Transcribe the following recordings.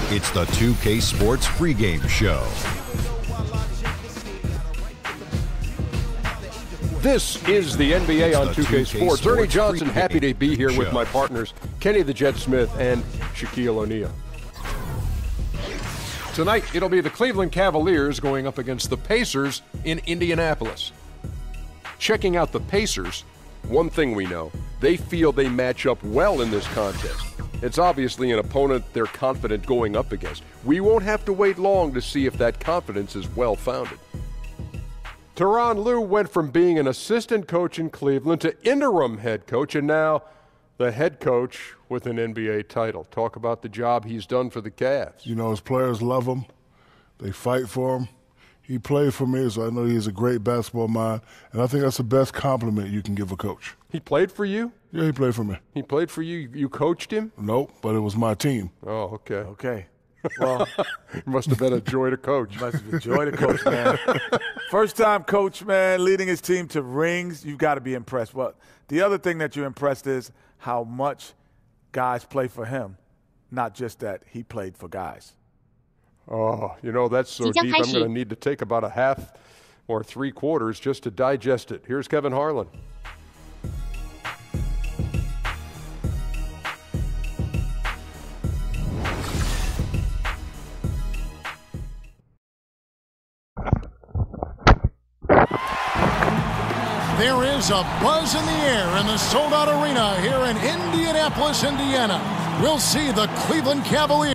It's the 2K Sports pregame show. This is the NBA on 2K Sports. Ernie Johnson, happy to be here with my partners, Kenny the Jet Smith and Shaquille O'Neal. Tonight, it'll be the Cleveland Cavaliers going up against the Pacers in Indianapolis. Checking out the Pacers, one thing we know, they feel they match up well in this contest. It's obviously an opponent they're confident going up against. We won't have to wait long to see if that confidence is well-founded. Tyronn Lue went from being an assistant coach in Cleveland to interim head coach, and now the head coach with an NBA title. Talk about the job he's done for the Cavs. You know, his players love him. They fight for him. He played for me, so I know he's a great basketball mind, and I think that's the best compliment you can give a coach. He played for you? Yeah, he played for me. He played for you? You coached him? Nope, but it was my team. Oh, okay. Okay. Well, it must have been a joy to coach. Must have been a joy to coach, man. First time coach, man, leading his team to rings, you've got to be impressed. Well, the other thing that you're impressed is how much guys play for him, not just that he played for guys. Oh, you know, that's so deep. I'm going to need to take about a half or 3/4 just to digest it. Here's Kevin Harlan. There is a buzz in the air in the sold-out arena here in Indianapolis, Indiana. We'll see the Cleveland Cavaliers.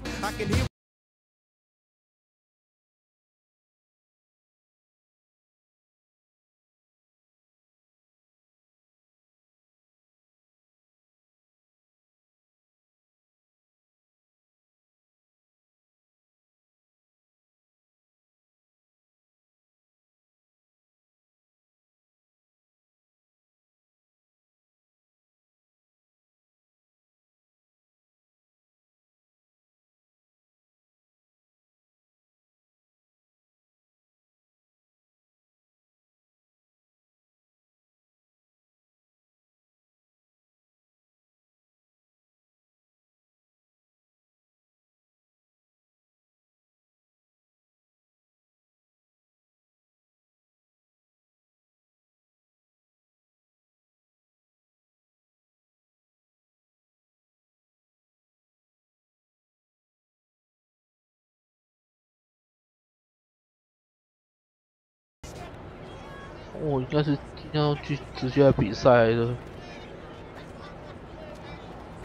我应该是今天要去直接来比赛的，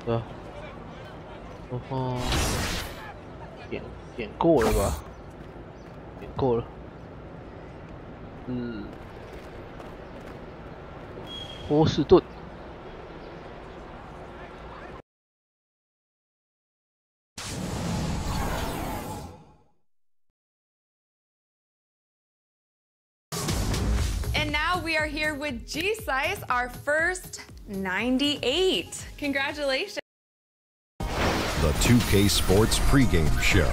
对啊，然后点过了吧？点过了，波士顿。We are here with G-Size, our first 98. Congratulations. The 2K Sports pregame show.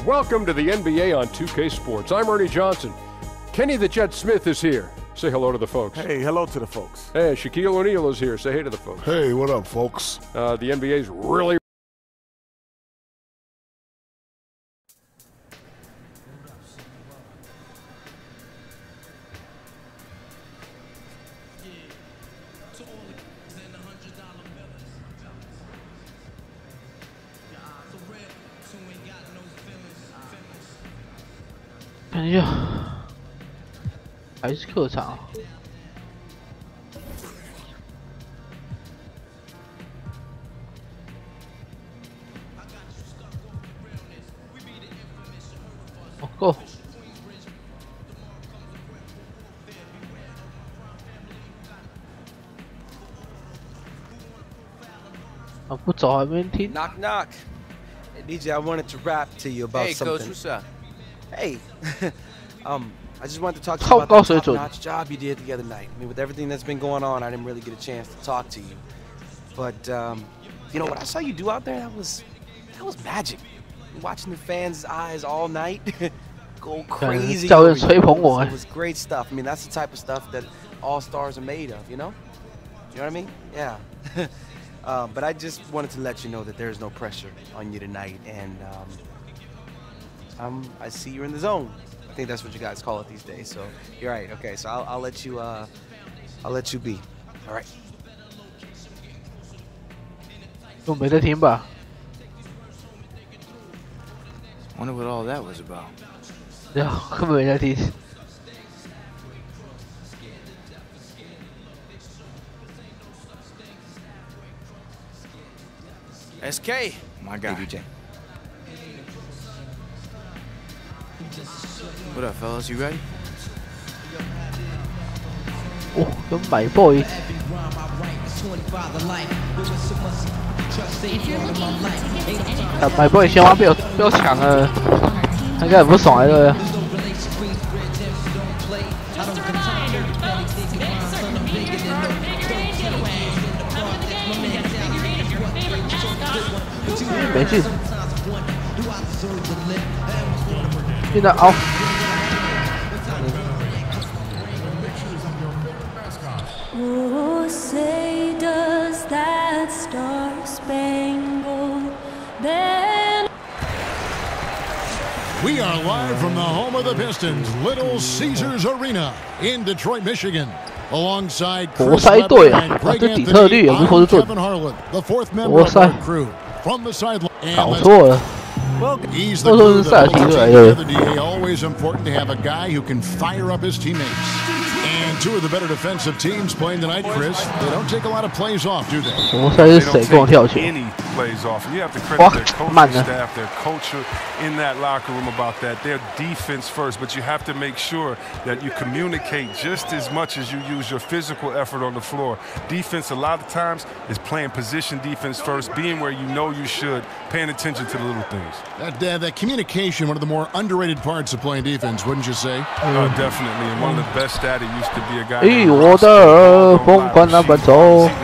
Welcome to the NBA on 2K Sports. I'm Ernie Johnson. Kenny the Jet Smith is here. Say hello to the folks. Hey, hello to the folks. Hey, Shaquille O'Neal is here. Say hey to the folks. Hey, what up, folks? The NBA's really看一下，还是客场。哦，够。啊，不走还没听。Knock knock. Hey, DJ, I wanted to rap to you about something. Hey, Coach, what's up? Hey, I just wanted to talk to you about the top-notch job you did the other night. I mean, with everything that's been going on, I didn't really get a chance to talk to you. But you know what I saw you do out there? That was magic. Watching the fans' eyes all night go crazy. It was great stuff. I mean, that's the type of stuff that all stars are made of. You know what I mean? Yeah. But I just wanted to let you know that there's no pressure on you tonight, and I see you're in the zone. I think that's what you guys call it these days. So you're right. Okay, so I'll let you be. All right. 我没在听吧 Wonder what all that was about. 对啊，根本没在听。SK, my guy. Hey, DJ. What up, fellas? You ready? 哦，跟买 boy。买 boy 千万被我抢了，他应该很不爽来的。没进，进的凹。Oh, say does that star-spangled banner. We are live from the home of the Pistons, Little Caesars Arena in Detroit, Michigan. Alongside Chris Webber and Greg Anthony, I'm Kevin Harlan, the fourth member of our crew. From the sideline. Well, he's the glue that holds the team together, DA. Always important to have a guy who can fire up his teammates. And two of the better defensive teams playing tonight, Chris. They don't take a lot of plays off, do they? They don't take any plays off. And you have to credit their coaching staff, their culture in that locker room about that. Their defense first, but you have to make sure that you communicate just as much as you use your physical effort on the floor. Defense, a lot of times, is playing position defense first, being where you know you should, paying attention to the little things. That communication, one of the more underrated parts of playing defense, wouldn't you say? Definitely. And one of the best at it used to be a guy. He was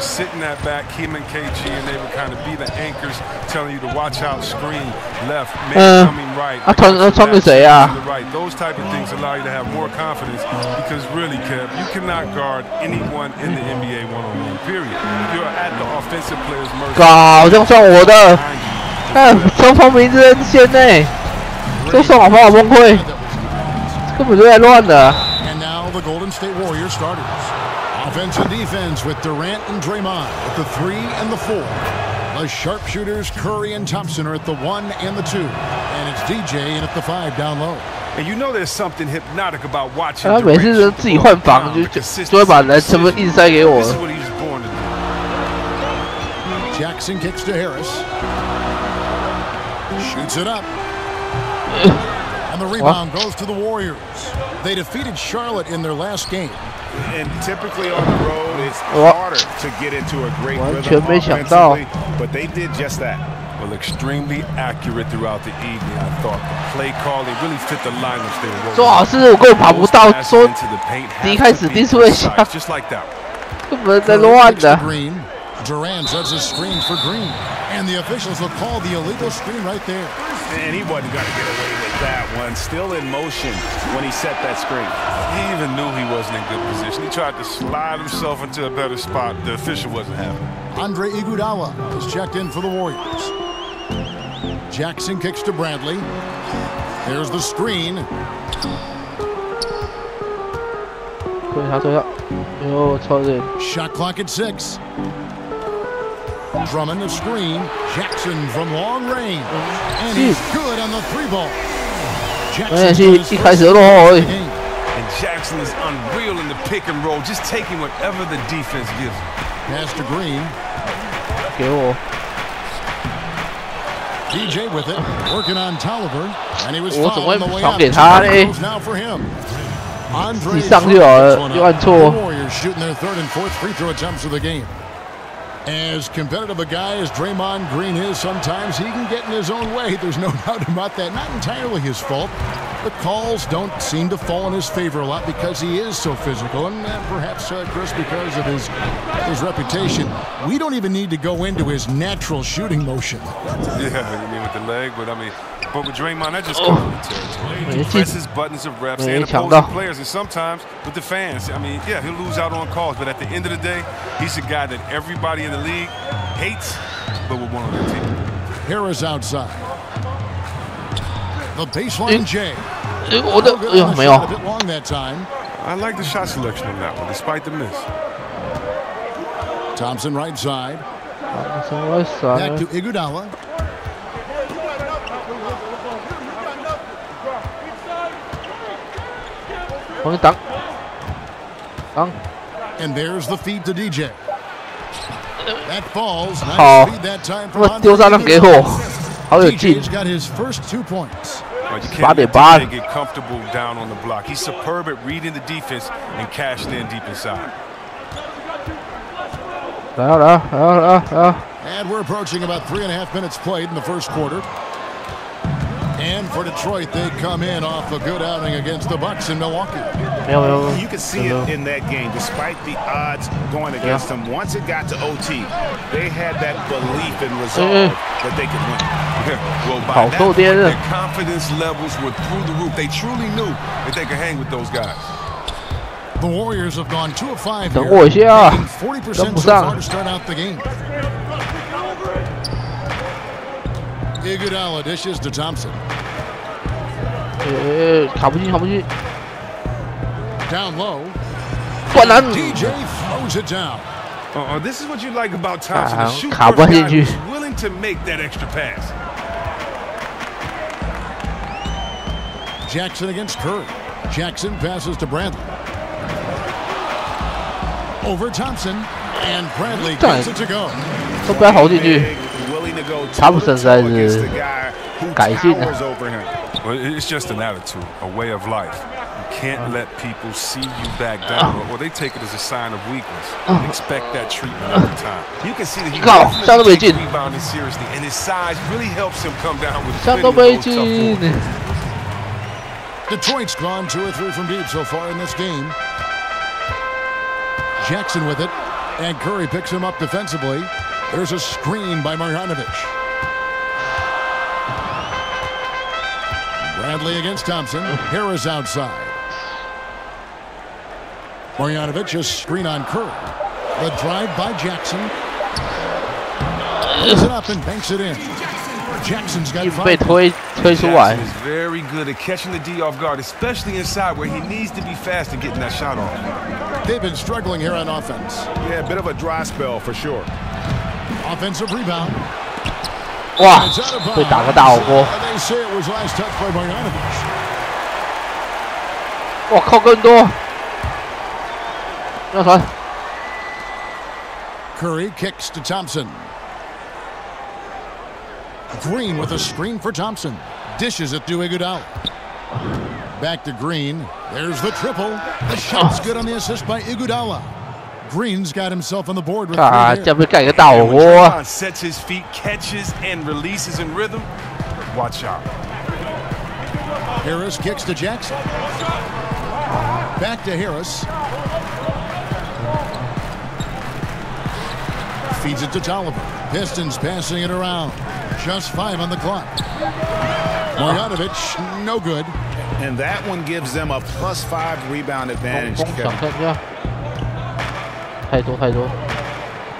sitting that back, him and KG, and they would kind of be the anchors, telling you to watch out, screen, left, man coming right. Right. Those type of things allow you to have more confidence because really, Kev, you cannot guard anyone in the NBA one-on-one, period. You're at the offensive player's mercy. 好像算我的，看双方名字很险呢，都算我把我崩溃，根本就在乱的。 The Golden State Warriors starters. Offense and defense with Durant and Draymond at the 3 and the 4. The sharpshooters Curry and Thompson are at the 1 and the 2. And it's DJ in at the 5 down low. And you know there's something hypnotic about watching. 他每次都自己换防，就会把人全部硬塞给我。Jackson kicks to Harris. Shoots it up. And the rebound goes to the Warriors. They defeated Charlotte in their last game. And typically on the road, it's harder to get into a great rhythm offensively, but they did just that. Well, extremely accurate throughout the evening, I thought. The play calling really fit the lineups they were. 说好是我根本跑不到，说一开始低速会下，根本在乱的。 Durant sets a screen for Green, and the officials will call the illegal screen right there. And he wasn't going to get away with that one. Still in motion when he set that screen. He even knew he wasn't in good position. He tried to slide himself into a better spot. The official wasn't having it. Andre Iguodala is checked in for the Warriors. Jackson kicks to Bradley. There's the screen. 对他对他，哟，超人。 Shot clock at 6. Drummond a screen. Jackson from long range. And he's good on the 3 ball. Jackson一开始落后而已。 And Jackson is unreal in the pick and roll, just taking whatever the defense gives him. Pass to Green. 给我。 DJ with it, working on Tolliver, and he was fouled on the way out. Now for him. Andre the Warriors shooting their 3rd and 4th free throw attempts of the game. As competitive a guy as Draymond Green is, sometimes he can get in his own way. There's no doubt about that. Not entirely his fault. The calls don't seem to fall in his favor a lot because he is so physical, and perhaps, Chris, because of his reputation. We don't even need to go into his natural shooting motion. Yeah, you mean with the leg, but I mean, But with Draymond, that just comes with the territory. He presses buttons of refs and opposing players, and sometimes with the fans. I mean, yeah, he'll lose out on calls, but at the end of the day, he's a guy that everybody in the league hates, but with one on their team. Harris outside. The baseline J. A bit long that time. I like the shot selection on that one, despite the miss. Thompson right side. Back to Iguodala. And there's the feed to DJ. That falls. Nice feed that time from DJ's got his first 2 points. You can't get comfortable down on the block. He's superb at reading the defense and cashing in deep inside. And we're approaching about 3.5 minutes played in the first quarter. And for Detroit, they come in off a good outing against the Bucks in Milwaukee. You can see it in that game, despite the odds going against them. Once it got to OT, they had that belief and resolve that they could win. Well, by that point, their confidence levels were through the roof. They truly knew that they could hang with those guys. The Warriors have gone 2 of 5 here, making 40% so far to start out the game. Iguodala dishes to Thompson. Down low. DJ throws it down. This is what you like about Thompson. The shoot first guy who's willing to make that extra pass. Jackson against Curry. Jackson passes to Bradley. Over Thompson, and Bradley gets it to go. 都不要投进去。查普森实在是改进了。Well, it's just an attitude, a way of life. You can't let people see you back down, or they take it as a sign of weakness. Expect that treatment every time. You can see that he definitely takes rebounding seriously, and his size really helps him come down with those tough points. Detroit's gone 2 or 3 from deep so far in this game. Jackson with it, and Curry picks him up defensively. There's a screen by Marjanovic. Bradley against Thompson. Harris outside. Marjanovic, a screen on Curry. The drive by Jackson. Pulls it up and banks it in. Jackson's got 5. Jackson is very good at catching the D off guard, especially inside where he needs to be fast and getting that shot off. They've been struggling here on offense. Yeah, a bit of a dry spell for sure. Offensive rebound. 哇，被打个大火锅！哇靠，更多！要传。Curry kicks to Thompson. Green with a screen for Thompson. Dishes it to Iguodala. Back to Green. There's the triple. The shot's good on the assist by Iguodala. Green's got himself on the board with 这不盖个大火锅。Sets his feet, catches and releases in rhythm. Watch out. Harris kicks to Jackson. Back to Harris. Feeds it to Tolliver. Pistons passing it around. Just 5 on the clock. Marjanovic, no good. And that one gives them a +5 rebound advantage.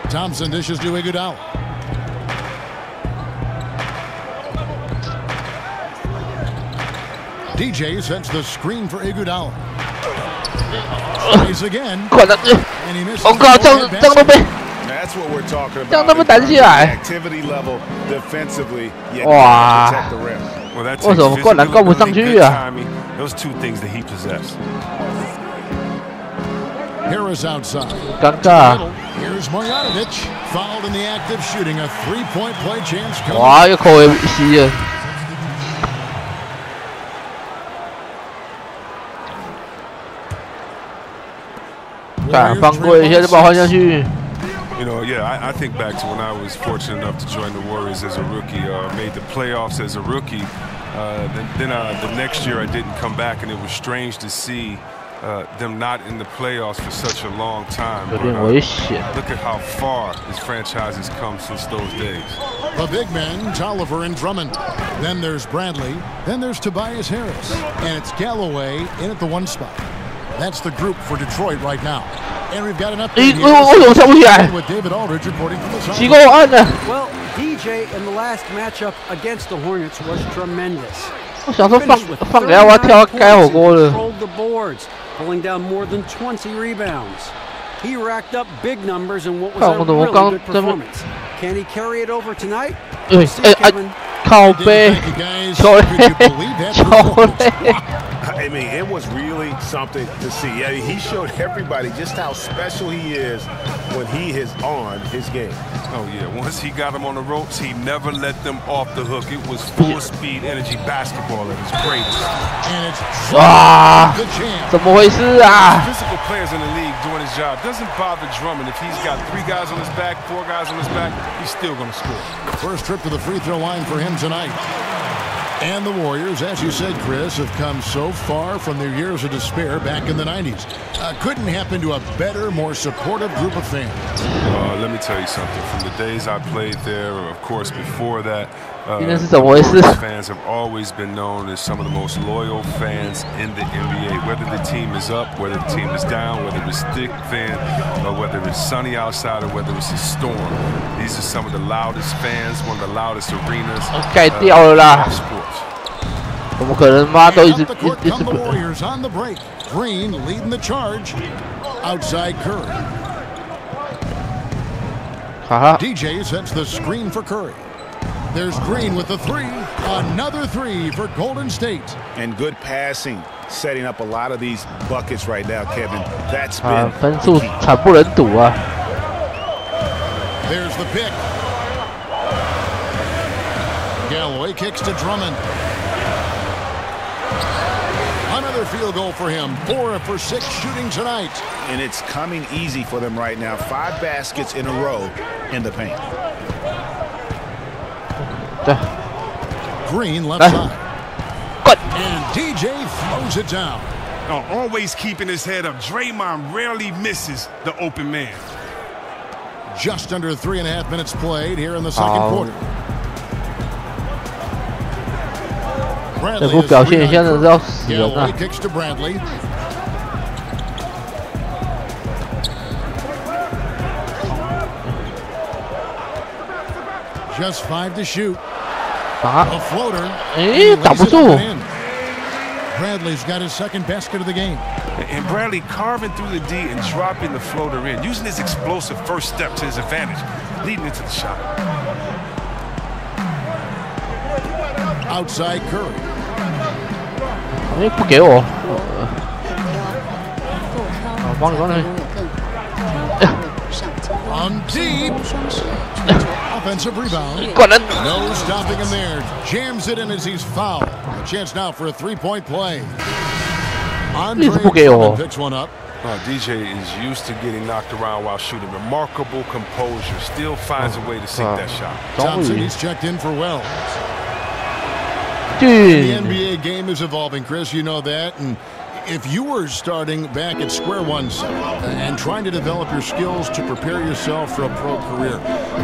Thompson dishes to Iguodala. DJ sets the screen for Iguodala. Tries again. And he misses. That's what we're talking about. Activity level defensively. Wow. Protect the rim. Well, that's good timing. Those 2 things that he possessed. Harris outside. Here's Marjanovic. Fouled in the act of shooting. A 3-point play chance coming. 哇，又扣回吸了。犯规，现在把我换下去。You know, yeah, I think back to when I was fortunate enough to join the Warriors as a rookie, made the playoffs as a rookie. Then the next year I didn't come back, and it was strange to see them not in the playoffs for such a long time. But, look at how far this franchise has come since those days. The big men, Tolliver and Drummond. Then there's Bradley. Then there's Tobias Harris. And it's Galloway in at the 1 spot. That's the group for Detroit right now. And we've got an update here with David Aldridge reporting from the side. Well, DJ in the last matchup against the Hornets was tremendous. 我想说放给他，我要跳开火锅了。 Controlled the boards, pulling down more than 20 rebounds. He racked up big numbers in what was a really good performance. Can he carry it over tonight? 靠背，球类。 I mean, it was really something to see. I mean, he showed everybody just how special he is when he is on his game. Oh, yeah. Once he got them on the ropes, he never let them off the hook. It was full-speed energy basketball at its greatest. And it's 怎么回事啊 Physical players in the league doing his job. Doesn't bother Drummond. If he's got 3 guys on his back, 4 guys on his back, he's still going to score. First trip to the free throw line for him tonight. And the Warriors, as you said, Chris, have come so far from their years of despair back in the 90s. Couldn't happen to a better, more supportive group of fans. Let me tell you something. From the days I played there, or of course before that, Warriors fans have always been known as some of the most loyal fans in the NBA. Whether the team is up, whether the team is down, whether it's thick, thin, or whether it's sunny outside, or whether it's a storm. These are some of the loudest fans, one of the loudest arenas. 改掉了啦！怎么可能？妈都一直 Warriors on the break. Green leading the charge. Outside Curry. DJ sets the screen for Curry. There's Green with the 3. Another 3 for Golden State. And good passing, setting up a lot of these buckets right now, Kevin. That's been 分数惨不忍睹啊 There's the pick. Galloway kicks to Drummond. Another field goal for him. 4 for 6 shooting tonight. And it's coming easy for them right now. 5 baskets in a row in the paint. Green left side. And DJ throws it down. Always keeping his head up. Draymond rarely misses the open man. Just under 3.5 minutes played here in the second quarter. 这副表现现在是要死人啊 kicks to Bradley. Just 5 to shoot. A floater. 打不住 Bradley's got his second basket of the game. And Bradley carving through the D and dropping the floater in, using his explosive first step to his advantage, leading into the shot. Outside Curry. 不给我，帮你。On deep. Offensive rebound. No stopping him there. Jams it in as he's fouled. A chance now for a 3-point play. Andre picks one up. DJ is used to getting knocked around while shooting. Remarkable composure. Still finds a way to sink that shot. Thompson, he's checked in for Wells. The NBA game is evolving, Chris. You know that. And if you were starting back at square one and trying to develop your skills to prepare yourself for a pro career,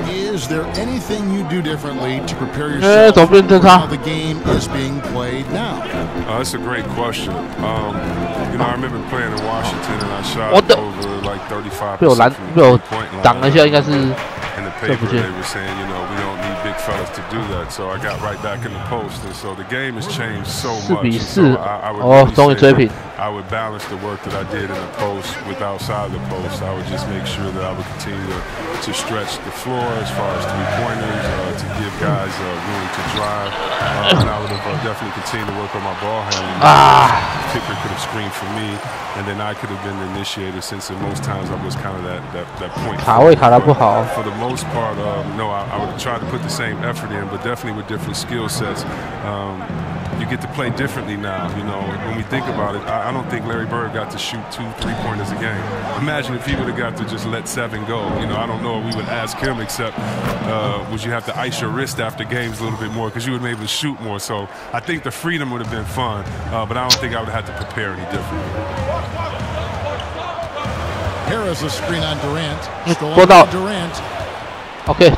is there anything you do differently to prepare yourself for how the game is being played now? That's a great question. You know, I remember playing in Washington and I shot over like 35% from the three-point line. In the paper, they were saying, you know, we don't need big fellas to do that. So I got right back in the post, and so the game has changed so much. So I would really I would balance the work that I did in the post with outside the post. I would just make sure that I would continue to stretch the floor as far as three-pointers, to give guys room to drive. And I would have definitely continued to work on my ball handling. The kicker could have screened for me, and then I could have been the initiator, since most times I was kind of that point. For the most part, no, I would try to put the same effort in, but definitely with different skill sets. You get to play differently now. You know, when we think about it, I don't think Larry Bird got to shoot 2 3-pointers a game. Imagine if he would have got to just let 7 go. You know, I don't know if we would ask him, except would you have to ice your wrist after games a little bit more, because you would be able to shoot more. So I think the freedom would have been fun, but I don't think I would have had to prepare any differently. Harris a screen on Durant. Durant. Okay,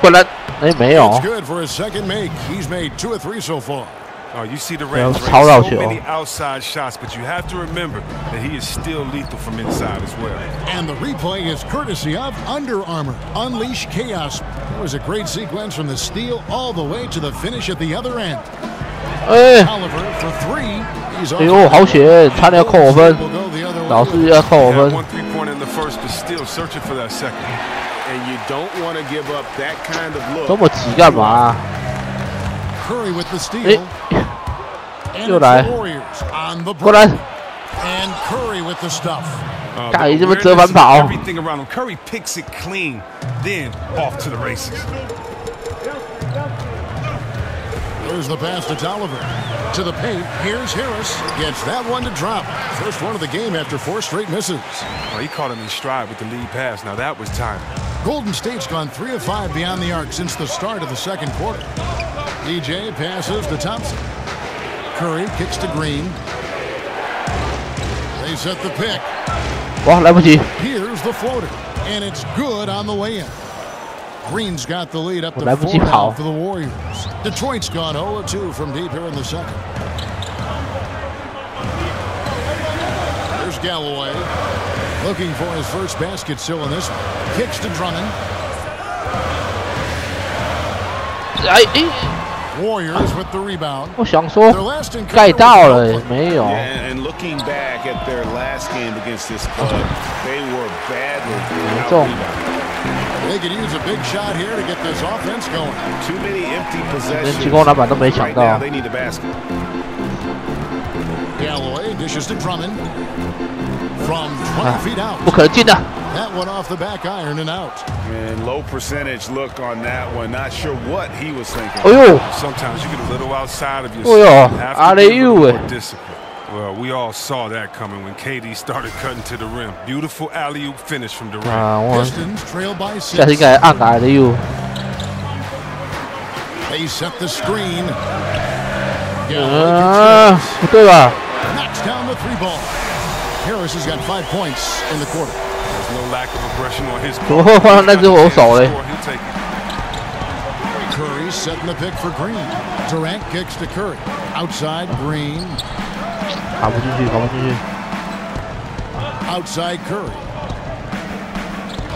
回来。哎，没有。 Good for his second make. He's made 2 of 3 so far. Oh, you see the Rams so many outside shots, but you have to remember that he is still lethal from inside as well. And the replay is courtesy of Under Armour. Unleash chaos. It was a great sequence from the steal all the way to the finish at the other end. Oliver for 3. 哎呦，好险，差点要扣我分，老是要扣我分。 And you don't want to give up that kind of look. 这么急干嘛？ Curry with the steal. 又来，过来。 And Curry with the stuff. 盖这么折返跑。 Everything around him. Curry picks it clean, then off to the races. There's the pass to Tolliver. To the paint. Here's Harris. Gets that one to drop. First one of the game after 4 straight misses. Well, he caught him in stride with the lead pass. Now that was time. Golden State's gone 3 of 5 beyond the arc since the start of the second quarter. DJ passes to Thompson. Curry kicks to Green. They set the pick. 哇，来不及。 Here's the floater, and it's good on the way in. Green's got the lead up to 来不及 4 跑 now for the Warriors. Detroit's gone 0-2 from deep here in the second. There's Galloway. Looking for his first basket still in this one. Kicks to Drummond. Warriors with the rebound. 我想说盖到了，没有。 And looking back at their last game against this club, they were badly out. They could use a big shot here to get this offense going. Too many empty possessions. 连进攻篮板都没抢到。 Right now, they need a basket. Galloway dishes to Drummond. From 20 feet out. 不可能进的。 That one off the back iron and out. And low percentage look on that one. Not sure what he was thinking. 哎呦 Sometimes you get a little outside of 哎 yourself. 呦 Have to be a little alley-oop more disciplined. Well, we all saw that coming when KD started cutting to the rim. Beautiful alley-oop finish from Durant. 啊，我 Pistons trail by 下次应 6. 该按来的哟。 They set the screen. 不对吧？ Knocks down the 3 ball. Harris has got 5 points in the quarter. There's no lack of aggression on his 怎么会换到那只我手嘞？ Curry setting the pick for Green. Durant kicks to Curry. Outside Green. 跑不进去，跑不进去。 Outside Curry.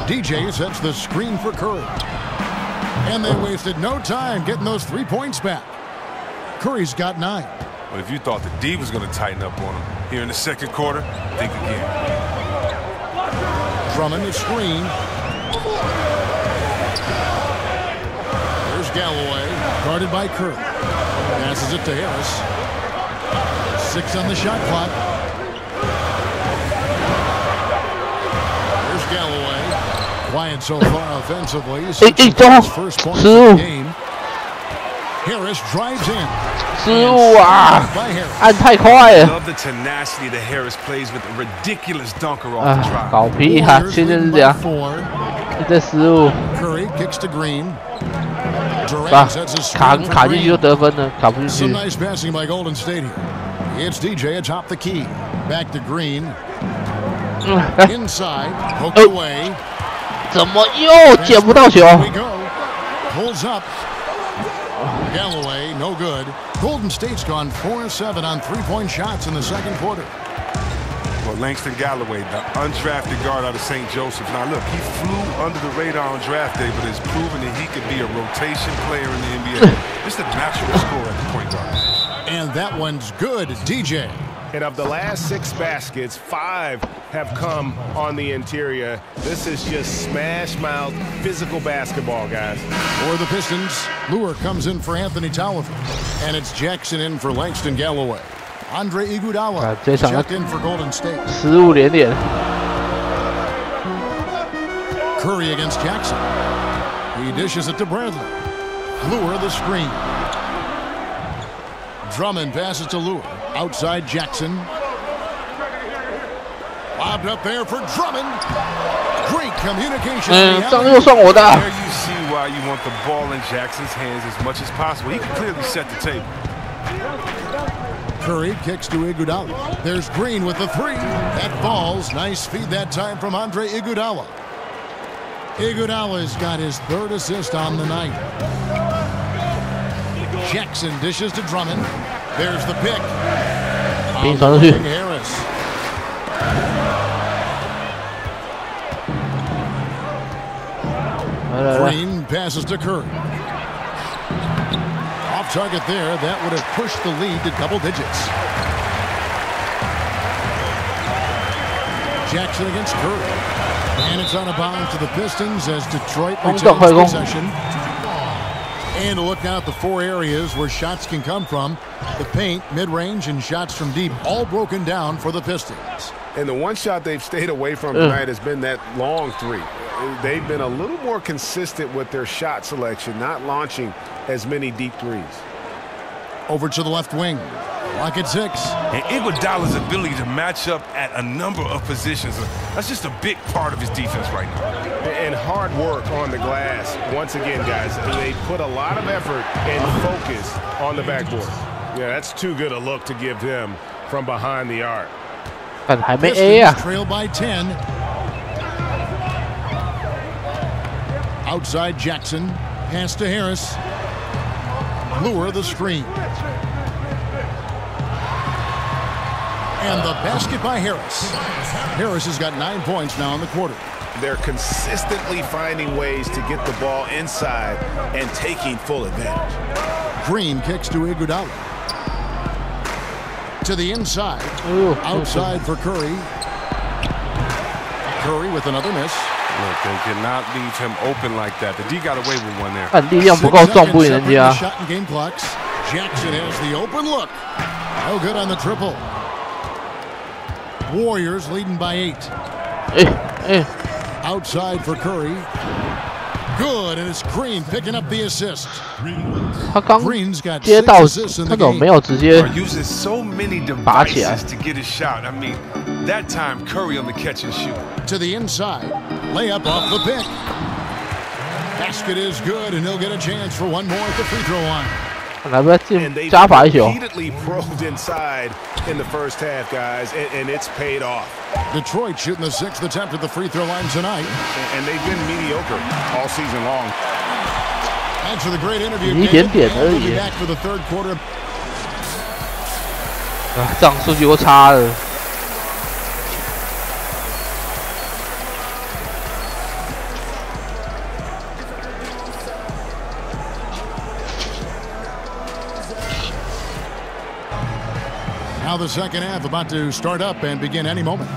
DJ sets the screen for Curry. And they wasted no time getting those 3 points back. Curry's got 9. But if you thought the D was going to tighten up on him here in the second quarter, think again. Drummond the screen. There's Galloway, guarded by Curry. Passes it to Harris. 6 on the shot clock. There's Galloway. Quiet so far offensively. His first point of the game. Harris drives in. 失误啊！按太快了。 Love the tenacity that Harris plays with a ridiculous dunker off the drive. 搞屁啊！现在是这样，现在失误。 Curry kicks to Green. 把卡进去就得分了，卡不进去。 Some nice passing by Golden State here. It's DJ atop the key. Back to Green. Inside, poked away. 怎么又捡不到球 We go. Pulls up. Galloway, no good. Golden State's gone 4 of 7 on 3-point shots in the second quarter. Well, Langston Galloway, the undrafted guard out of St. Joseph. Now, look, he flew under the radar on draft day, but has proven that he could be a rotation player in the NBA. Just a natural scorer at the point guard. And that one's good, DJ. And of the last 6 baskets, 5 have come on the interior. This is just smash-mouth physical basketball, guys. For the Pistons, Lure comes in for Anthony Tolliver. And it's Jackson in for Langston Galloway. Andre Iguodala checked in for Golden State. 失误连连。 Curry against Jackson. He dishes it to Bradley. Lure the screen. Drummond passes to Lure. Outside Jackson. Lobbed up there for Drummond. Great communication. 这样又算我的。 There you see why you want the ball in Jackson's hands as much as possible. He can clearly set the table. Curry kicks to Iguodala. There's Green with the 3. That falls. Nice feed that time from Andre Iguodala. Iguodala's got his 3rd assist on the night. Jackson dishes to Drummond. There's the pick. Harris. Green passes to Curry. Off target there. That would have pushed the lead to double digits. Jackson against Curry. And it's out of bounds to the Pistons as Detroit retains possession. And to look now at the 4 areas where shots can come from. The paint, mid-range, and shots from deep, all broken down for the Pistons. And the one shot they've stayed away from tonight has been that long 3. They've been a little more consistent with their shot selection, not launching as many deep threes. Over to the left wing. Lock at 6. And Iguodala's ability to match up at a number of positions, that's just a big part of his defense right now. And hard work on the glass. Once again, guys, they put a lot of effort and focus on the backboard. Yeah, that's too good a look to give him from behind the arc. Pistons trail by 10. Outside Jackson. Pass to Harris. Lure the screen. And the basket by Harris. Harris has got 9 points now in the quarter. They're consistently finding ways to get the ball inside and taking full advantage. Green kicks to Iguodala. To the inside. Outside for Curry. Curry with another miss. Look, they cannot leave him open like that. The D got away with one there. 力量不够重不赢人家。 Jackson has the open look. No good on the triple. Warriors leading by 8. Outside for Curry. Good, and it's Green picking up the assist. 他刚接到那种没有直接拔起来。 to get his shot. I mean, that time Curry on the catch and shoot. To the inside, layup off the pick. Basket is good, and he'll get a chance for one more at the free throw line. 来不要进加罚一球。 Repeatedly probed inside in the first half, guys, and it's paid off. Detroit shooting the 6th attempt at the free throw line tonight. And they've been mediocre all season long. Thanks for the great interview. 一点点而已。 We'll be back for the 3rd quarter. 这样数据又差了。 Now the second half about to start up and begin any moment.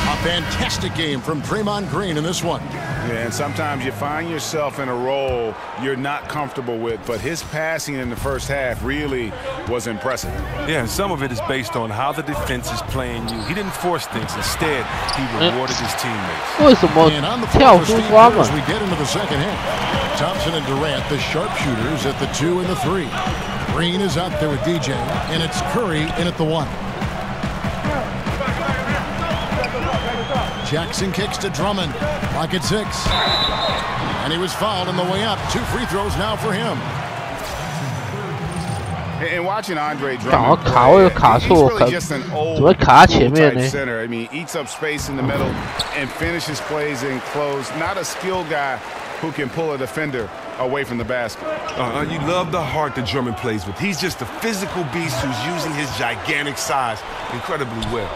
A fantastic game from Draymond Green in this one. Yeah, and sometimes you find yourself in a role you're not comfortable with, but his passing in the first half really was impressive. Yeah, and some of it is based on how the defense is playing you. He didn't force things. Instead, he rewarded his teammates. 为什么跳出花嘛 As we get into the second half, Thompson and Durant, the sharpshooters at the 2 and the 3. Green is out there with DJ, and it's Curry in at the 1. Jackson kicks to Drummond. Lock at 6. And he was fouled on the way up. 2 free throws now for him. And watching Andre Drummond, 卡位卡错，怎么会卡在前面呢 center. I mean, eats up space in the middle and finishes plays in close. Not a skilled guy who can pull a defender away from the basket. You love the heart that Drummond plays with. He's just a physical beast who's using his gigantic size incredibly well.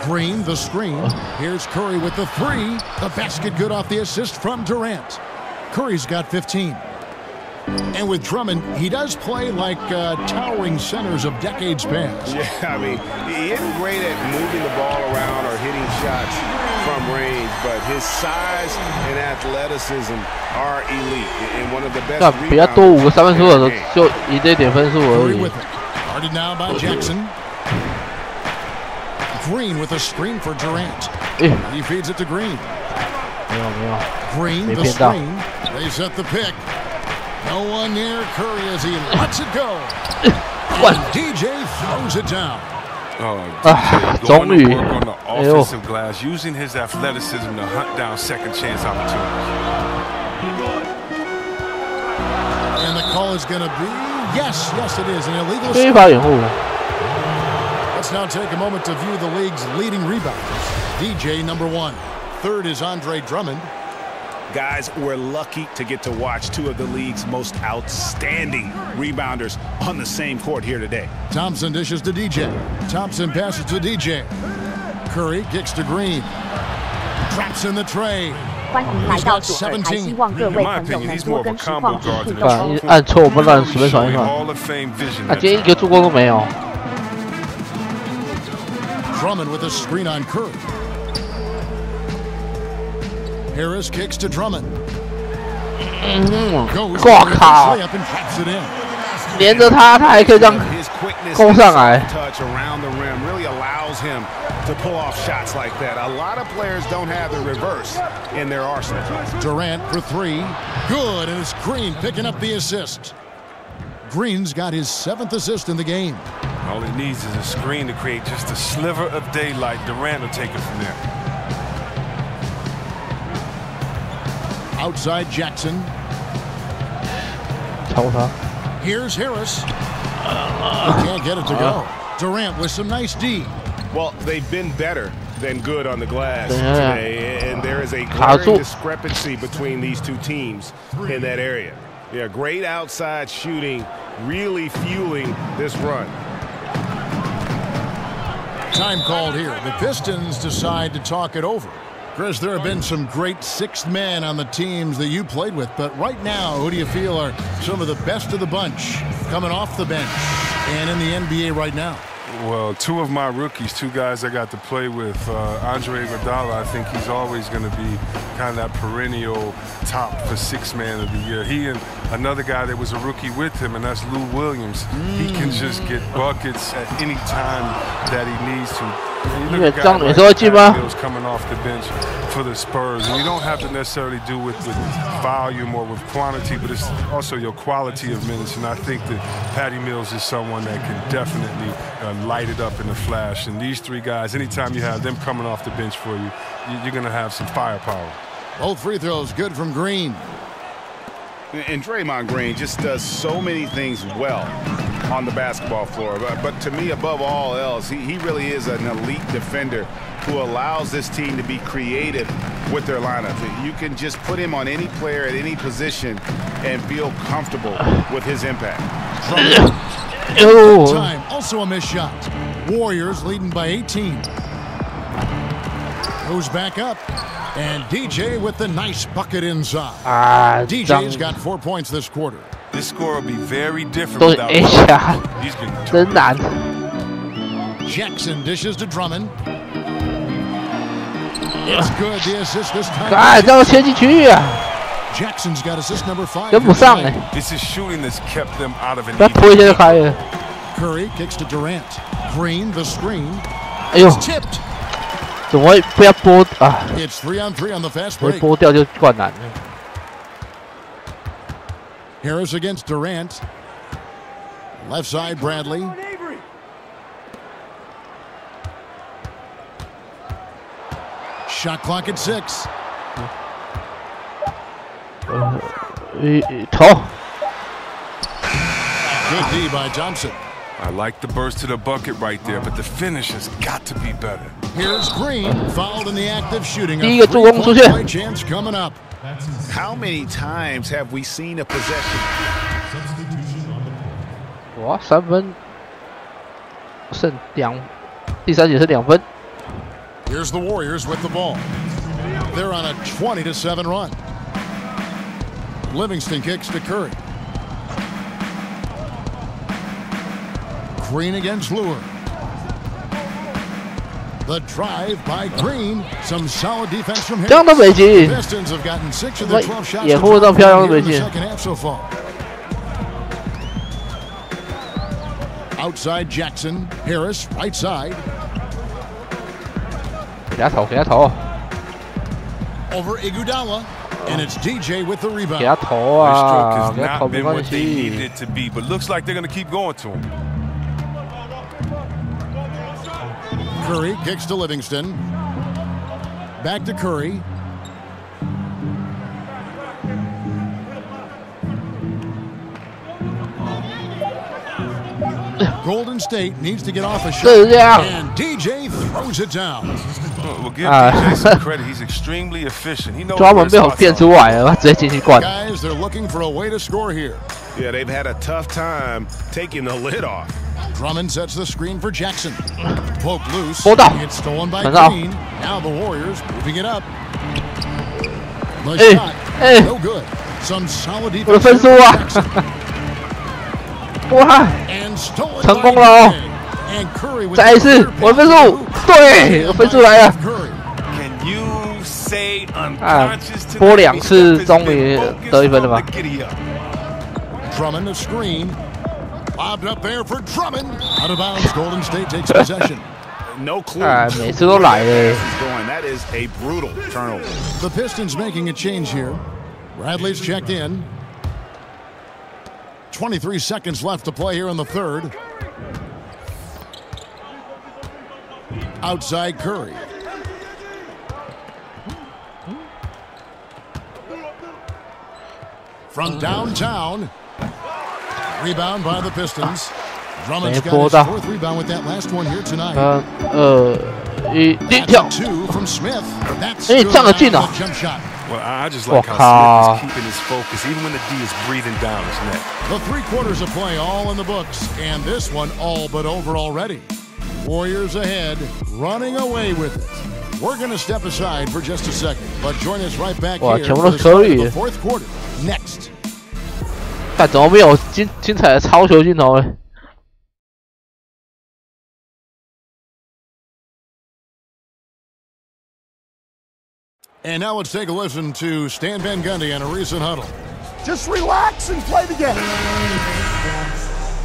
Green, the screen. Here's Curry with the 3. The basket good off the assist from Durant. Curry's got 15. And with Drummond, he does play like towering centers of decades past. Yeah, I mean, he isn't great at moving the ball around or hitting shots from range, but his size and athleticism are elite. And one of the best 比他多5个3分出手就赢这点分数而已。 Guarded now by Jackson. Green with a screen for Durant. He feeds it to Green. 没有。 Green, the screen. They set the pick. No one near Curry as he lets it go. And DJ throws it down. DJ going to work on the offensive glass, using his athleticism to hunt down second chance opportunities. And the call is going to be, yes, it is, an illegal 非法掩护。 Let's now take a moment to view the league's leading rebounders. DJ number 1. third is Andre Drummond. Guys, we're lucky to get to watch two of the league's most outstanding rebounders on the same court here today. Thompson dishes to DJ. Thompson passes to DJ. Curry kicks to Green. Traps in the tray. 欢迎来到左耳台，希望各位朋友能多跟实况主互动。按错，我不让随便传一传。他今天一个助攻都没有。Drummond with a screen on Curry. Harris kicks to Drummond. 我靠！连着他还可以这样攻上来。To pull off shots like that. A lot of players don't have the reverse in their arsenal. Durant for three. Good, and it's Green picking up the assist. Green's got his 7th assist in the game. All he needs is a screen to create just a sliver of daylight. Durant will take it from there. Outside Jackson. Here's Harris. He can't get it to go. Durant with some nice D. Well, they've been better than good on the glass today, and there is a glaring discrepancy between these two teams in that area. Yeah, great outside shooting, really fueling this run. Time called here. The Pistons decide to talk it over. Chris, there have been some great sixth men on the teams that you played with, but right now, who do you feel are some of the best of the bunch coming off the bench and in the NBA right now? Well, two of my rookies, two guys I got to play with, Andre Iguodala, I think he's always going to be kind of that perennial top for sixth man of the year. He and another guy that was a rookie with him, and that's Lou Williams. He can just get buckets at any time that he needs to. You look at a guy like coming off the bench for the Spurs, and you don't have to necessarily do with volume or with quantity, but it's also your quality of minutes. And I think that Patty Mills is someone that can definitely light it up in a flash. And these three guys, anytime you have them coming off the bench for you, you're going to have some firepower. Both free throws good from Green. And Draymond Green just does so many things well on the basketball floor. But to me, above all else, he really is an elite defender who allows this team to be creative with their lineup. You can just put him on any player at any position and feel comfortable with his impact. Time, also a missed shot. Warriors leading by 18. Goes back up. And DJ with the nice bucket inside. DJ's got 4 points this quarter. This score will be very different without He's been Jackson dishes to Drummond. It's good, the assist this time. Jackson's got assist number 5. This is shooting that's kept them out of an Curry kicks to Durant. Green, the screen. It's tipped. 怎么会不要拨啊 ？It's 3-on-3 on the fast break. 拨掉就灌篮了。Harris against Durant. Left side, Bradley. Shot clock at 6. 投。Good D by Johnson. I like the burst to the bucket right there, but the finish has got to be better. Here's Green, fouled in the act of shooting. 第一个助攻出现。 Chance coming up. How many times have we seen a possession? 哇，3分，剩2，第3节是2分。 Here's the Warriors with the ball. They're on a 20-7 run. Livingston kicks to Curry. Green against Lure. The drive by Green. Some solid defense from him. Pistons have gotten 6 of their 12 shots in the second half so far. Outside Jackson. Harris, right side. 给他投。 Over Iguodala. And it's DJ with the rebound. 给他投啊！ Their stroke has not been what they needed it to be, but looks like they're going to keep going to him. Curry kicks to Livingston. Back to Curry. Golden State needs to get off a shot, and DJ throws it down. We'll give DJ some credit. He's extremely efficient. He knows 专门被我骗出来了，他直接进去灌。 Guys, they're looking for a way to score here. Yeah, they've had a tough time taking the lid off. Drummond sets the screen for Jackson. Poke loose. 波到， It's stolen by 很好。 Green. Now the Warriors moving it up. The shot, no good. Some solid defense. 我的分数啊！哇，成功了哦！再一次，我的分数，对，我分数来了。啊，播2次，终于得1分了吧？ Drummond a screen. Lobbed up there for Drummond. Out of bounds. Golden State takes possession. No clue. 每次都来了。 That is a brutal turnover. The Pistons making a change here. Bradley's checked in. 23 seconds left to play here in the third. Outside Curry. From downtown. Rebound by the Pistons. Drummond's got his 4th rebound with that last one here tonight. 1、2、2 from Smith. That's 这样近啊 jump shot. Well, I just like how Smith is keeping his focus, even when the D is breathing down his neck. The 3 quarters of play all in the books, and this one all but over already. Warriors ahead, running away with it. We're going to step aside for just a second, but join us right back here for the start of the 4th quarter. Next. 但怎么没有精彩的超球镜头呢？ And now let's take a listen to Stan Van Gundy in a recent huddle. Just relax and play the game.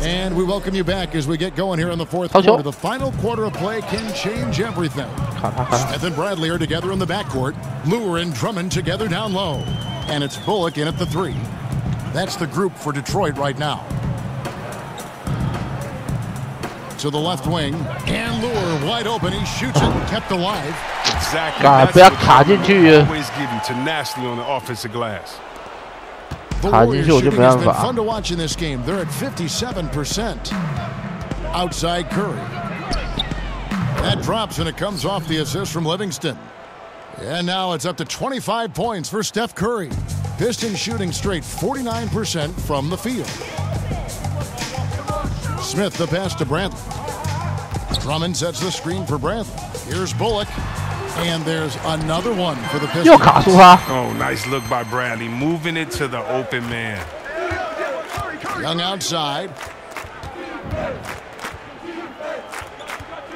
And we welcome you back as we get going here in the 4th quarter. The final quarter of play can change everything. Smith and Bradley are together in the backcourt. Lure and Drummond together down low. And it's Bullock in at the 3. That's the group for Detroit right now. To the left wing, and Lure wide open. He shoots it, kept alive. Exactly. 不要卡进去。 Always give you tenacity on the offensive glass. The Warriors shooting has been fun to watch in this game. They're at 57%. Outside Curry. That drops and it comes off the assist from Livingston. And now it's up to 25 points for Steph Curry. Pistons shooting straight 49% from the field. Smith the pass to Bradley. Drummond sets the screen for Bradley. Here's Bullock. And there's another one for the Pistons. Oh, nice look by Bradley, moving it to the open man. Young outside.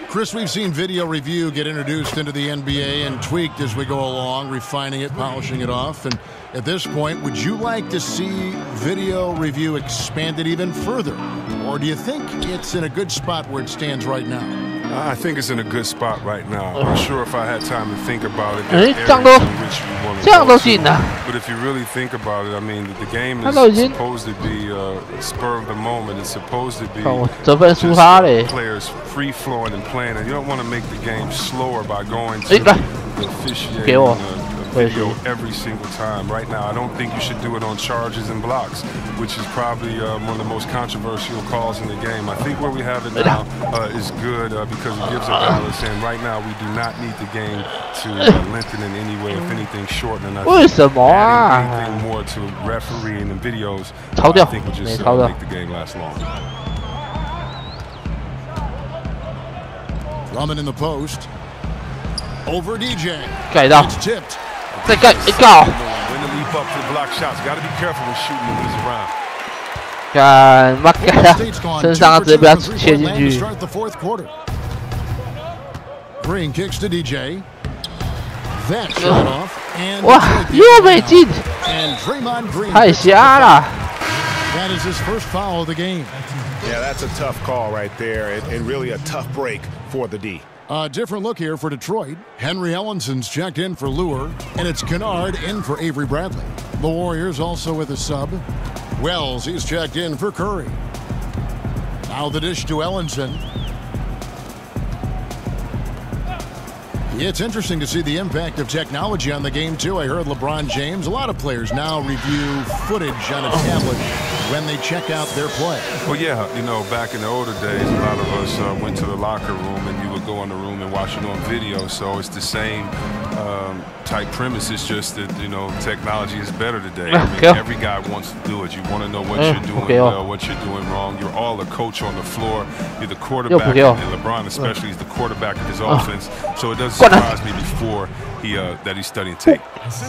Chris, we've seen video review get introduced into the NBA and tweaked as we go along, refining it, polishing it off. And at this point, would you like to see video review expanded even further? Or do you think it's in a good spot where it stands right now? I think it's in a good spot right now. I'm sure if I had time to think about it, But if you really think about it, I mean, the game is supposed to be spur of the moment. It's supposed to be just players free-flowing and playing. And you don't want to make the game slower by going to the officiating video every single time. Right now, I don't think you should do it on charges and blocks, which is probably one of the most controversial calls in the game. I think where we have it now is good because it gives a balance. And right now, we do not need the game to lengthen in any way. If anything, shorten. I think adding anything more to refereeing and videos, I think will just make the game last longer. Drummond in the post. Over DJ. It's tipped. 再盖一告。 When to leap up to the block shots, got to be careful when shooting when he's around. 干妈盖啊！身上他直接被他切进去。 Green kicks to DJ. That shot off. And 哇，又没进！ And Draymond Green 太瞎了。 That is his first foul of the game. Yeah, that's a tough call right there, and really a tough break for the D. A different look here for Detroit. Henry Ellinson's checked in for Lure, and it's Kennard in for Avery Bradley. The Warriors also with a sub. Wells, he's checked in for Curry. Now the dish to Ellinson. It's interesting to see the impact of technology on the game, too. I heard LeBron James. A lot of players now review footage on a tablet when they check out their play. Well, yeah, you know, back in the older days, a lot of us went to the locker room and you would go in the room and watch it on video. So it's the same type premise. It's just that, you know, technology is better today. I mean, every guy wants to do it. You want to know what you're doing well, what you're doing wrong. You're all a coach on the floor. You're the quarterback, and LeBron especially is the quarterback of his offense. So it doesn't surprise me before that he's studying tape.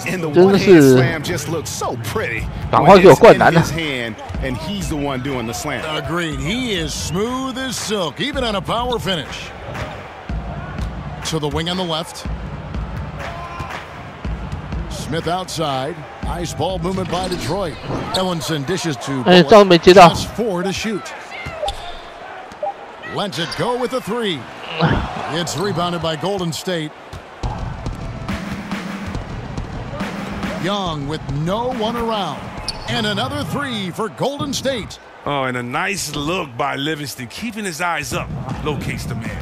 And the one-hand slam just looks so pretty. When it's in his hand, and he's the one doing the slam. Agreed. He is smooth as silk, even on a power finish. To the wing on the left. Smith outside. Nice ball movement by Detroit. Ellenson dishes to Bullock. Just 4 to shoot. Lets it go with a 3. It's rebounded by Golden State. Young with no one around. And another 3 for Golden State. Oh, and a nice look by Livingston, keeping his eyes up, locates the man.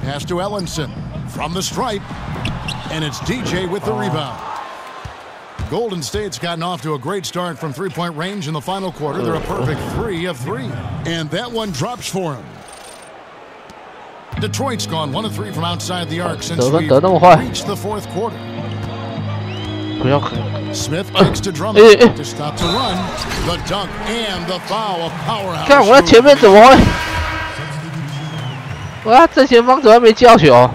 Pass to Ellenson from the stripe. And it's DJ with the rebound. Golden State's gotten off to a great start from three-point range in the final quarter. They're a perfect 3 of 3. And that one drops for him. Detroit's gone 1 of 3 from outside the arc since we've reached the fourth quarter. Smith kicks to Drummond to stop the run. The dunk and the foul. A powerhouse. 看我在前面怎么会？哇，正前方怎么还没叫球？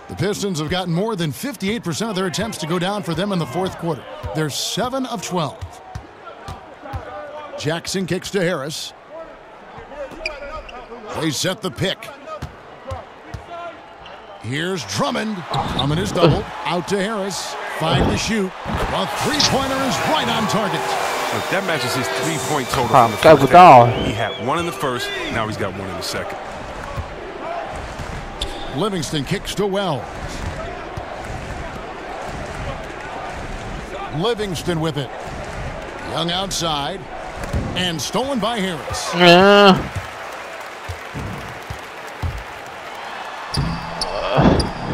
The Pistons have gotten more than 58% of their attempts to go down for them in the fourth quarter. They're 7 of 12. Jackson kicks to Harris. They set the pick. Here's Drummond. Drummond is doubled. Out to Harris. 5 to shoot. A three-pointer is right on target. Look, that matches his 3-point total from the first half. He had 1 in the first. Now he's got 1 in the second. Livingston kicks to Wells. Livingston with it. Young outside. And stolen by Harris.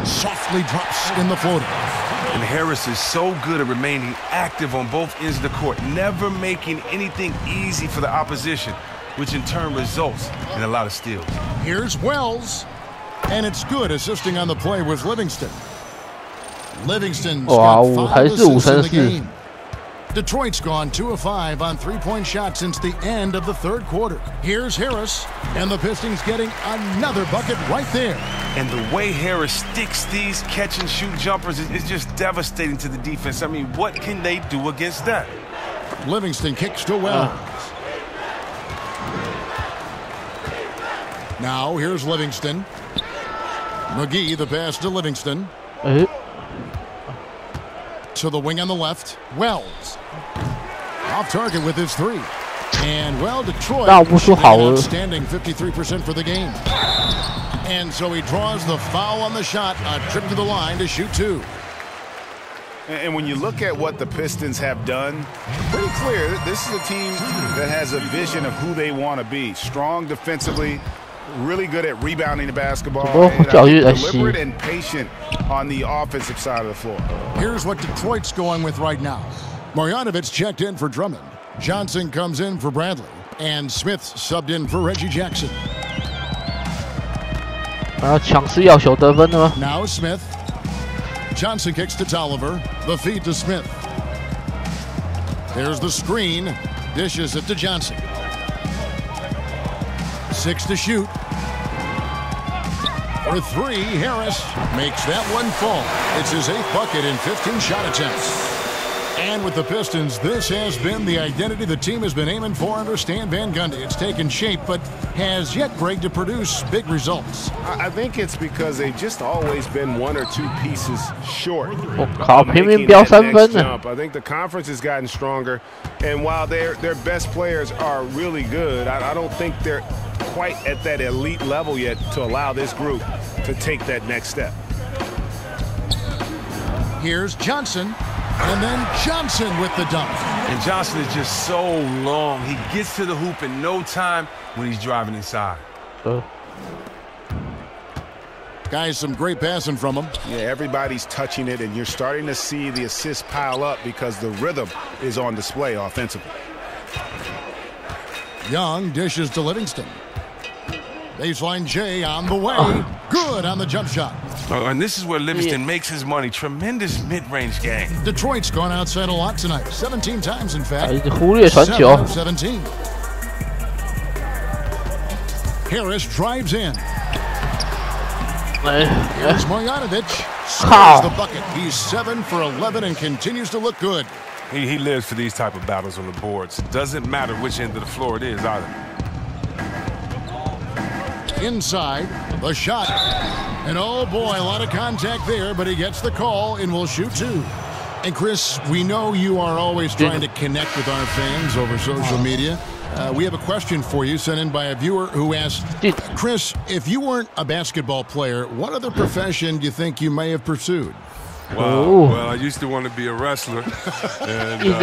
Softly drops in the floater. And Harris is so good at remaining active on both ends of the court, never making anything easy for the opposition, which in turn results in a lot of steals. Here's Wells. And it's good. Assisting on the play was Livingston. Livingston's got 5 assists in the game. Detroit's gone 2 of 5 on three-point shots since the end of the third quarter. Here's Harris, and the Pistons getting another bucket right there. And the way Harris sticks these catch-and-shoot jumpers is just devastating to the defense. I mean, what can they do against that? Livingston kicks to Wells. Now here's Livingston. McGee, the pass to Livingston. To the wing on the left. Wells. Off target with his 3. And, well, Detroit outstanding 53% for the game. And so he draws the foul on the shot. A trip to the line to shoot 2. And when you look at what the Pistons have done, pretty clear this is a team that has a vision of who they want to be. Strong defensively, really good at rebounding the basketball, and deliberate and patient on the offensive side of the floor. Here's what Detroit's going with right now. Marjanovic checked in for Drummond. Johnson comes in for Bradley. And Smith subbed in for Reggie Jackson. Now Smith. Johnson kicks to Tolliver. The feed to Smith. There's the screen. Dishes it to Johnson. 6 to shoot. For 3, Harris makes that one fall. It's his 8th bucket in 15 shot attempts. And with the Pistons, this has been the identity the team has been aiming for under Stan Van Gundy. It's taken shape, but has yet, Greg, to produce big results. I think it's because they've just always been 1 or 2 pieces short. I think the conference has gotten stronger, and while their best players are really good, I don't think they're quite at that elite level yet to allow this group to take that next step. Here's Johnson. And then Johnson with the dunk. And Johnson is just so long. He gets to the hoop in no time when he's driving inside. Guys, some great passing from him. Yeah, everybody's touching it, and you're starting to see the assists pile up because the rhythm is on display offensively. Young dishes to Livingston. Baseline J on the way. Good on the jump shot. Oh, and this is where Livingston makes his money. Tremendous mid-range game. Detroit's gone outside a lot tonight. 17 times, in fact. 7 of 17. Harris drives in. Here's Marjanovic. Scores the bucket. He's 7 for 11 and continues to look good. He lives for these type of battles on the boards. Doesn't matter which end of the floor it is either. Inside, the shot. And oh boy, a lot of contact there, but he gets the call and will shoot 2. And Chris, we know you are always trying to connect with our fans over social media. We have a question for you sent in by a viewer who asked, Chris, if you weren't a basketball player, what other profession do you think you may have pursued? Well, I used to want to be a wrestler. And, and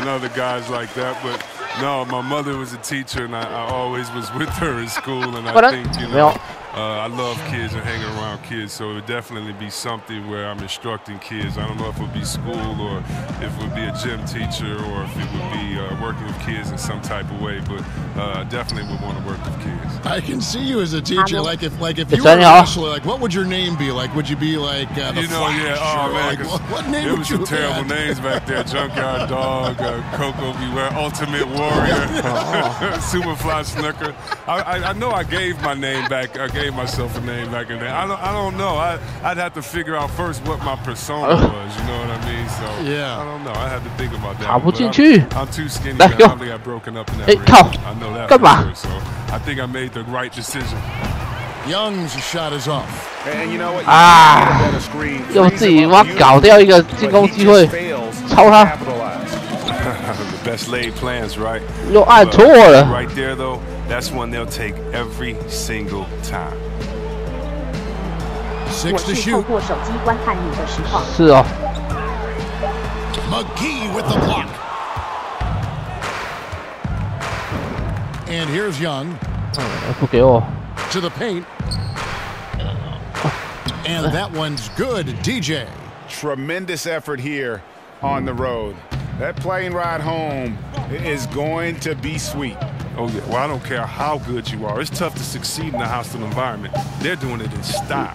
other guys like that, but no, my mother was a teacher, and I always was with her in school, and I think, you know, I love kids and hanging around kids, so it would definitely be something where I'm instructing kids. I don't know if it would be school or if it would be a gym teacher or if it would be working with kids in some type of way, but I definitely would want to work with kids. I can see you as a teacher. Like if you were a wrestler, like what would your name be? Like, would you be like the Flash? Oh man, like, what name it would you was some terrible names back there. Junkyard Dog, Coco Beware, Ultimate Warrior, Superfly Snooker. I know I gave my name back. I gave myself a name back in there. I don't know. I'd have to figure out first what my persona was. You know what I mean? So yeah, I don't know. I had to think about that. I'm too skinny. I probably got broken up in that ring. I know that for sure. So I think I made the right decision. Young's shot is off. And you know what? 又自己妈搞掉一个进攻机会，抄他。The best laid plans, right? 又按错了。 Right there, though, that's one they'll take every single time. 6 to shoot. 是哦。McGee with the block. And here's Young. 不给我。 To the paint. And that one's good, DJ. Tremendous effort here on the road. That plane ride home is going to be sweet. Oh, yeah. Well, I don't care how good you are. It's tough to succeed in a hostile environment. They're doing it in style.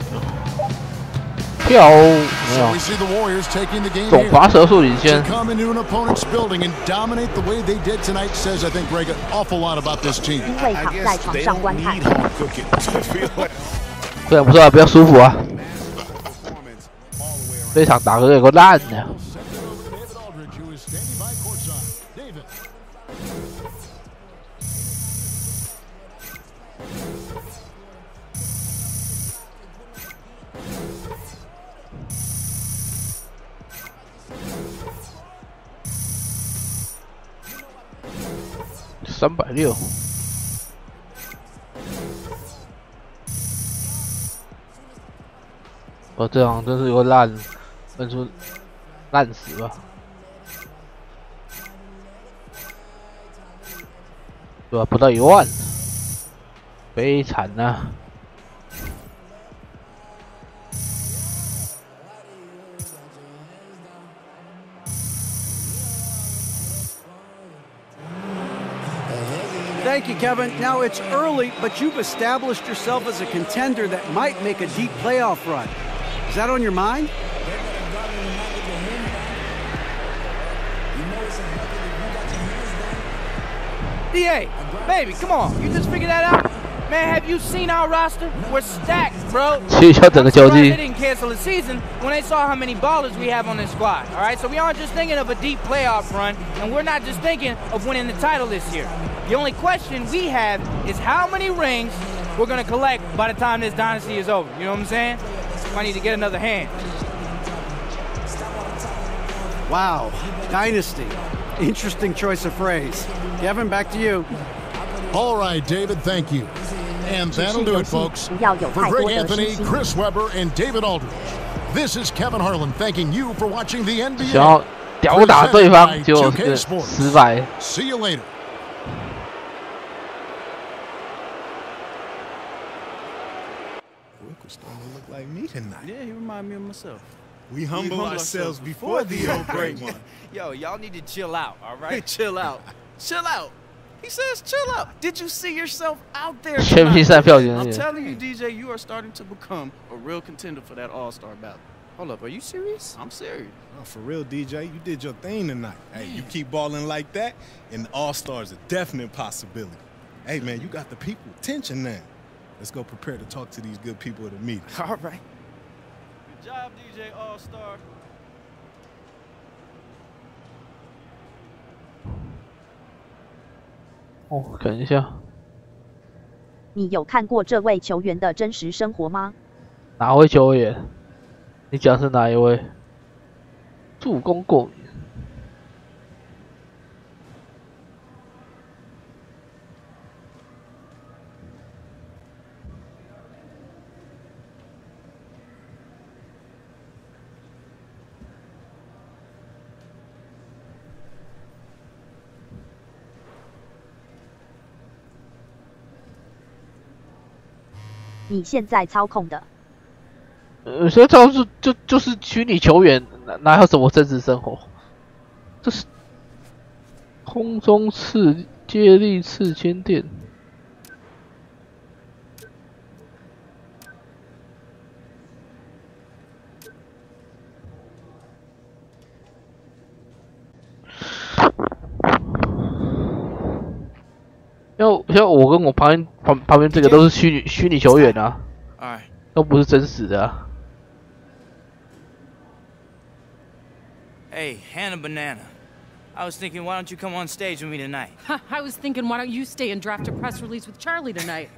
So we see the Warriors taking the game here. To come into an opponent's building and dominate the way they did tonight says, I think, Greg, an awful lot about this team. I guess they don't need home cooking to feel like. 对，不错，比较舒服啊。这场打得有个烂的。360。哦，这场真是有个烂，分出烂死吧，对吧？不到1万，悲惨啊！ Thank you, Kevin. Now it's early, but you've established yourself as a contender that might make a deep playoff run. Is that on your mind? DA, baby, come on. You just figured that out? Man, have you seen our roster? We're stacked, bro. I'm surprised they didn't cancel the season when they saw how many ballers we have on this squad. All right, so we aren't just thinking of a deep playoff run, and we're not just thinking of winning the title this year. The only question we have is how many rings we're going to collect by the time this dynasty is over. You know what I'm saying? I need to get another hand. Wow, dynasty. Interesting choice of phrase. Kevin, back to you. All right, David, thank you. And that'll do it, folks. For Greg Anthony, Chris Webber, and David Aldridge, this is Kevin Harlan thanking you for watching the NBA. 想要吊打对方就是失败。 See you later. Michael's starting to look like me tonight. Yeah, he remind me of myself. We humble ourselves before the old great one. Yo, y'all need to chill out, all right? Chill out. Chill out. He says chill out. Did you see yourself out there tonight? I'm telling you, DJ, you are starting to become a real contender for that All-Star ballot. Hold up, are you serious? I'm serious. Oh, for real, DJ, you did your thing tonight. Hey, you keep balling like that, and the All-Star is a definite possibility. Hey, man, you got the people attention now. Let's go prepare to talk to these good people at the meeting. All right. Good job, DJ All-Star. 哦，看一下。你有看过这位球员的真实生活吗？哪位球员？你讲是哪一位？助攻过瘾。你现在操控的？所以这就是虚拟球员，哪有什么真实生活？这是空中接力刺铅电。像我跟我旁边这个都是虚拟球员啊，都不是真实的啊。Hey, Hannah Banana. I was thinking, why don't you come on stage with me tonight? I was thinking, why don't you stay and draft a press release with Charlie tonight?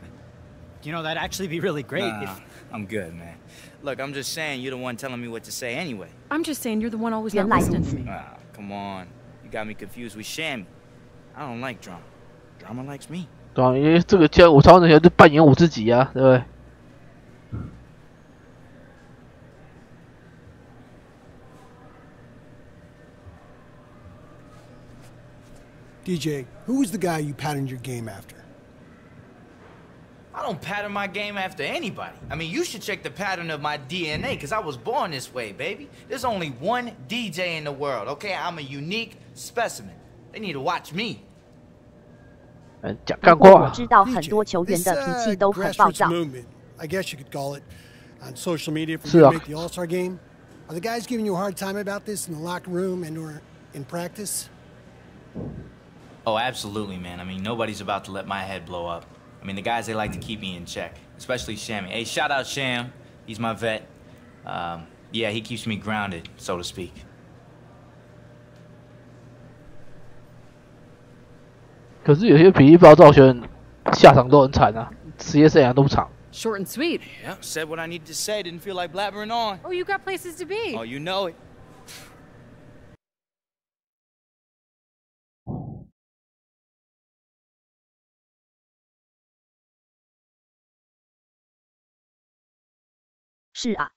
You know, that'd actually be really great. Nah, I'm good, man. Look, I'm just saying you're the one telling me what to say anyway. I'm just saying you're the one always not listening to me. Ah, come on. You got me confused with Shammy. I don't like drama. Drama likes me. 对啊，因为这个叫我超人球就扮演我自己啊，对不对？ DJ, who was the guy you patterned your game after? I don't pattern my game after anybody. I mean, you should check the pattern of my DNA, because I was born this way, baby. There's only one DJ in the world, okay? I'm a unique specimen. They need to watch me. 不过我知道很多球员的脾气都很暴躁。 I guess you could call it on social media for you to make the All-Star game. Are the guys giving you a hard time about this in the locker room and/or in practice? Oh, absolutely, man. I mean, nobody's about to let my head blow up. I mean, the guys, they like to keep me in check, especially Shammy. Hey, shout out Sham. He's my vet. Yeah, he keeps me grounded, so to speak. 可是有些脾气暴躁球员下场都很惨啊，职业生涯都不长。Short and sweet. Yeah, said what I needed to say. Didn't feel like blabbering on. Oh, you got places to be. Oh, you know it. 是啊。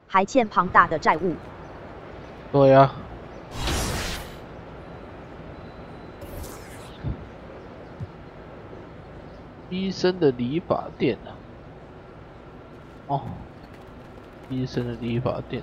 还欠庞大的债务。对呀。医生的理发店啊。哦。医生的理发店。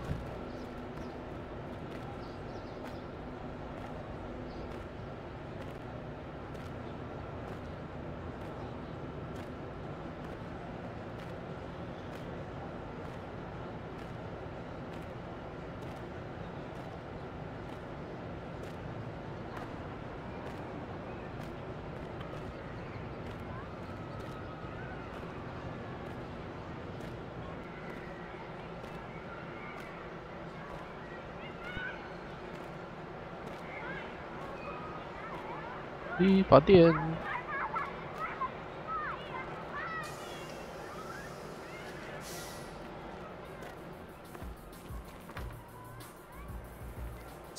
理发店。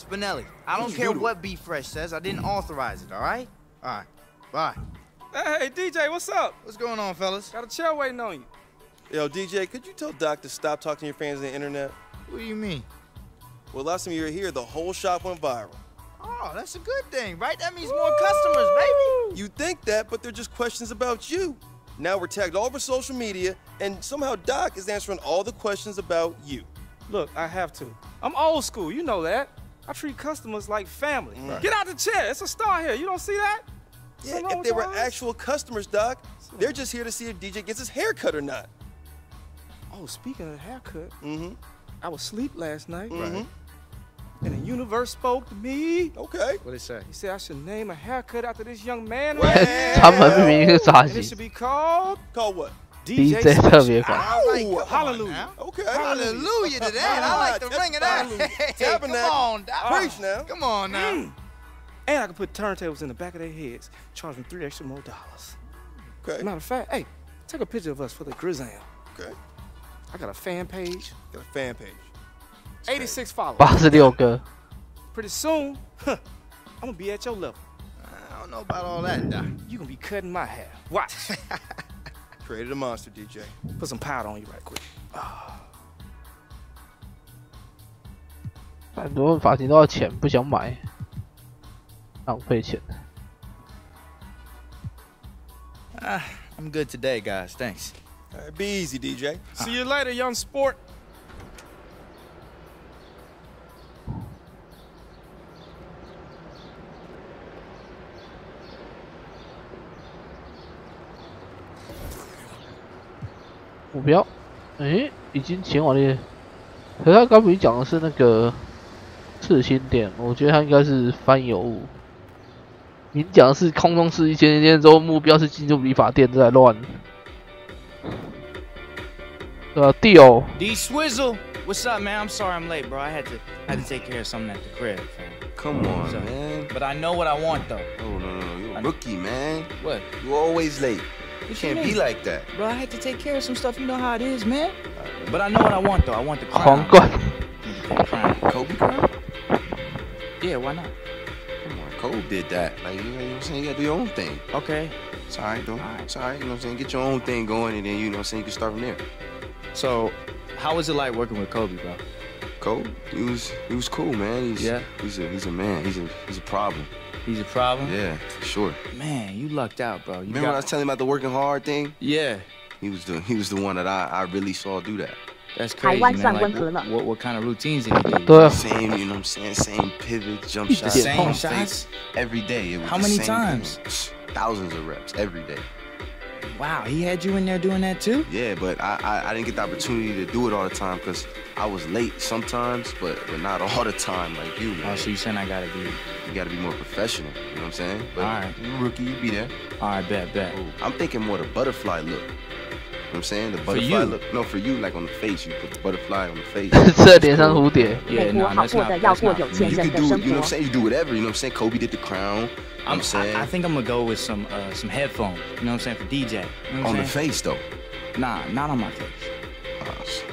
Spinelli, I don't care what Be Fresh says. I didn't authorize it, all right? All right. Bye. Hey, DJ, what's up? What's going on, fellas? Got a chair waiting on you. Yo, DJ, could you tell Doc to stop talking to your fans on the internet? What do you mean? Well, last time you were here, the whole shop went viral. Oh, that's a good thing, right? That means more customers, baby. You think that, but they're just questions about you. Now we're tagged all over social media, and somehow Doc is answering all the questions about you. Look, I have to. I'm old school, you know that. I treat customers like family. Right. Get out the chair, it's a star here. You don't see that? Yeah, if they were actual customers, Doc, they're just here to see if DJ gets his hair cut or not. Oh, speaking of haircut, I was asleep last night. Right. And the universe spoke to me. Okay. What'd it say? He said I should name a haircut after this young man. 他们明明是傻 And 鸡 it should be called what? DJ 特别款。 Hallelujah. Okay. Hallelujah to that. I like the ring of that. Hey, come on, Doc. Preach now. Come on now. And I can put turntables in the back of their heads, charge them $3 extra more. Okay. Matter of fact, hey, take a picture of us for the Grizzam. Okay. I got a fan page. Got a fan page. 86 followers. 86个。 Pretty soon, I'm gonna be at your level. I don't know about all that, Doc. You gonna be cutting my hair. Watch. Created a monster, DJ. Put some powder on you right quick. 很多发型都要钱，不想买，浪费钱。I'm good today, guys. Thanks. All right, be easy, DJ. See you later, young sport. 目标，已经前往了。可是他刚才讲的是那个刺青店，我觉得他应该是翻译有误。你讲的是空中市1000间之后，目标是进入理发店，这才乱。Dio。D Swizzle, what's up, man? I'm sorry I'm late, bro. I had to take care of something at the crib, fam. Come on, man. But I know what I want, though. Oh no, you're a rookie, man. What? You're always late. You What can't you be mean? like that. Bro, I had to take care of some stuff. You know how it is, man. But I know what I want, though. I want the crown. Kobe crown? Yeah, why not? Come on, Kobe did that. Like, you know what I'm saying? You gotta do your own thing. Okay. It's alright, though. It's alright, you know what I'm saying? Get your own thing going, and then, you know what I'm saying, you can start from there. So, how was it like working with Kobe, bro? Kobe, he was cool, man. He's a man. He's a problem. He's a problem? Yeah, sure. Man, you lucked out, bro. Remember when I was telling him about the working hard thing? Yeah. He was the one that I really saw do that. That's crazy, man. Like, what kind of routines did he do? Same, you know what I'm saying? Same pivot, jump shots. The same shots? Every day. It was How many times? Thousands of reps every day. Wow, he had you in there doing that too? Yeah, but I didn't get the opportunity to do it all the time because I was late sometimes, but not all the time like you, man. Oh, so you saying you gotta be more professional, you know what I'm saying? But all right. You're a rookie, you be there. All right, bet. I'm thinking more the butterfly look. You know what I'm saying? The butterfly look. No, for you, like on the face. You put the butterfly on the face. 这脸上蝴蝶。 Yeah, no, that's not. You can do, you know what I'm saying? You do whatever, you know what I'm saying? Kobe did the crown. I'm saying. I think I'm gonna go with some headphones. You know what I'm saying, for DJ. You know on the face though. Nah, not on my face.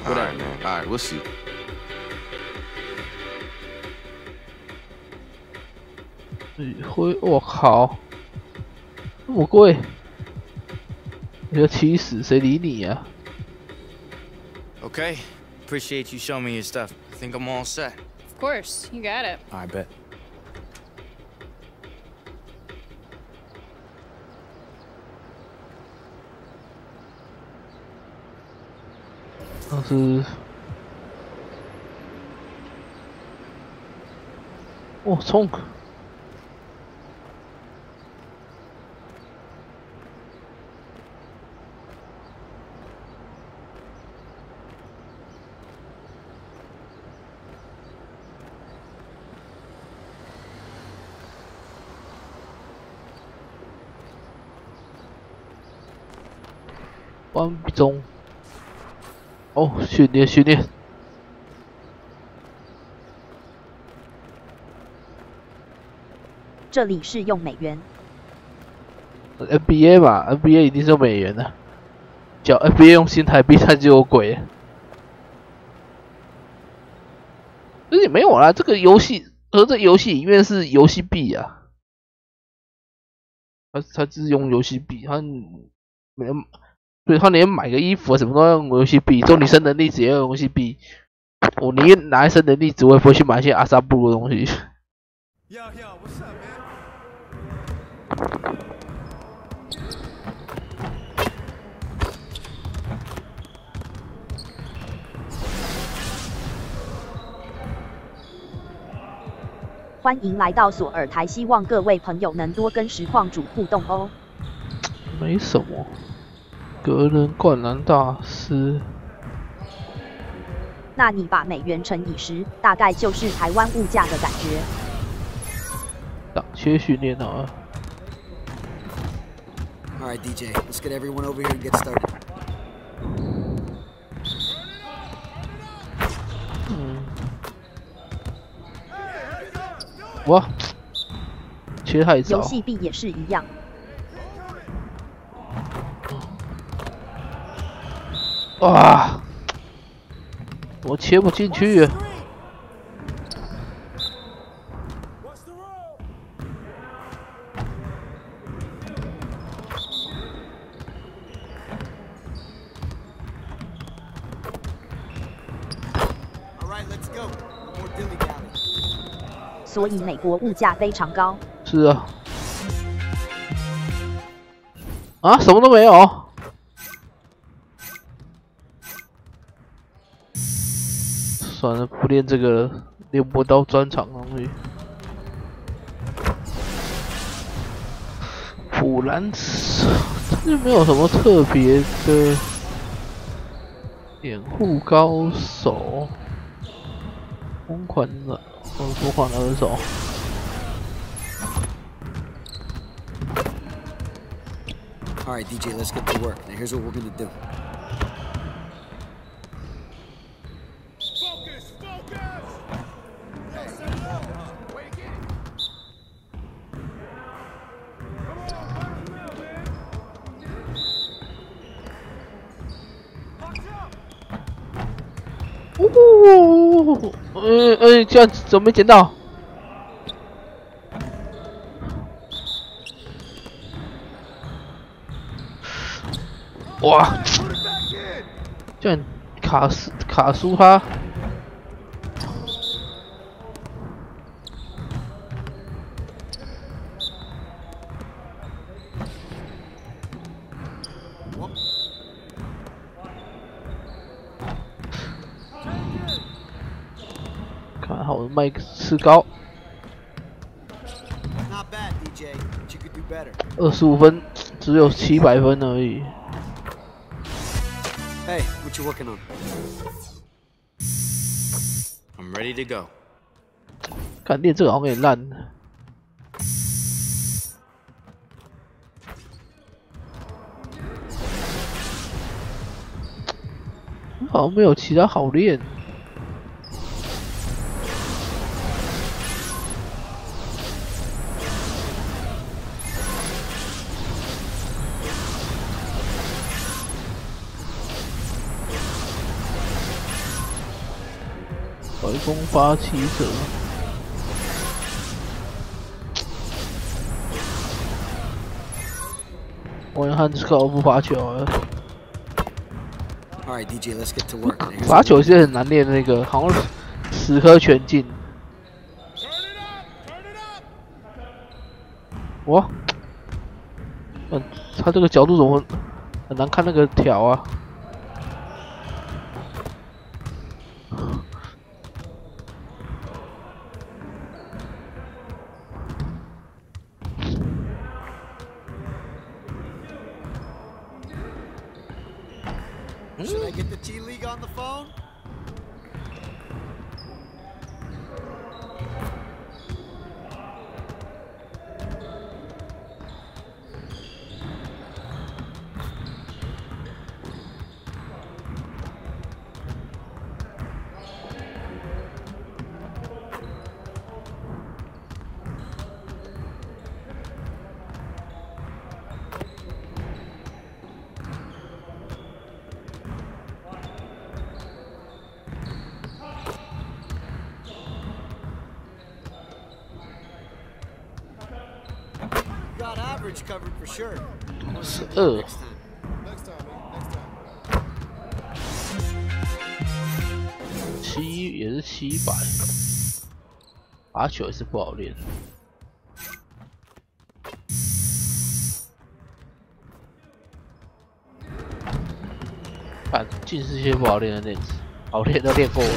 All right, man. All right, we'll see. 我靠，那么贵，你要气死，谁理你呀Okay, appreciate you showing me your stuff. I think I'm all set. Of course, you got it. I bet. 但是，哦，冲！ 关闭中。哦，训练。这里是用美元。NBA 嘛 ，NBA 一定是用美元的。叫 NBA 用新台币，那就有鬼了。而且没有啦，这个游戏而这游戏里面是游戏币啊，他只用游戏币，他所以他连买个衣服啊什么都要用游戏币，做女生能力只要用游戏币。我宁愿拿一身能力值，我也不会去买一些阿萨布鲁的东西。欢迎来到索尔台，希望各位朋友能多跟实况主互动哦。没什么，格人灌篮大师。那你把美元乘以10，大概就是台湾物价的感觉。挡切训练啊。All right, DJ, let's get everyone over here and get started. 哇，切太早。游戏币也是一样。哇，我切不进去。所以美国物价非常高。是啊。啊，什么都没有。算了，不练这个了，练不到专场东西。普兰斯，这就没有什么特别的掩护高手，疯狂的。疯狂的二手。All right, DJ, let's get to work. Now here's what we're gonna do. Focus, focus. 这样怎么没捡到？哇！这样卡输他。看好麦克吃高。25分，只有700分而已。 Hey, what you working on? I'm ready to go. 看练这个好像有点烂。好像没有其他好练。白宫发起者，我用汉斯高不罚球了。罚球是很难练的，那个好像10颗全进。哇，他这个角度怎么很难看那个条啊？ Should I get the T League on the phone? average covered for sure. 12。7也是700，罚球也是不好练。看，尽是些不好练的练词，好练都练过了。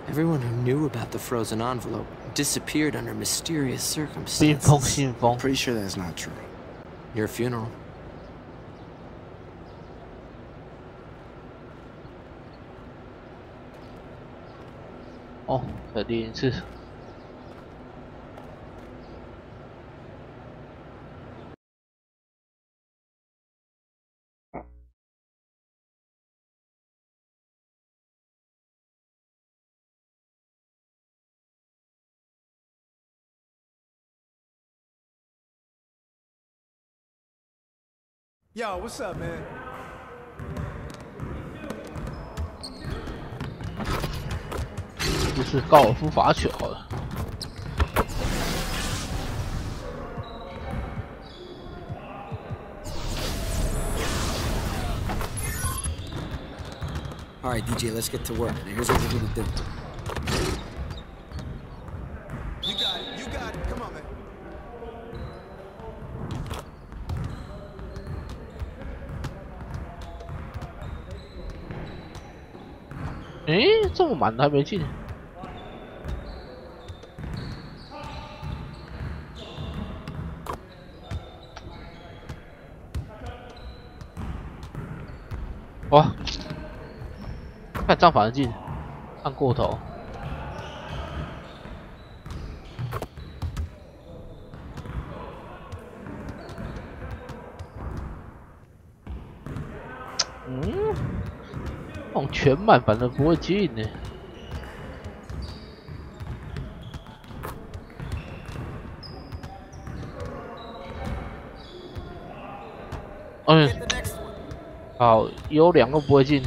Everyone who knew about the frozen envelope disappeared under mysterious circumstances. Pretty sure that's not true. Your funeral. Oh, 再练一次。Yo, what's up, man? 就是高尔夫罚球好了。All right, DJ, let's get to work. Now here's what we're gonna do. You got it. You got it. Come on, man. 诶，这么满还没进。哇！看这样反而进，按过头。嗯，那种全满反正不会进呢。嗯，好，有2个不会进。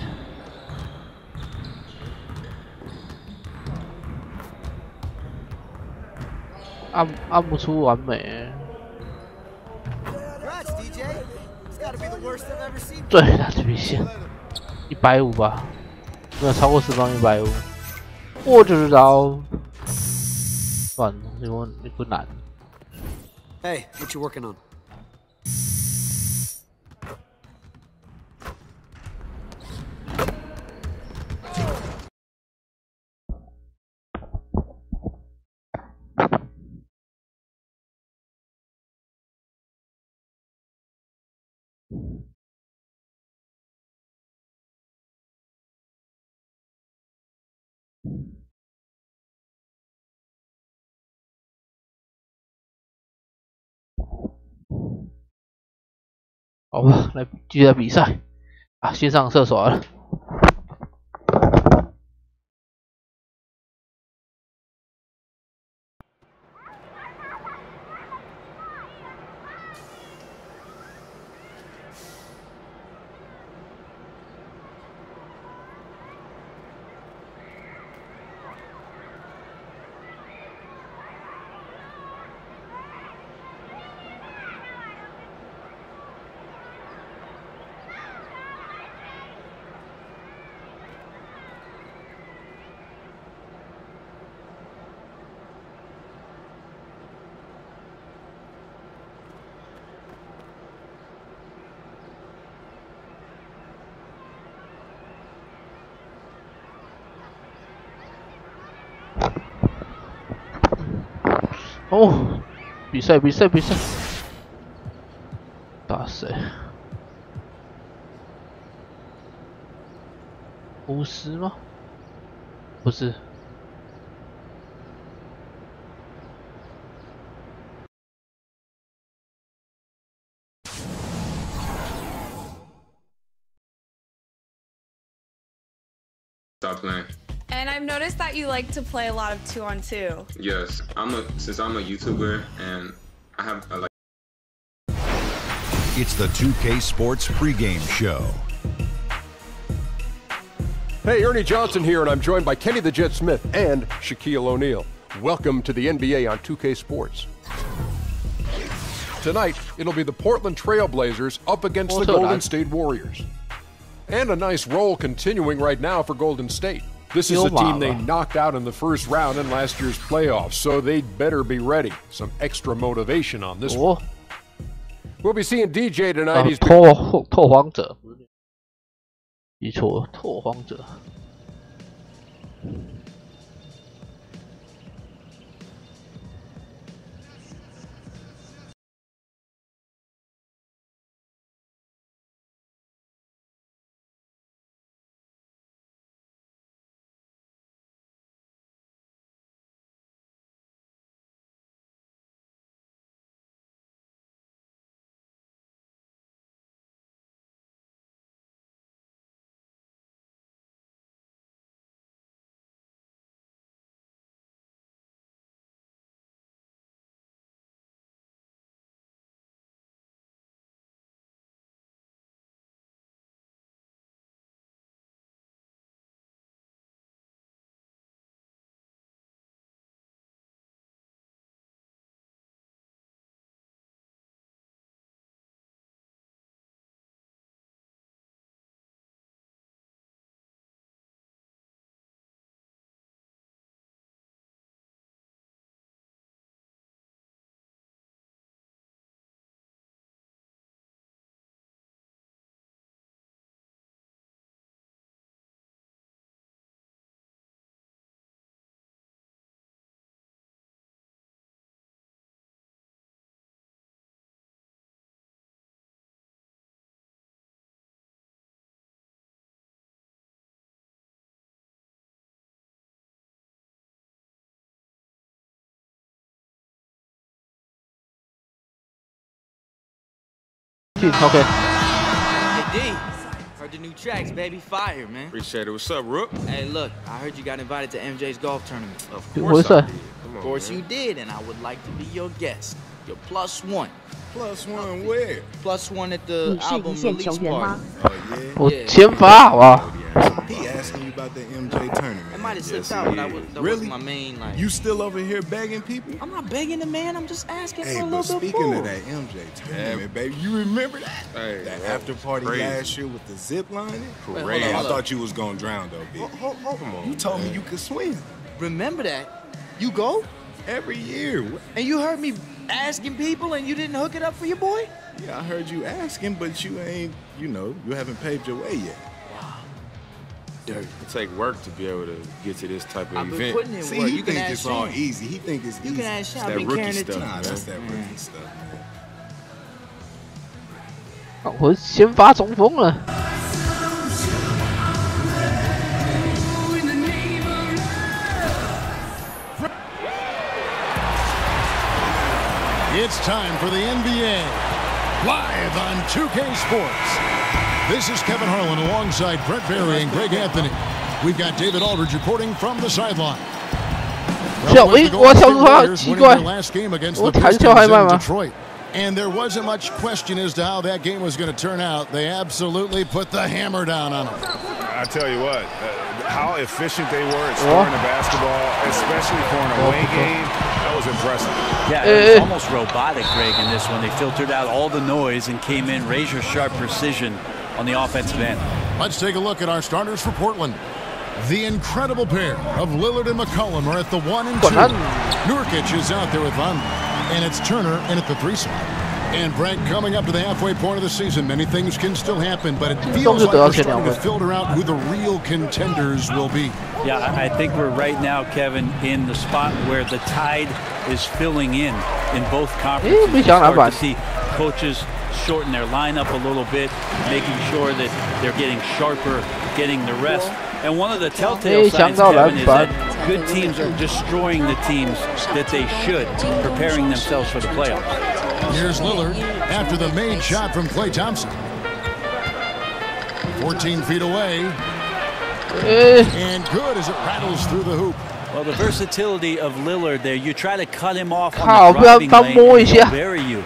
按不出完美。最大致命线150吧，没有超过10方150。我就知道，算了，因为你不难。Hey, what you working on?好吧，来继续比赛啊！先上厕所了。哦，比赛，打谁？50吗？不是。Stop playing. And I've noticed that you like to play a lot of 2-on-2. Yes, since I'm a YouTuber and I have like. It's the 2K Sports pregame show. Hey, Ernie Johnson here, and I'm joined by Kenny the Jet Smith and Shaquille O'Neal. Welcome to the NBA on 2K Sports. Tonight, it'll be the Portland Trail Blazers up against the Golden State Warriors. And a nice roll continuing right now for Golden State. This is a team they knocked out in the first round in last year's playoffs, so they'd better be ready. Some extra motivation on this one. We'll be seeing DJ tonight. He's 拓荒者，记错，拓荒者。OK。Hey D, heard the new tracks, baby. Fire, man. Appreciate it. What's up, Rook? Hey, look, I heard you got invited to MJ's golf tournament. Of course I did. Come on, of course you did, and I would like to be your guest. Your +1. +1 where? +1 at the album release party. Oh, yeah? 我先发好不好？ He asking you about the MJ tournament. It might have slipped out, but that really? was my main, like... You still over here begging people? I'm not begging the man, I'm just asking for a but little bit more. speaking of that MJ tournament, baby, you remember that? Hey, that after party last year with the zip lining? Crazy. I thought you was gonna drown though, bitch. Come on, you told me you could swim. Remember that? You go? Every year. And you heard me asking people and you didn't hook it up for your boy? Yeah, I heard you asking, but you ain't, you haven't paved your way yet. It take work to be able to get to this type of I've been event. putting in See, work. he You can think ask it's all him. easy. He think it's easy. You can ask him. That I've been rookie carrying it stuff. too. Nah, that's that rookie stuff, man. 我先发中锋了。 It's time for the NBA, live on 2K Sports. This is Kevin Harlan alongside Brett Barry and Greg Anthony. We've got David Aldridge reporting from the sideline. 我跳出他，奇怪，我弹跳还慢吗？ And there wasn't much question as to how that game was going to turn out. They absolutely put the hammer down on them. I tell you what, how efficient they were at scoring the basketball, especially for an away game, that was impressive. Yeah, it was almost robotic, Greg, in this one. They filtered out all the noise and came in razor-sharp precision on the offensive end. Let's take a look at our starters for Portland. The incredible pair of Lillard and McCollum are at the 1 and 2. Nurkic is out there with Van, and it's Turner in at the 3 slot. And Brett, coming up to the halfway point of the season, many things can still happen, but it feels like we're starting to filter out who the real contenders will be. Yeah, I think we're right now, Kevin, in the spot where the tide is filling in both conferences. You start to see coaches shorten their lineup a little bit, making sure that they're getting sharper, getting the rest. And one of the telltale signs, Kevin, is that good teams are destroying the teams that they should, preparing themselves for the playoffs. Here's Lillard after the made shot from Klay Thompson. 14 feet away. And good as it rattles through the hoop. Well, the versatility of Lillard there, you try to cut him off on the driving lane, he'll bury you.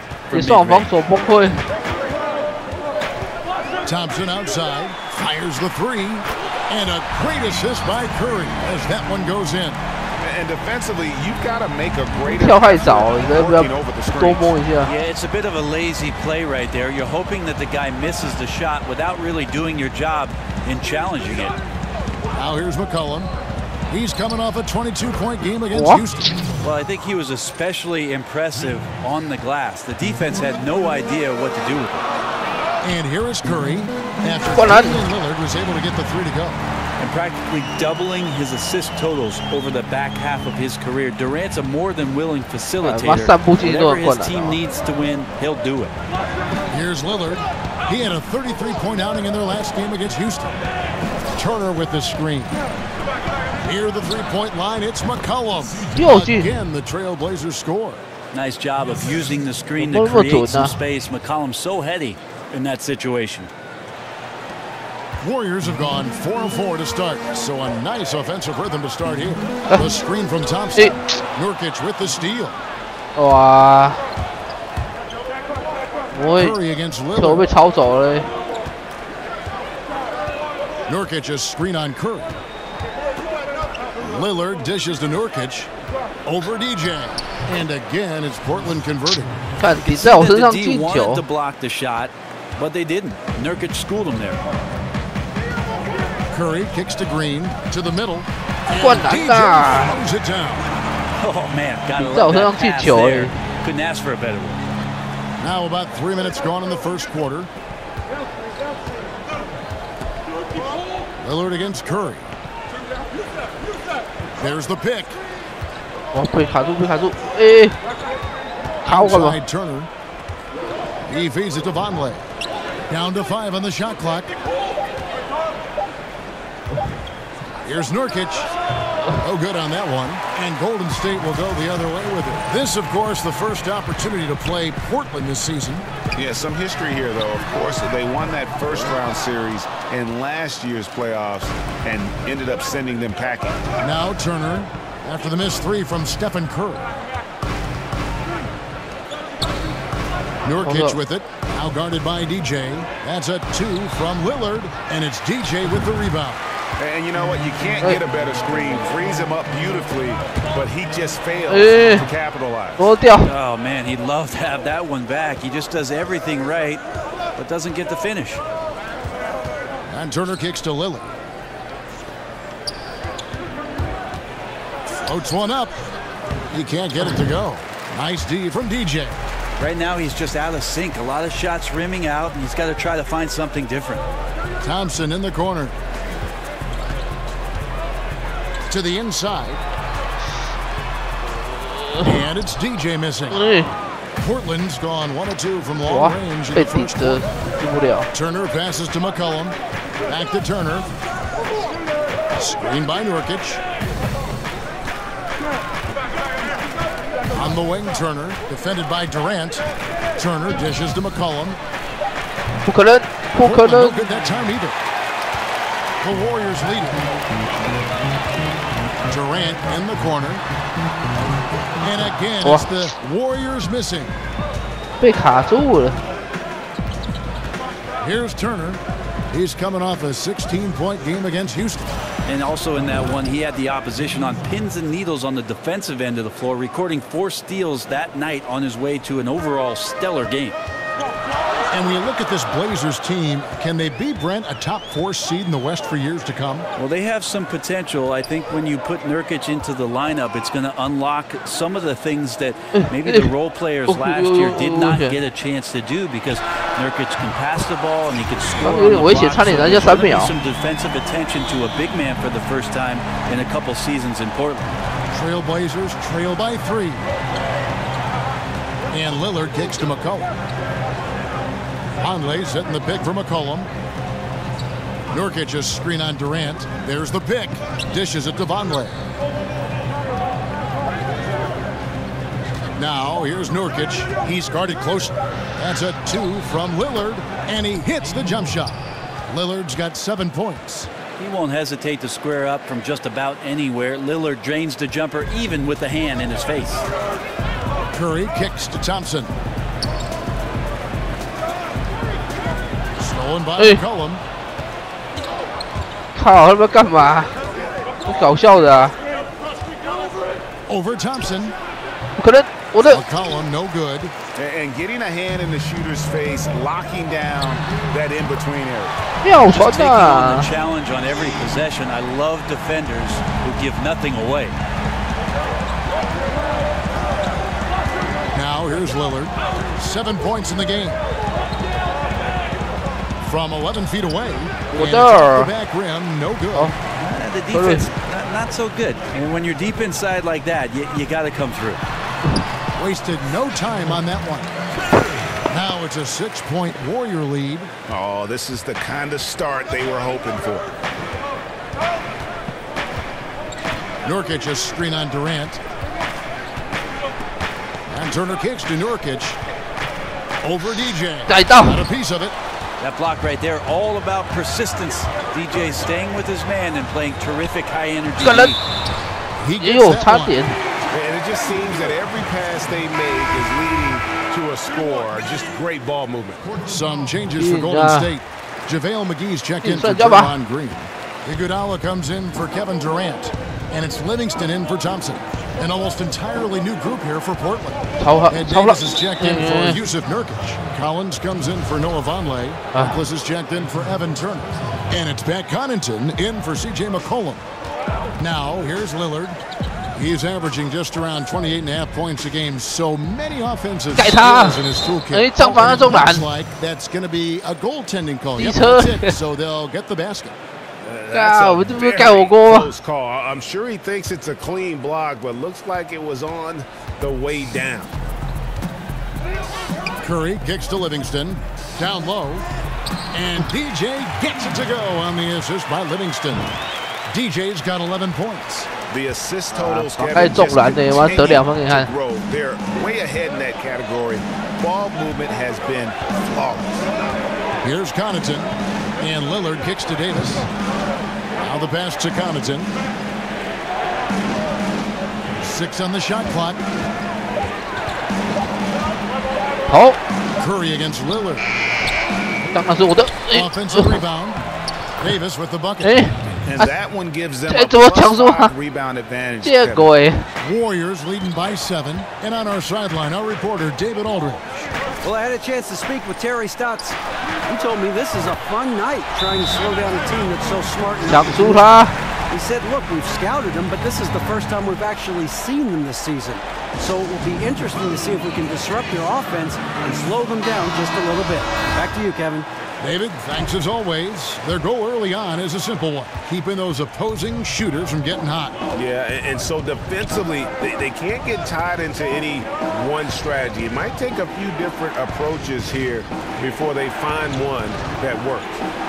Thompson outside, fires the three, and a great assist by Curry as that one goes in. And defensively, you've got to make a great working over the screen. Yeah, it's a bit of a lazy play right there. You're hoping that the guy misses the shot without really doing your job in challenging it. Now here's McCollum. He's coming off a 22-point game against Houston. Well, I think he was especially impressive on the glass. The defense had no idea what to do with it. And here is Curry after Lillard was able to get the three to go. And practically doubling his assist totals over the back half of his career. Durant's a more than willing facilitator. Whatever his team needs to win, he'll do it. Here's Lillard. He had a 33-point outing in their last game against Houston. Turner with the screen. Near the three-point line, it's McCollum. Again, the Trailblazers score. Nice job of using the screen to create some space. McCollum's so heady in that situation. Warriors have gone 4 of 4 to start, so a nice offensive rhythm to start here. The screen from Thompson. Nurkic with the steal. Curry against Lillard. Nurkic a screen on Curry. Lillard dishes to Nurkic. Over DJ. And again, it's Portland converting. The D wanted to block the shot, but they didn't. Nurkic schooled him there. Curry kicks to Green, to the middle. And DJ throws it down. Oh, man. Gotta love that pass there. Couldn't ask for a better one. Now about 3 minutes gone in the first quarter. Lillard against Curry. There's the pick. Outside Turner. He feeds it to Vonleh. Down to 5 on the shot clock. Here's Nurkic. Oh, good on that one. And Golden State will go the other way with it. This, of course, the first opportunity to play Portland this season. Yeah, some history here, though. Of course, they won that first-round series in last year's playoffs and ended up sending them packing. Now Turner, after the missed three from Stephen Curry. Nurkic with it, now guarded by DJ. That's a 2 from Lillard, and it's DJ with the rebound. And you know what? You can't get a better screen. Frees him up beautifully, but he just fails to capitalize. Oh, man, he'd love to have that one back. He just does everything right, but doesn't get the finish. And Turner kicks to Lillard. Floats one up. He can't get it to go. Nice D from DJ. Right now, he's just out of sync. A lot of shots rimming out, and he's got to try to find something different. Thompson in the corner. To the inside. And it's DJ missing. Portland's gone 1 of 2 from long range in the first quarter. Turner passes to McCollum. Back to Turner. Screen by Nurkic. On the wing, Turner. Defended by Durant. Turner dishes to McCollum. Portland no good that time either. The Warriors lead it. Durant in the corner. And again, it's the Warriors missing. Here's Turner. He's coming off a 16-point game against Houston. And also in that one, he had the opposition on pins and needles on the defensive end of the floor, recording 4 steals that night on his way to an overall stellar game. And when you look at this Blazers team, can they be, Brent, a top 4 seed in the West for years to come? Well, they have some potential. I think when you put Nurkic into the lineup, it's going to unlock some of the things that maybe the role players last year did not get a chance to do because Nurkic can pass the ball and he can score on the block. So there's going to be some defensive attention to a big man for the first time in a couple seasons in Portland. Trailblazers trail by 3. And Lillard kicks to McCollum. Conley setting the pick for McCollum. Nurkic is screen on Durant. There's the pick. Dishes it to Vonleh. Now here's Nurkic. He's guarded closely. That's a 2 from Lillard, and he hits the jump shot. Lillard's got 7 points. He won't hesitate to square up from just about anywhere. Lillard drains the jumper even with the hand in his face. Curry kicks to Thompson. Stolen by McCollum. 靠，他们干嘛？不搞笑的啊 Over Thompson. 可能我的 McCollum no good. And getting a hand in the shooter's face, locking down that in-between area. 妙传 Taking on 啊 the！ challenge on every possession. I love defenders who give nothing away. Now here's Lillard. 7 points in the game. From 11 feet away. And the back rim, no good. The defense, not so good. And when you're deep inside like that, you got to come through. Wasted no time on that one. Now it's a 6-point Warrior lead. Oh, this is the kind of start they were hoping for. Nurkic is screen on Durant. And Turner kicks to Nurkic. Over DJ. Got a piece of it. That block right there, all about persistence. DJ staying with his man and playing terrific high-energy. He gets that one. And it just seems that every pass they make is leading to a score. Just great ball movement. Some changes for Golden State. JaVale McGee's checked in for Draymond Green. Iguodala comes in for Kevin Durant. And it's Livingston in for Thompson. An almost entirely new group here for Portland. And Davis is checked in for Yusuf Nurkic. Collins comes in for Noah Vonleh. Douglas is checked in for Evan Turner. And it's Pat Connaughton in for C.J. McCollum. Now, here's Lillard. He's averaging just around 28.5 points a game. So many offensive skills in his toolkit. It looks like that's going to be a goaltending call. Yep, that's it. So they'll get the basket. That's a very close call. I'm sure he thinks it's a clean block, but looks like it was on the way down. Curry kicks to Livingston. Down low. And DJ gets it to go on the assist by Livingston. DJ's got 11 points. The assist totals grow. They're way ahead in that category. Ball movement has been flawless. Here's Connaughton. And Lillard kicks to Davis. Now the pass to Connaughton. 6 on the shot clock. Curry against Lillard. Offensive rebound. Davis with the bucket. And that one gives them a +5 rebound advantage. Warriors leading by 7. And on our sideline, our reporter, David Aldridge. Well, I had a chance to speak with Terry Stotts. He told me this is a fun night trying to slow down a team that's so smart. He said, look, we've scouted them, but this is the first time we've actually seen them this season. So it will be interesting to see if we can disrupt their offense and slow them down just a little bit. Back to you, Kevin. David, thanks as always. Their goal early on is a simple one, keeping those opposing shooters from getting hot. Yeah, and so defensively, they can't get tied into any one strategy. It might take a few different approaches here before they find one that works.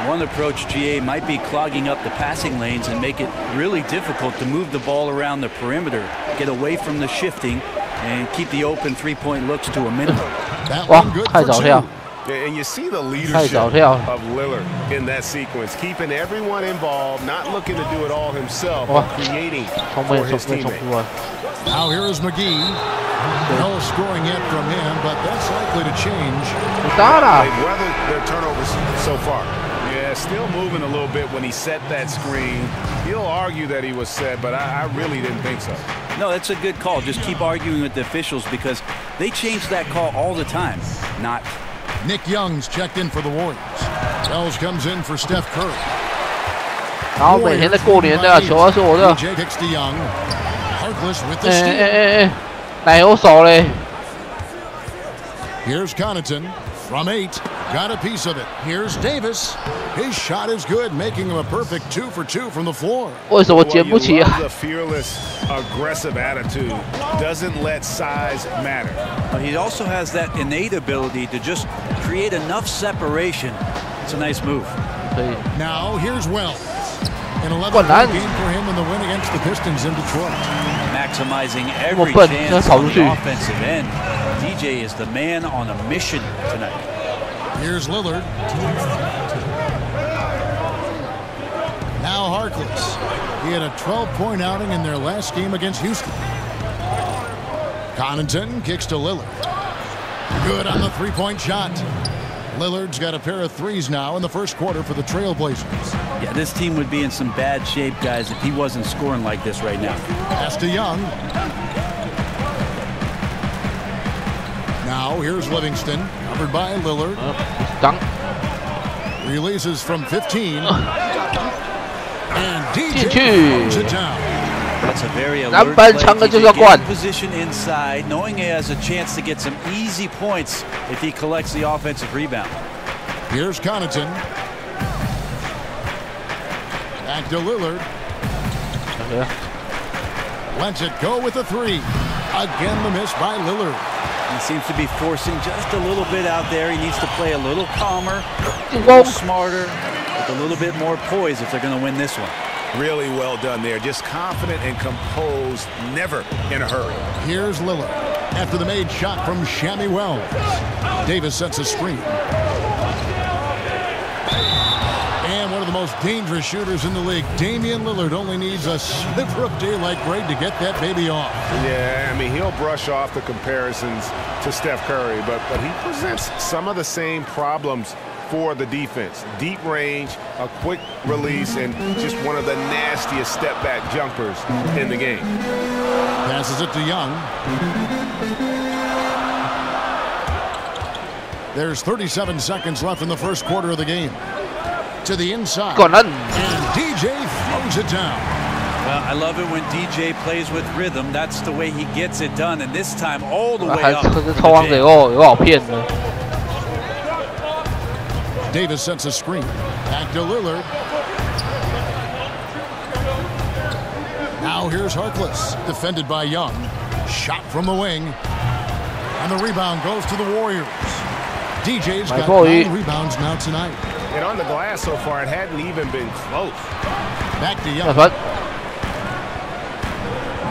One approach, GA, might be clogging up the passing lanes and make it really difficult to move the ball around the perimeter, get away from the shifting, and keep the open three-point looks to a minimum. That one good for 2. And you see the leadership of Lillard in that sequence, keeping everyone involved, not looking to do it all himself, but creating for his teammates. Now here is McGee. No scoring yet from him, but that's likely to change. They've weathered their turnovers so far. Yeah, still moving a little bit when he set that screen. He'll argue that he was set, but I really didn't think so. No, that's a good call. Just keep arguing with the officials because they change that call all the time. Not Nick Young's checked in for the Warriors. Wells comes in for Steph Curry. 然后每天在过年的球是我的。Kicks to Young. Harkless with the steal. 奶油手嘞。Here's Connaughton from 8. Got a piece of it. Here's Davis. His shot is good, making him a perfect 2 for 2 from the floor. 为什么捡不起啊 The fearless, aggressive attitude doesn't let size matter. But he also has that innate ability to just create enough separation. It's a nice move. Now here's Wells. An 11-point game for him in the win against the Pistons in Detroit. Maximizing every chance on the offensive end. DJ is the man on a mission tonight. Here's Lillard. Now Harkless. He had a 12-point outing in their last game against Houston. Connaughton kicks to Lillard. Good on the three-point shot. Lillard's got a pair of threes now in the first quarter for the Trailblazers. Yeah, this team would be in some bad shape, guys, if he wasn't scoring like this right now. Pass to Young. Now here's Livingston, covered by Lillard. Dunk. Releases from 15. And DJ throws it down. That's a very alert play. Get position inside, knowing he has a chance to get some easy points if he collects the offensive rebound. Here's Connaughton. Back to Lillard. Lets it go with a 3. Again, the miss by Lillard. He seems to be forcing just a little bit out there. He needs to play a little calmer, a little smarter, with a little bit more poise if they're going to win this one. Really well done there. Just confident and composed, never in a hurry. Here's Lillard. After the made shot from Shammy Wells. Davis sets a screen. And one of the most dangerous shooters in the league, Damian Lillard, only needs a sliver of daylight grade to get that baby off. Yeah, I mean, he'll brush off the comparisons to Steph Curry, but he presents some of the same problems for the defense. Deep range, a quick release, and just one of the nastiest step-back jumpers in the game. Passes it to Young. There's 37 seconds left in the first quarter of the game. To the inside. And DJ throws it down. Well, I love it when DJ plays with rhythm. That's the way he gets it done. And this time, all the way up. Davis sets a screen. Back to Lillard. Now here's Harkless. Defended by Young. Shot from the wing. And the rebound goes to the Warriors. DJ's got 9 rebounds now tonight. And on the glass so far, it hadn't even been close. Back to Young.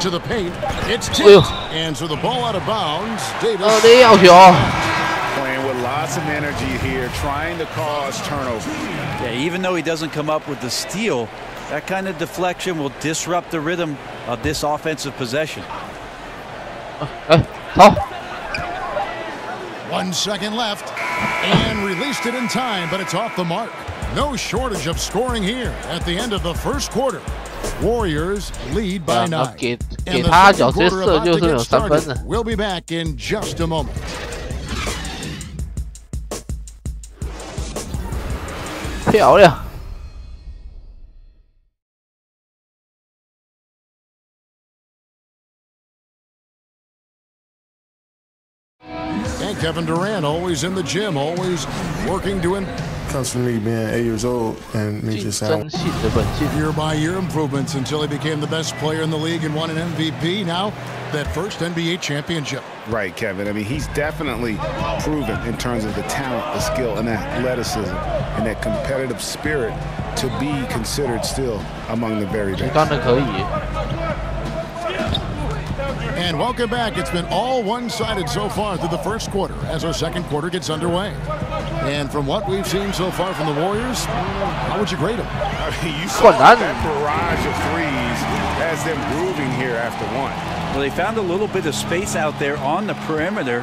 To the paint. It's tipped. And so the ball out of bounds. Davis. Playing with lots of energy here, trying to cause turnover. Yeah, even though he doesn't come up with the steal, that kind of deflection will disrupt the rhythm of this offensive possession. 1 second left. And released it in time, but it's off the mark. No shortage of scoring here at the end of the first quarter. Warriors lead by 9. And the second quarter about to get started. We'll be back in just a moment. And Kevin Durant, always in the gym, always working to comes from me being 8 years old and me just year-by-year improvements until he became the best player in the league and won an MVP. Now, that first NBA championship. Right, Kevin. I mean, he's definitely proven in terms of the talent, the skill, and athleticism, and that competitive spirit to be considered still among the very best. And welcome back. It's been all one-sided so far through the first quarter as our second quarter gets underway. And from what we've seen so far from the Warriors, how would you grade them? I mean, you saw that barrage of threes has them grooving here after one. Well, they found a little bit of space out there on the perimeter,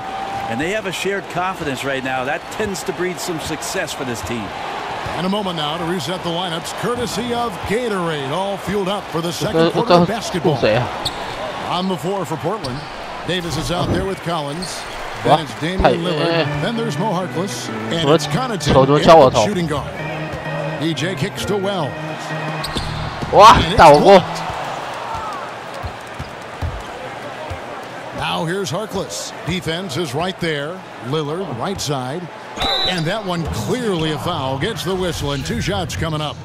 and they have a shared confidence right now. That tends to breed some success for this team. And a moment now to reset the lineups, courtesy of Gatorade, all fueled up for the second quarter of basketball. On the floor for Portland, Davis is out there with Collins. Then it's Damian Lillard. Then there's Mo Harkless. And it's Connaughton, shooting guard. DJ kicks to Wells. 哇，大火锅！ Now here's Harkless. Defense is right there. Lillard, right side. And that one clearly a foul. Gets the whistle, and 2 shots coming up.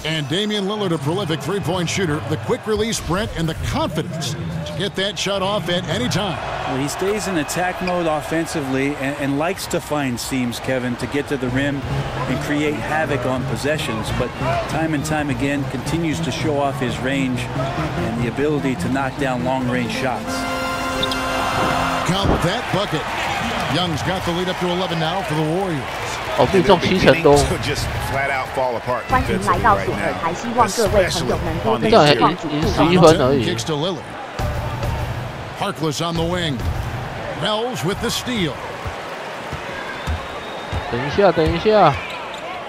And Damian Lillard, a prolific three-point shooter, the quick release sprint and the confidence to get that shot off at any time. Well, he stays in attack mode offensively and likes to find seams, Kevin, to get to the rim and create havoc on possessions. But time and time again, continues to show off his range and the ability to knock down long-range shots. Count that bucket. Young's got the lead up to 11 now for the Warriors. 哦，命中7成多。欢迎来到索尔台，希望各位朋友能多跟实况主11分而已。 Kicks to Lillard. Harkless on the wing. Wells with the steal. 等一下，等一下。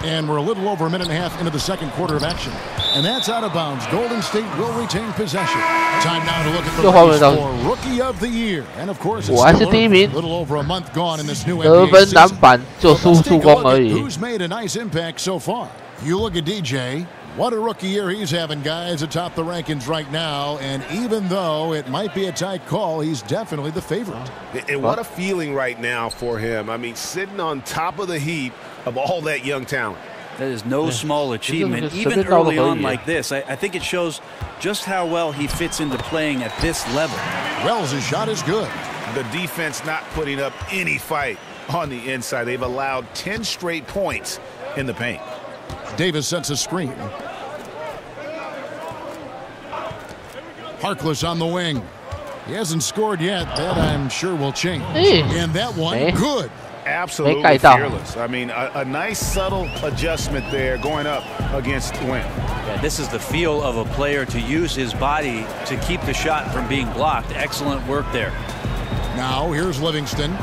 And we're a little over a minute and a half into the second quarter of action. And that's out of bounds. Golden State will retain possession. Time now to look at the race for Rookie of the Year. And of course, it's still a little over a month gone in this new NBA season. Let's take a look at who's made a nice impact so far. You look at DJ. What a rookie year he's having, guys, atop the rankings right now. And even though it might be a tight call, he's definitely the favorite. And what a feeling right now for him. I mean, sitting on top of the heap of all that young talent. That is no small achievement, even early on like this. I think it shows just how well he fits into playing at this level. Wells' shot is good. The defense not putting up any fight on the inside. They've allowed 10 straight points in the paint. Davis sets a screen. Harkless on the wing. He hasn't scored yet. That I'm sure will change. And that one, good. Absolutely fearless. I mean, a nice subtle adjustment there going up against Wynn. Yeah, this is the feel of a player to use his body to keep the shot from being blocked. Excellent work there. Now here's Livingston.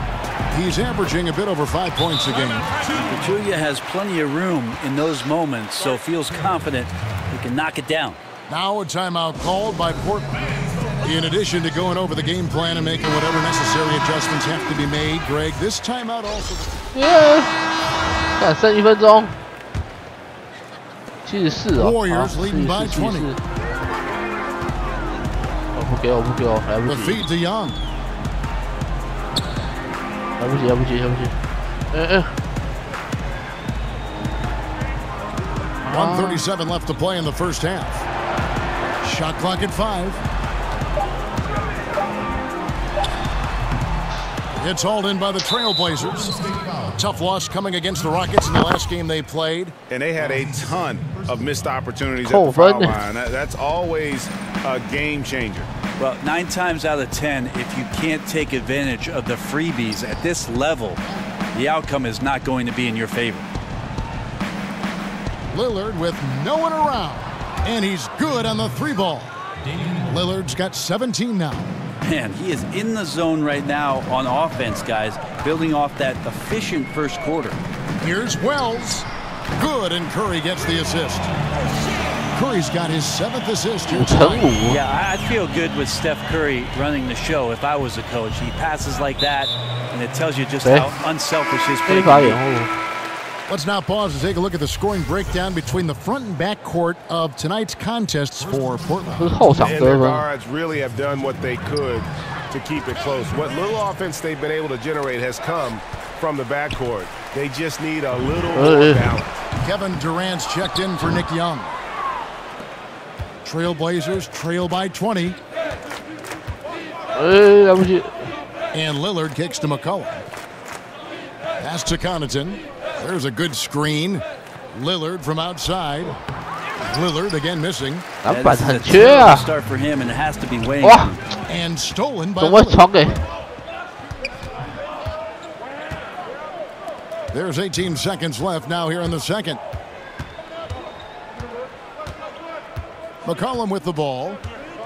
He's averaging a bit over 5 points a game. Pachulia has plenty of room in those moments, so feels confident he can knock it down. Now a timeout called by Portland. In addition to going over the game plan and making whatever necessary adjustments have to be made, Greg, this timeout also... Yeah. 剩1分钟。74哦。Warriors leading by 20. 我不给我，不给我，来不及。 The feed to Young. 来不及，来不及，来不及。1:37 left to play in the first half. Shot clock at 5. It's hauled in by the Trailblazers. Tough loss coming against the Rockets in the last game they played. And they had a ton of missed opportunities at the foul line. That's always a game changer. Well, 9 times out of 10, if you can't take advantage of the freebies at this level, the outcome is not going to be in your favor. Lillard with no one around, and he's good on the 3-ball. Lillard's got 17 now. Man, he is in the zone right now on offense, guys, building off that efficient first quarter. Here's Wells. Good, and Curry gets the assist. Curry's got his 7th assist here tonight. Yeah, I'd feel good with Steph Curry running the show if I was a coach. He passes like that, and it tells you just how unselfish his play can be. Let's now pause to take a look at the scoring breakdown between the front and back court of tonight's contests for Portland. And their guards really have done what they could to keep it close. What little offense they've been able to generate has come from the backcourt. They just need a little more balance. Kevin Durant's checked in for Nick Young. Trailblazers trail by 20. And Lillard kicks to McCollum. Pass to Connaughton. There's a good screen. Lillard from outside. Lillard again missing. Start for him, and it has to be weighing. And stolen by Lillard. There's 18 seconds left now here in the second. McCollum with the ball.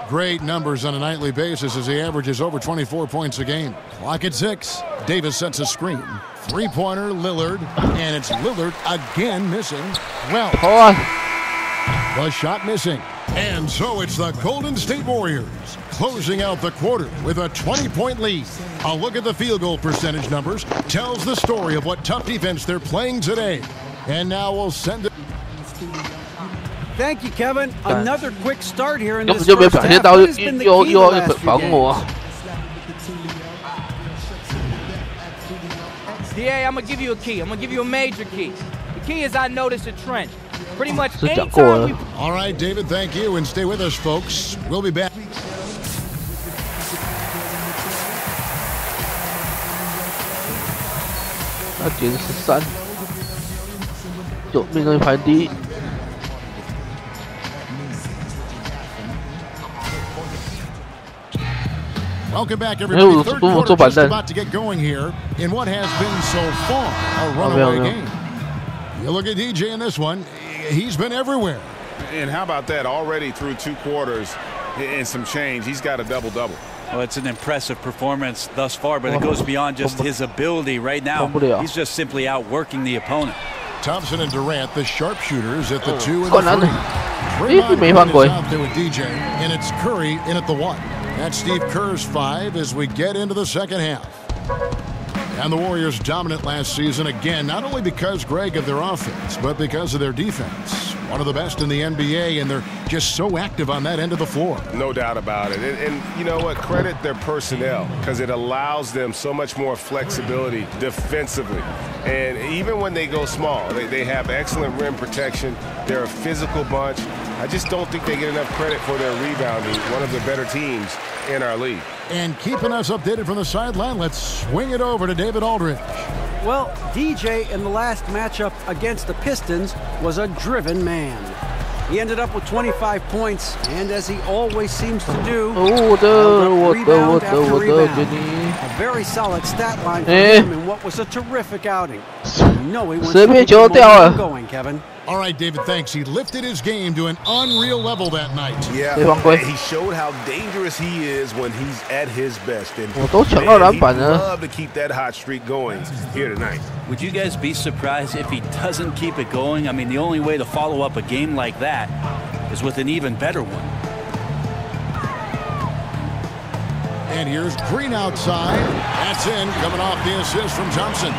Great numbers on a nightly basis as he averages over 24 points a game. Clock at 6. Davis sets a screen. 3-pointer, Lillard. And it's Lillard again missing. Well, The shot missing. And so it's the Golden State Warriors closing out the quarter with a 20-point lead. A look at the field goal percentage numbers tells the story of what tough defense they're playing today. And now we'll send it. Thank you, Kevin. Another quick start here in this first half. What has been the key the last few games? DA, I'm going to give you a key. I'm going to give you a major key. The key is I noticed a trend. Pretty much anytime we... All right, David, thank you. And stay with us, folks. We'll be back. Welcome back, everybody. Third quarter just about to get going here in what has been so far a runaway game. You look at DJ in this one, he's been everywhere. And how about that? Already through 2 quarters and some change, he's got a double-double. Well, it's an impressive performance thus far, but it goes beyond just his ability right now. He's just simply outworking the opponent. Thompson and Durant, the sharpshooters at the 2 and the 3. Draymond is out there with DJ, and it's Curry in at the 1. That's Steve Kerr's 5 as we get into the second half. And the Warriors dominant last season again, not only because, Greg, of their offense, but because of their defense. One of the best in the NBA, and they're just so active on that end of the floor. No doubt about it. And you know what? Credit their personnel, because it allows them so much more flexibility defensively. And even when they go small, they have excellent rim protection. They're a physical bunch. I just don't think they get enough credit for their rebounding. One of the better teams in our league. And keeping us updated from the sideline, let's swing it over to David Aldridge. Well, DJ in the last matchup against the Pistons was a driven man. He ended up with 25 points, and as he always seems to do, rebound after rebound. A very solid stat line for him in what was a terrific outing. You know he wants to keep the momentum going, Kevin. All right, David, thanks. He lifted his game to an unreal level that night. Yeah, he showed how dangerous he is when he's at his best. And he'd love to keep that hot streak going here tonight. Would you guys be surprised if he doesn't keep it going? I mean, the only way to follow up a game like that is with an even better one. And here's Green outside. That's in, coming off the assist from Thompson.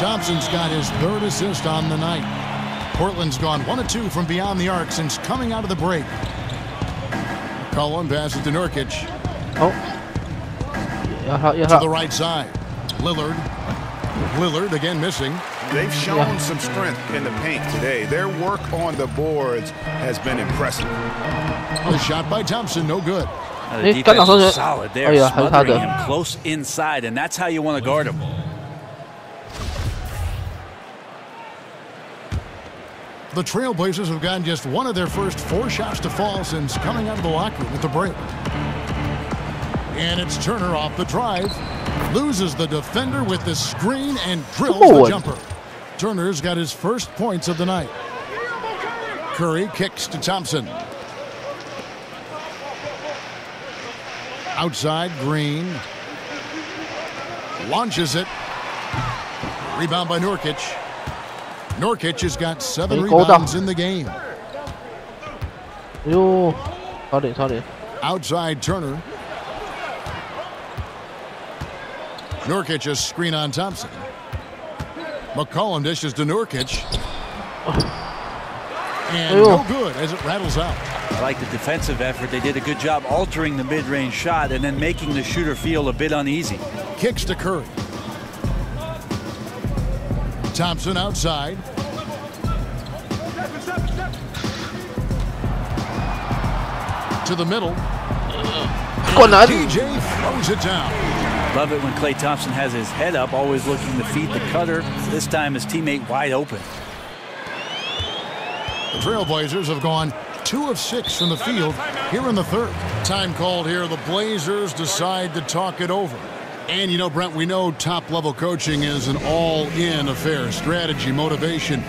Thompson's got his 3rd assist on the night. Portland's gone 1 of 2 from beyond the arc since coming out of the break. Cullen passes to Nurkic. To the right side. Lillard again missing. They've shown some strength in the paint today. Their work on the boards has been impressive. The shot by Thompson, no good. The defense is solid there, smothering him close inside, and that's how you want to guard him. The Trailblazers have gotten just 1 of their first 4 shots to fall since coming out of the locker room at the break. And it's Turner off the drive. Loses the defender with the screen and drills the jumper. Turner's got his first points of the night. Curry kicks to Thompson. Outside, Green. Launches it. Rebound by Nurkic. Nurkic has got 7 rebounds in the game. Outside Turner. Nurkic a screen on Thompson. McCollum dishes to Nurkic. And no good as it rattles out. I like the defensive effort. They did a good job altering the mid-range shot and then making the shooter feel a bit uneasy. Kicks to Curry. Thompson outside. To the middle. DJ throws it down. Love it when Klay Thompson has his head up, always looking to feed the cutter. This time his teammate wide open. The Trailblazers have gone 2 of 6 from the field here in the 3rd. Time called here. The Blazers decide to talk it over. And, you know, Brent, we know top-level coaching is an all-in affair. Strategy, motivation,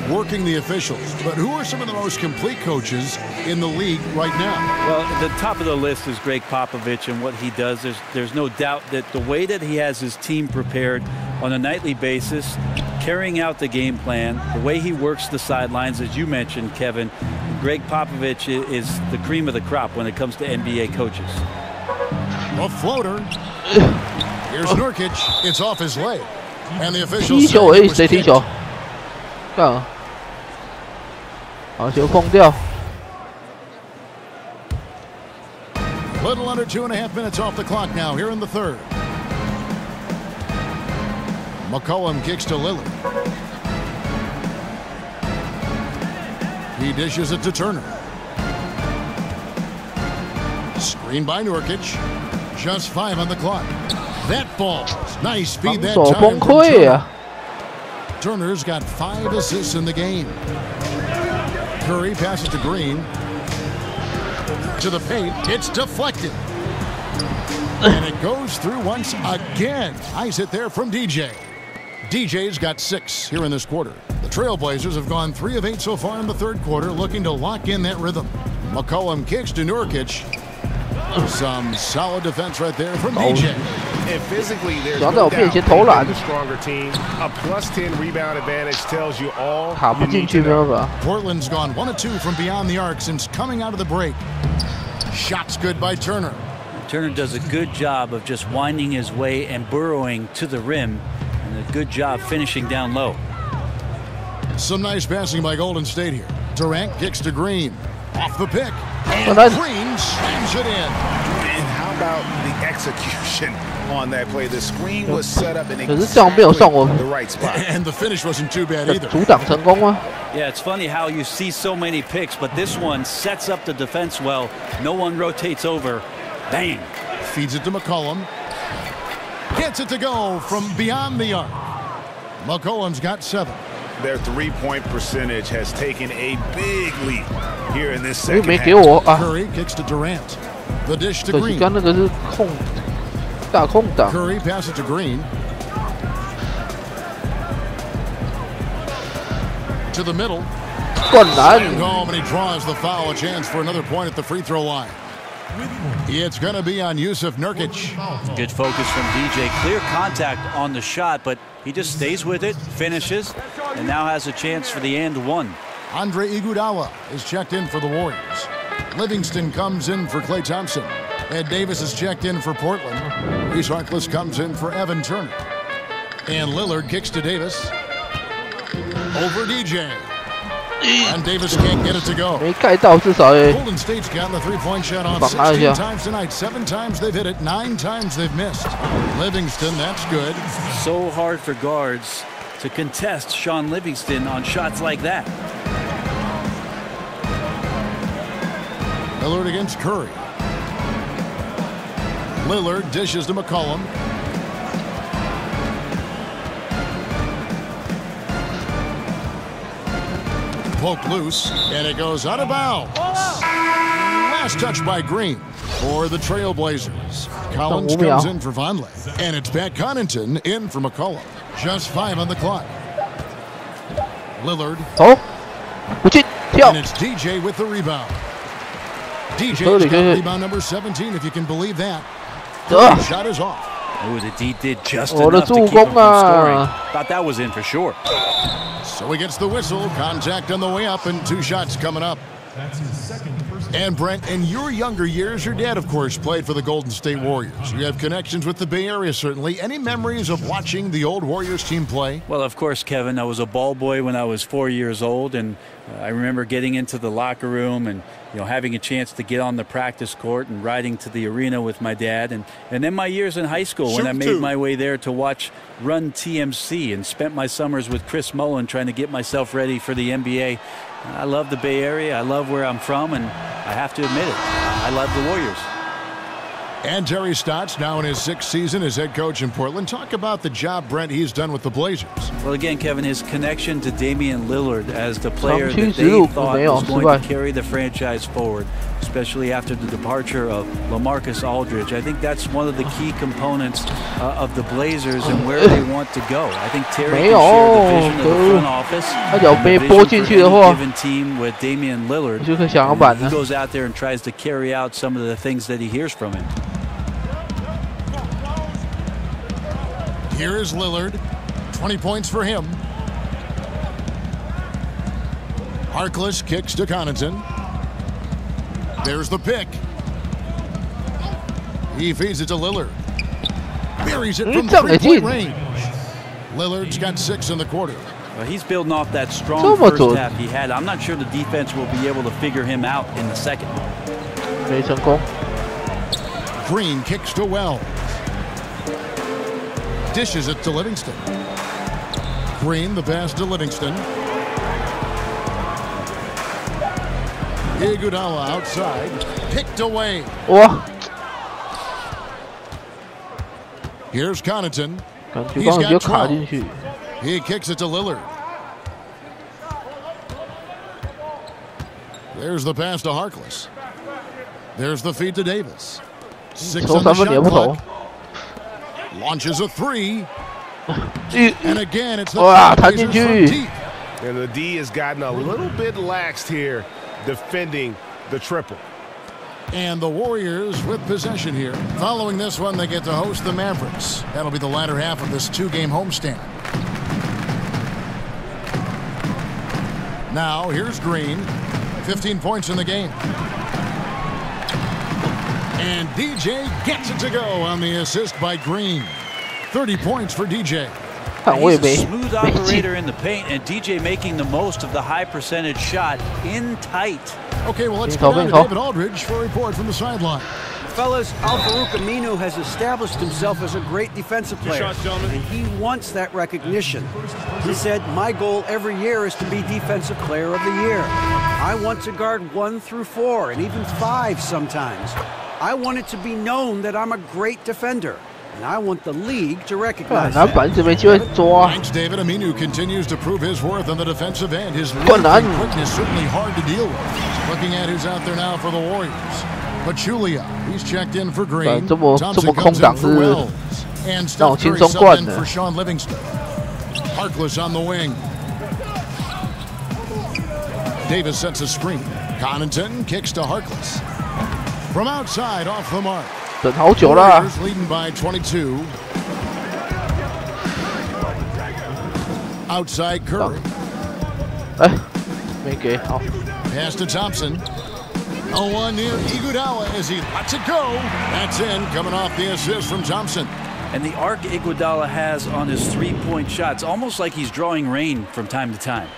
working the officials. But who are some of the most complete coaches in the league right now? Well, the top of the list is Greg Popovich and what he does. There's no doubt that the way that he has his team prepared on a nightly basis carrying out the game plan, the way he works the sidelines, as you mentioned, Kevin. Greg Popovich is the cream of the crop when it comes to NBA coaches. A floater. Here's Nurkic. It's off his leg. And the official 踢球而已，谁踢球？干啊！好球碰掉。 Little under 2.5 minutes off the clock now here in the third. McCollum kicks to Lillard. He dishes it to Turner. Screen by Nurkic. Just 5 on the clock. That falls. Nice feed that time from Turner. Turner's got 5 assists in the game. Curry passes to Green. To the paint, it's deflected. And it goes through once again. Nice hit there from DJ. DJ's got 6 here in this quarter. The Trailblazers have gone 3 of 8 so far in the third quarter, looking to lock in that rhythm. McCollum kicks to Nurkic. Some solid defense right there from DJ. And physically, there's no doubt the stronger team. A +10 rebound advantage tells you all you need to know. Portland's gone 1 of 2 from beyond the arc since coming out of the break. Shots good by Turner. Turner does a good job of just winding his way and burrowing to the rim, and a good job finishing down low. Some nice passing by Golden State here. Durant kicks to Green. Off the pick. And Green slams it in. And how about the execution on that play? The screen was set up in exactly the right spot. And the finish wasn't too bad either. Yeah, it's funny how you see so many picks, but this one sets up the defense well. No one rotates over. Bang. Feeds it to McCollum. Gets it to go from beyond the arc. McCollum's got 7. Their 3-point percentage has taken a big leap here in this second half. Curry kicks to Durant. The dish to Green. Curry passes to Green. To the middle. Home, and he draws the foul. A chance for another point at the free throw line. It's going to be on Yusuf Nurkic. Good focus from DJ. Clear contact on the shot, but he just stays with it, finishes, and now has a chance for the and one. Andre Iguodala is checked in for the Warriors. Livingston comes in for Klay Thompson. Ed Davis is checked in for Portland. Reese Harkless comes in for Evan Turner. And Lillard kicks to Davis. Over DJ. And Davis can't get it to go. Golden State's gotten the 3-point shot on 16 times tonight. 7 times they've hit it, 9 times they've missed. Livingston, that's good. So hard for guards to contest Sean Livingston on shots like that. Lillard against Curry. Lillard dishes to McCollum. Poked loose, and it goes out of bounds. Last touch by Green for the Trailblazers. Collins comes in for Vonleh, and it's Pat Connaughton in for McCollum. Just 5 on the clock. Lillard. And it's DJ with the rebound. DJ's got rebound number 17, if you can believe that. The shot is off. Oh, the D did just enough to keep him from scoring. Thought that was in for sure. So he gets the whistle. Contact on the way up, and 2 shots coming up. And Brent, in your younger years, your dad, of course, played for the Golden State Warriors. You have connections with the Bay Area, certainly. Any memories of watching the old Warriors team play? Well, of course, Kevin. I was a ball boy when I was 4 years old, and I remember getting into the locker room and having a chance to get on the practice court and riding to the arena with my dad. And then my years in high school when I made my way there to watch Run TMC and spent my summers with Chris Mullin trying to get myself ready for the NBA. I love the Bay Area. I love where I'm from, and I have to admit it, I love the Warriors. And Terry Stotts, now in his 6th season as head coach in Portland. Talk about the job, Brent, he's done with the Blazers. Well, again, Kevin, his connection to Damian Lillard as the player that they thought was going to carry the franchise forward, especially after the departure of LaMarcus Aldridge. I think that's one of the key components of the Blazers and where they want to go. I think Terry can share the vision of the front office and the vision for any given team with Damian Lillard. He goes out there and tries to carry out some of the things that he hears from him. Here is Lillard. 20 points for him. Harkless kicks to Connaughton. There's the pick. He feeds it to Lillard. Buries it from 3-point range. Lillard's got 6 in the quarter. Well, he's building off that strong first half he had. I'm not sure the defense will be able to figure him out in the second. Green kicks to Wells. Dishes it to Livingston. Green, the pass to Livingston. Iguodala outside. Picked away. Here's Connaughton. He's got 12. He kicks it to Lillard. There's the pass to Harkless. There's the feed to Davis. 6 on the shot clock. Launches a 3. And again, it's the Blazers from deep. And the D has gotten a little bit laxed here defending the triple. And the Warriors with possession here. Following this one, they get to host the Mavericks. That'll be the latter half of this 2-game homestand. Now, here's Green. 15 points in the game. And DJ gets it to go on the assist by Green. 30 points for DJ. He's a smooth operator in the paint, and DJ making the most of the high percentage shot in tight. Okay, well, let's go down to David Aldridge for a report from the sideline. Fellas, Al-Farouq Aminu has established himself as a great defensive player, and he wants that recognition. He said, my goal every year is to be Defensive Player of the Year. I want to guard 1 through 4, and even 5 sometimes. I want it to be known that I'm a great defender, and I want the league to recognize that. Thanks, David Aminu continues to prove his worth on the defensive end. His quickness certainly hard to deal with. Looking at who's out there now for the Warriors. Pachulia, he's checked in for Green. Thompson comes in for Wells. And Steph Curry subbed in for Sean Livingston. Harkless on the wing. Davis sets a screen. Connaughton kicks to Harkless. From outside, off the mark. Warriors leading by 22. Outside Curry. Pass to Thompson. 0-1 near Iguodala as he lets it go. That's in, coming off the assist from Thompson. And the arc Iguodala has on his 3-point shots, almost like he's drawing rain from time to time.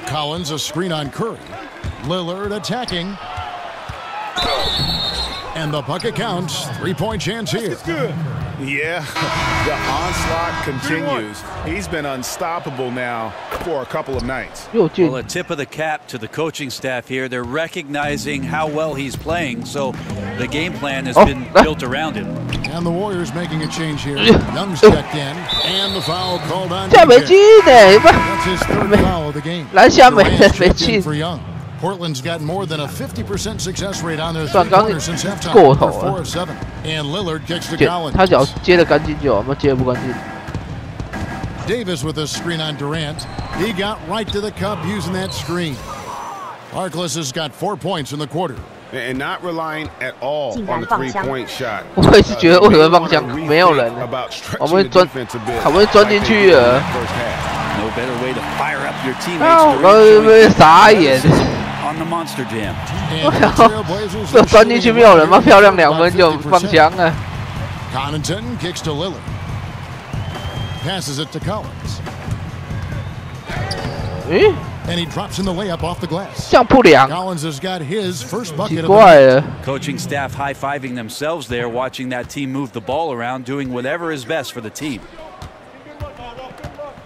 Collins, a screen on Curry. Lillard attacking. And the bucket counts. 3-point chance here. It's good. Yeah, the onslaught continues. He's been unstoppable now for a couple of nights. Well, a tip of the cap to the coaching staff here. They're recognizing how well he's playing, so the game plan has been built around him. And the Warriors making a change here. Young's checked in, and the foul called on DJ. That's his 3rd foul of the game. Durant's checked in for Young. Portland's got more than a 50% success rate on their 3-pointers since halftime. They're 4 of 7. And Lillard kicks to Collins. Davis with a screen on Durant. He got right to the cup using that screen. Harkless has got 4 points in the quarter. And not relying at all on the 3-point shot. 我也是觉得为什么放枪没有人？我们钻，好不容易钻进去了。No better way to fire up your teammates. 我刚被傻眼。On the monster jam. 这钻进去没有人吗？漂亮2分就放枪了。Connaughton kicks to Lillard. Passes it to Collins. And he drops in the layup off the glass. Collins has got his first bucket of the night. Coaching staff high-fiving themselves there, watching that team move the ball around, doing whatever is best for the team.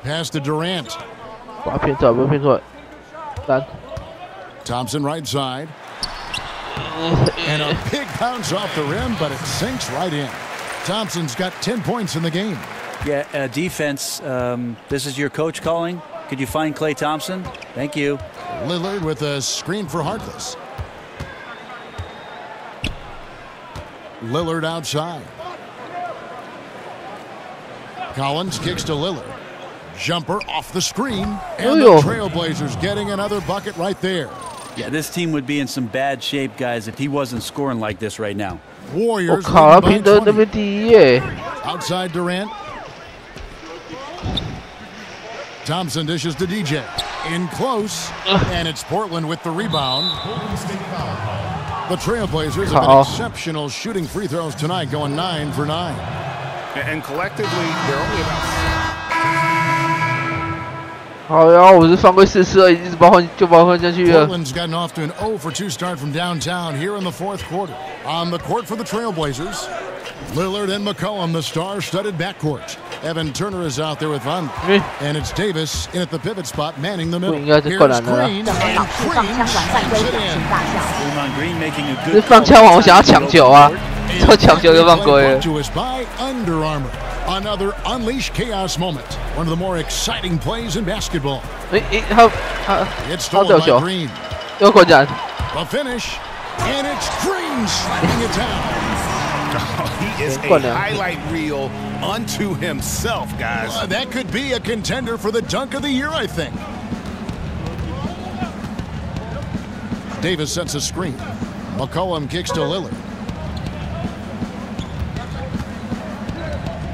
Pass to Durant. Thompson right side. And a big bounce off the rim, but it sinks right in. Thompson's got 10 points in the game. Yeah, defense, this is your coach calling? Could you find Klay Thompson? Thank you. Lillard with a screen for Harkless. Lillard outside. Collins kicks to Lillard. Jumper off the screen. And the Trailblazers getting another bucket right there. Yeah, this team would be in some bad shape, guys, if he wasn't scoring like this right now. Warriors outside Durant. Thompson dishes to DJ. In close, and it's Portland with the rebound. The Trailblazers have been exceptional shooting free throws tonight, going 9 for 9. And collectively, they're only about. 好呀，我是犯规4次而已，一直把换下去了。 Portland's gotten off to an 0 for 2 start from downtown here in the fourth quarter. On the court for the Trailblazers, Lillard and McCollum, the star-studded backcourt. Evan Turner is out there with Van, and it's Davis in at the pivot spot, manning the middle. Here's Green, and Green making a good. 这放枪王，我想要抢球啊！这抢球就犯规了。 To us by Under Armour. Another unleash chaos moment. One of the more exciting plays in basketball. It's stolen by Green. 又扩展。 The finish, and it's Green slapping it down. He is a highlight reel unto himself, guys. That could be a contender for the dunk of the year, I think. Davis sets a screen. McCollum kicks to Lillard.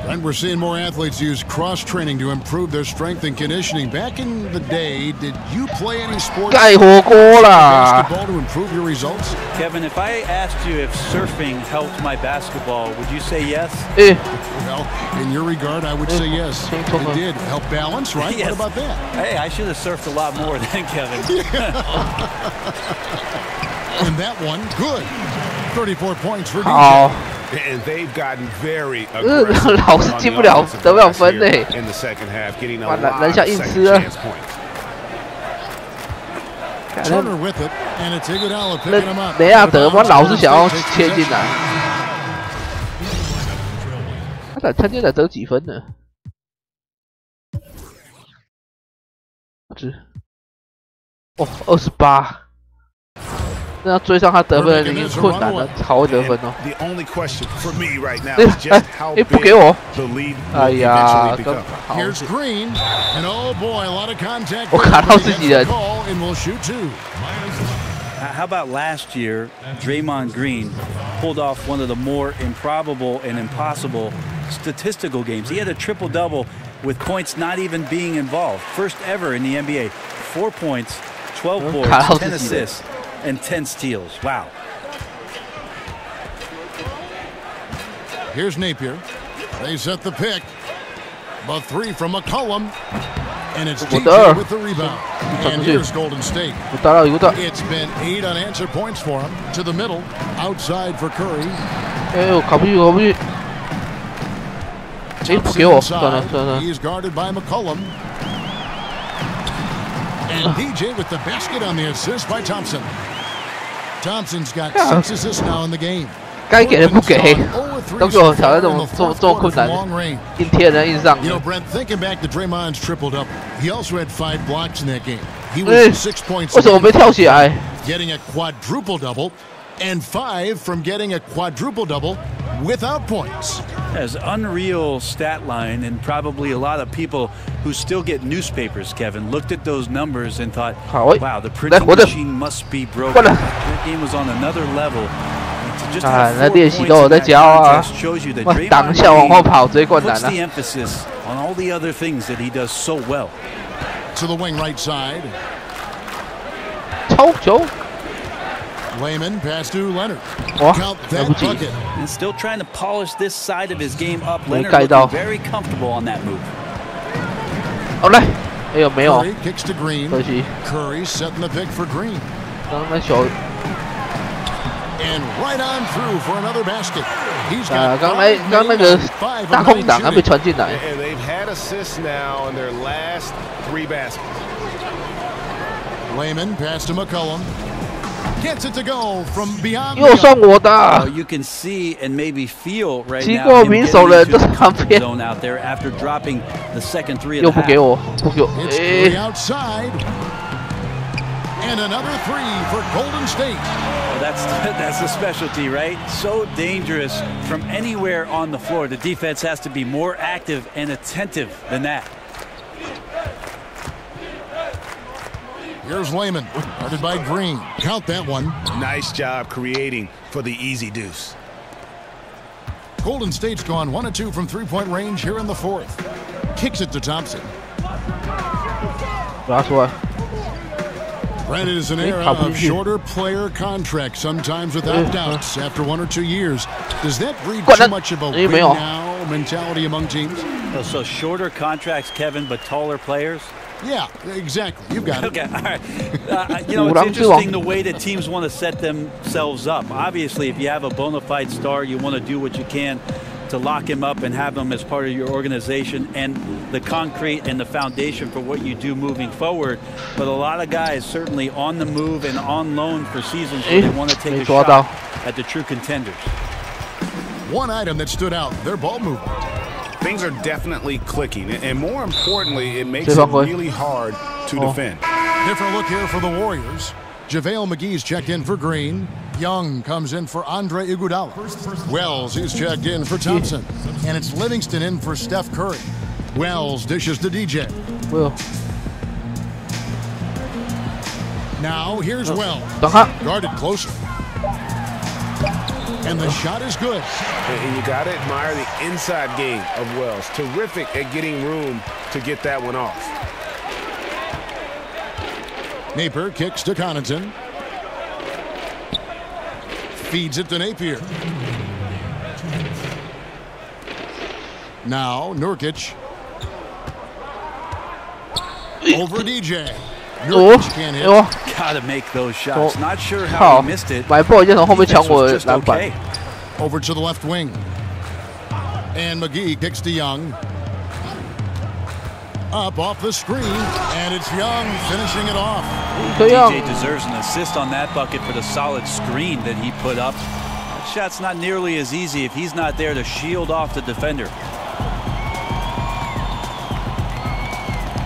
And we're seeing more athletes use cross-training to improve their strength and conditioning. Back in the day, did you play any sports basketball to improve your results? Kevin, if I asked you if surfing helped my basketball, would you say yes? Well, in your regard, I would say yes. It did help balance, right? Yes. What about that? Hey, I should have surfed a lot more than Kevin. And that one, good. 34 points for DJ. And they've gotten very aggressive 老是进不了，得不了分嘞。 In the second half, getting a lot of second chance points. Turner with it, and it's Iguodala picking him up. 雷亚德，我老是想要切进来。他今天才得几分呢？哦，28。 那要追上他得分已经困难了，好会得分哦！哎，不给我！哎呀，好！我卡到自己人。How about last year, Draymond Green pulled off one of the more improbable and impossible statistical games. He had a triple-double with points not even being involved. First ever in the NBA. 4 points, 12 boards, 10 assists. And 10 steals. Wow. Here's Napier. They set the pick. The 3 from McCollum. And it's DJ with the rebound. And here's Golden State. It's been 8 unanswered points for him. To the middle. Outside for Curry. He's guarded by McCollum. And DJ with the basket on the assist by Thompson. Thompson's got 6 assists now in the game. 该给的不给，都给我挑战这么困难，硬贴人硬上。You know, Brent, thinking back to Draymond's triple-double, he also had 5 blocks in that game. He was 6 points. 为什么没跳起来 ？Getting a quadruple-double, and 5 from getting a quadruple-double without points. As unreal stat line, and probably a lot of people who still get newspapers, Kevin, looked at those numbers and thought, wow, the printing machine must be broken. That game was on another level. 啊，那练习都有在教啊！哇，挡一下往后跑，直接灌篮了。 The emphasis on all the other things that he does so well. To the wing right side. 超球。 Layman pass to Leonard. Count that bucket. And still trying to polish this side of his game up. Leonard looking very comfortable on that move. 好嘞，哎呦没有。 Curry kicks to Green. 可惜。 Curry setting the pick for Green. 刚那球。 And right on through for another basket. He's got 刚那个大空档还被传进来。 And they've had assists now in their last 3 baskets. Layman pass to McCollum. Gets it to go from beyond. 又算我的。 You can see and maybe feel right now. 经过民守人都旁边。 Zone out there after dropping the second 3 of the half. 又不给我，不给我。 It's outside. And another 3 for Golden State. Well, that's the specialty, right? So dangerous from anywhere on the floor. The defense has to be more active and attentive than that. Here's Layman, guarded by Green. Count that one. Nice job creating for the easy deuce. Golden State's gone 1 of 2 from 3-point range here in the 4th. Kicks it to Thompson. Last one. Granted, is an era of shorter player contracts, sometimes with opt-outs after 1 or 2 years. Does that breed too much of a win now mentality among teams? So shorter contracts, Kevin, but taller players? Yeah, exactly. You got it. Okay, all right. It's interesting the way that teams want to set themselves up. Obviously, if you have a bona fide star, you want to do what you can to lock him up and have him as part of your organization and the concrete and the foundation for what you do moving forward. But a lot of guys certainly on the move and on loan for seasons where they want to take a shot at the true contenders. One item that stood out, their ball movement. Things are definitely clicking, and more importantly, it makes it really hard to defend. Different look here for the Warriors. JaVale McGee's checked in for Green. Young comes in for Andre Iguodala. Wells, he's checked in for Thompson. And it's Livingston in for Steph Curry. Wells dishes to DJ. Now here's Wells. Guarded closer. And the shot is good. And you got to admire the inside game of Wells. Terrific at getting room to get that one off. Napier kicks to Connaughton. Feeds it to Napier. Now Nurkic. Over DJ. Nurkic can't hit. Gotta make those shots. Not sure how he missed it. Over to the left wing. And McGee kicks to Young. Up off the screen, and it's Young finishing it off. DJ deserves an assist on that bucket for the solid screen that he put up. That shot's not nearly as easy if he's not there to shield off the defender.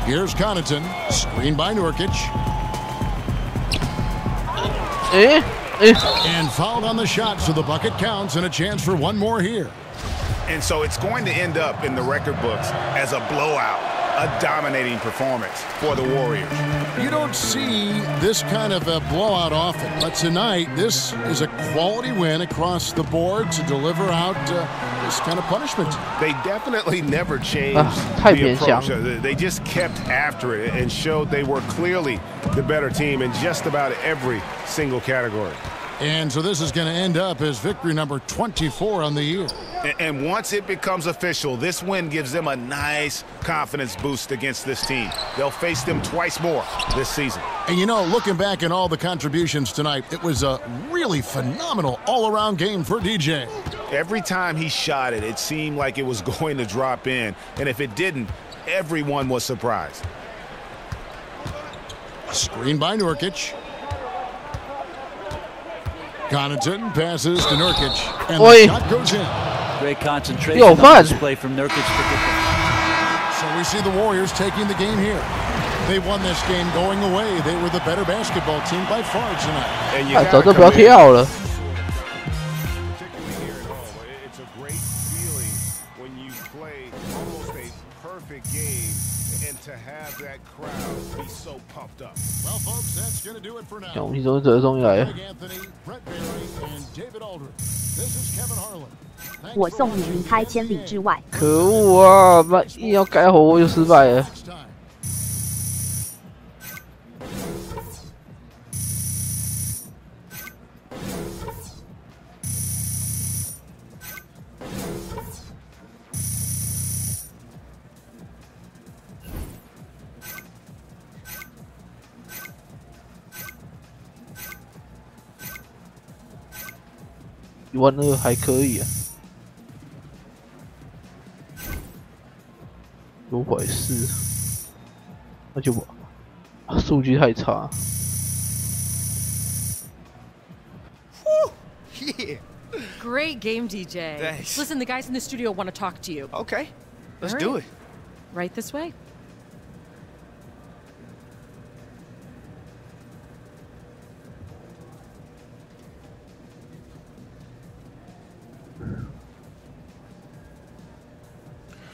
Here's Connaughton, screen by Nurkic. And fouled on the shot, so the bucket counts and a chance for one more here. And so it's going to end up in the record books as a blowout. A dominating performance for the Warriors. You don't see this kind of a blowout often, but tonight this is a quality win across the board to deliver out this kind of punishment. They definitely never changed the approach. They just kept after it and showed they were clearly the better team in just about every single category. And so this is going to end up as victory number 24 on the year. And once it becomes official, this win gives them a nice confidence boost against this team. They'll face them twice more this season. And you know, looking back at all the contributions tonight, it was a really phenomenal all-around game for DJ. Every time he shot it, it seemed like it was going to drop in. And if it didn't, everyone was surprised. Screen by Nurkic. Connaughton passes to Nurkic, and the shot goes in. Great concentration on display from Nurkic. So we see the Warriors taking the game here. They won this game going away. They were the better basketball team by far tonight. And you gotta come in. It's a great feeling when you play almost a perfect game and to have that crowd be so pumped up. Well, folks, that's going to do it for now. Anthony, Brett Berry, and David Aldridge. This is Kevin Harlan. 我送你离开千里之外。可恶啊！把硬要改火又失败了。120还可以啊。940，那就数据太差。Yeah. Great game, DJ. Thanks. Listen, the guys in the studio want to talk to you. Okay, let's do it. Right this way.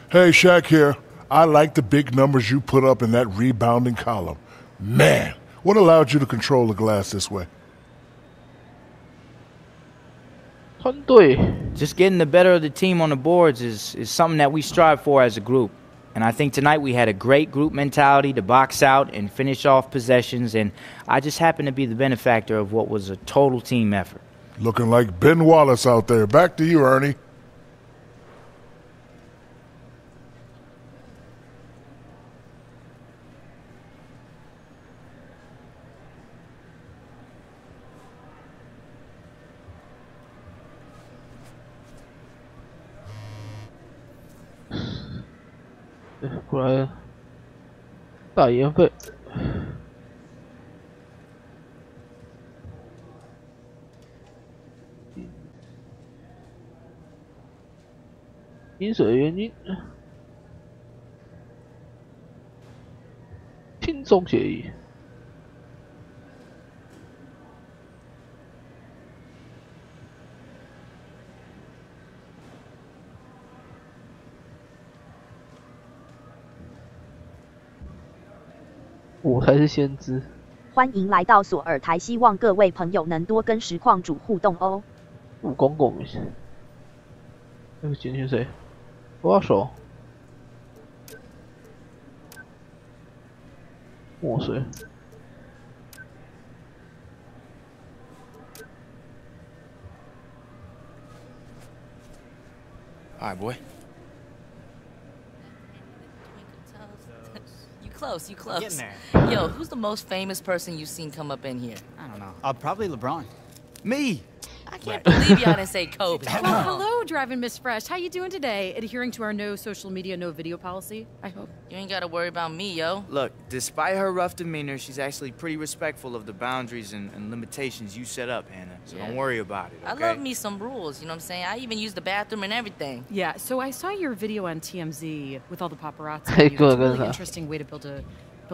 Hey, Shaq here. I like the big numbers you put up in that rebounding column. Man, what allowed you to control the glass this way? Just getting the better of the team on the boards is something that we strive for as a group. And I think tonight we had a great group mentality to box out and finish off possessions, and I just happened to be the benefactor of what was a total team effort. Looking like Ben Wallace out there. Back to you, Ernie. Eh, 过来代言费。薪水原因，轻松协议。我才是先知。欢迎来到索尔台，希望各位朋友能多跟实况主互动哦。武功公一下，那个进去谁？我手。墨水。All right, boy. You close. Getting there. Yo, who's the most famous person you've seen come up in here? I don't know. Probably LeBron. Me. I can't believe y'all didn't say Kobe. Well, hello, Driving Miss Fresh. How you doing today? Adhering to our no social media, no video policy, I hope. You ain't gotta worry about me, yo. Look, despite her rough demeanor, she's actually pretty respectful of the boundaries and limitations you set up, Hannah. So don't worry about it, okay? I love me some rules, you know what I'm saying? I even use the bathroom and everything. Yeah, so I saw your video on TMZ with all the paparazzi. It's a really interesting way to build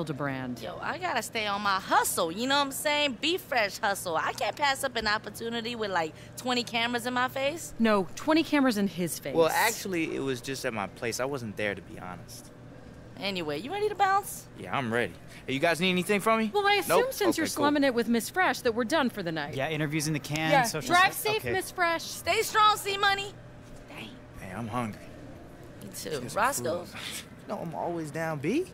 a brand. Yo, I gotta stay on my hustle, you know what I'm saying? Be fresh hustle. I can't pass up an opportunity with like 20 cameras in my face. No, 20 cameras in his face. Well, actually, it was just at my place. I wasn't there, to be honest. Anyway, you ready to bounce? Yeah, I'm ready. Hey, you guys need anything from me? Well, I assume nope? since you're slumming it with Miss Fresh that we're done for the night. Yeah, interviews in the can. Yeah, social drive stuff. safe, Okay. Miss Fresh. Stay strong, C-Money. Hey, I'm hungry. Me too. Roscoe. No, I'm always down, B.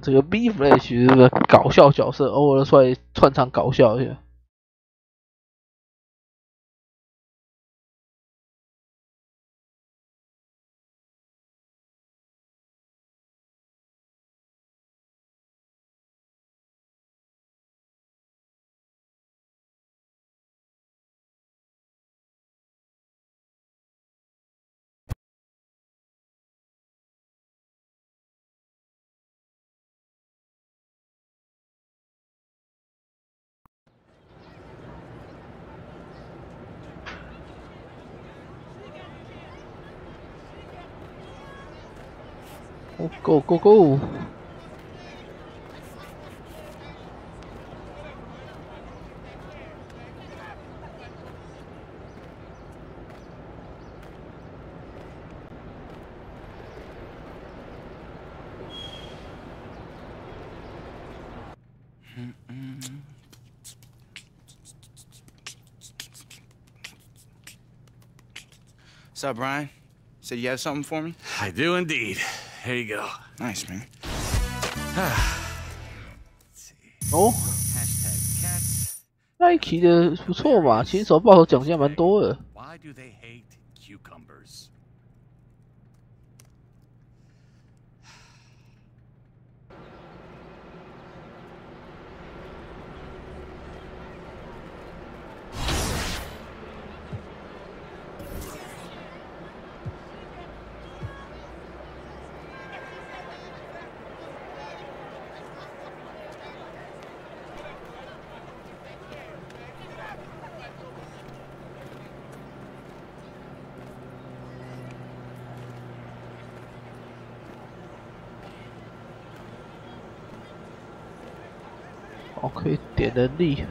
这个 B Flash 这个搞笑角色，偶尔出来串场搞笑一下。Go, go, go! What's up, Brian? Said you have something for me? I do indeed. Here you go. Nice, man. 哦 ，Nike 的不错嘛，新手报酬奖金蛮多的。Why do they hate cucumbers?哦，可以点能力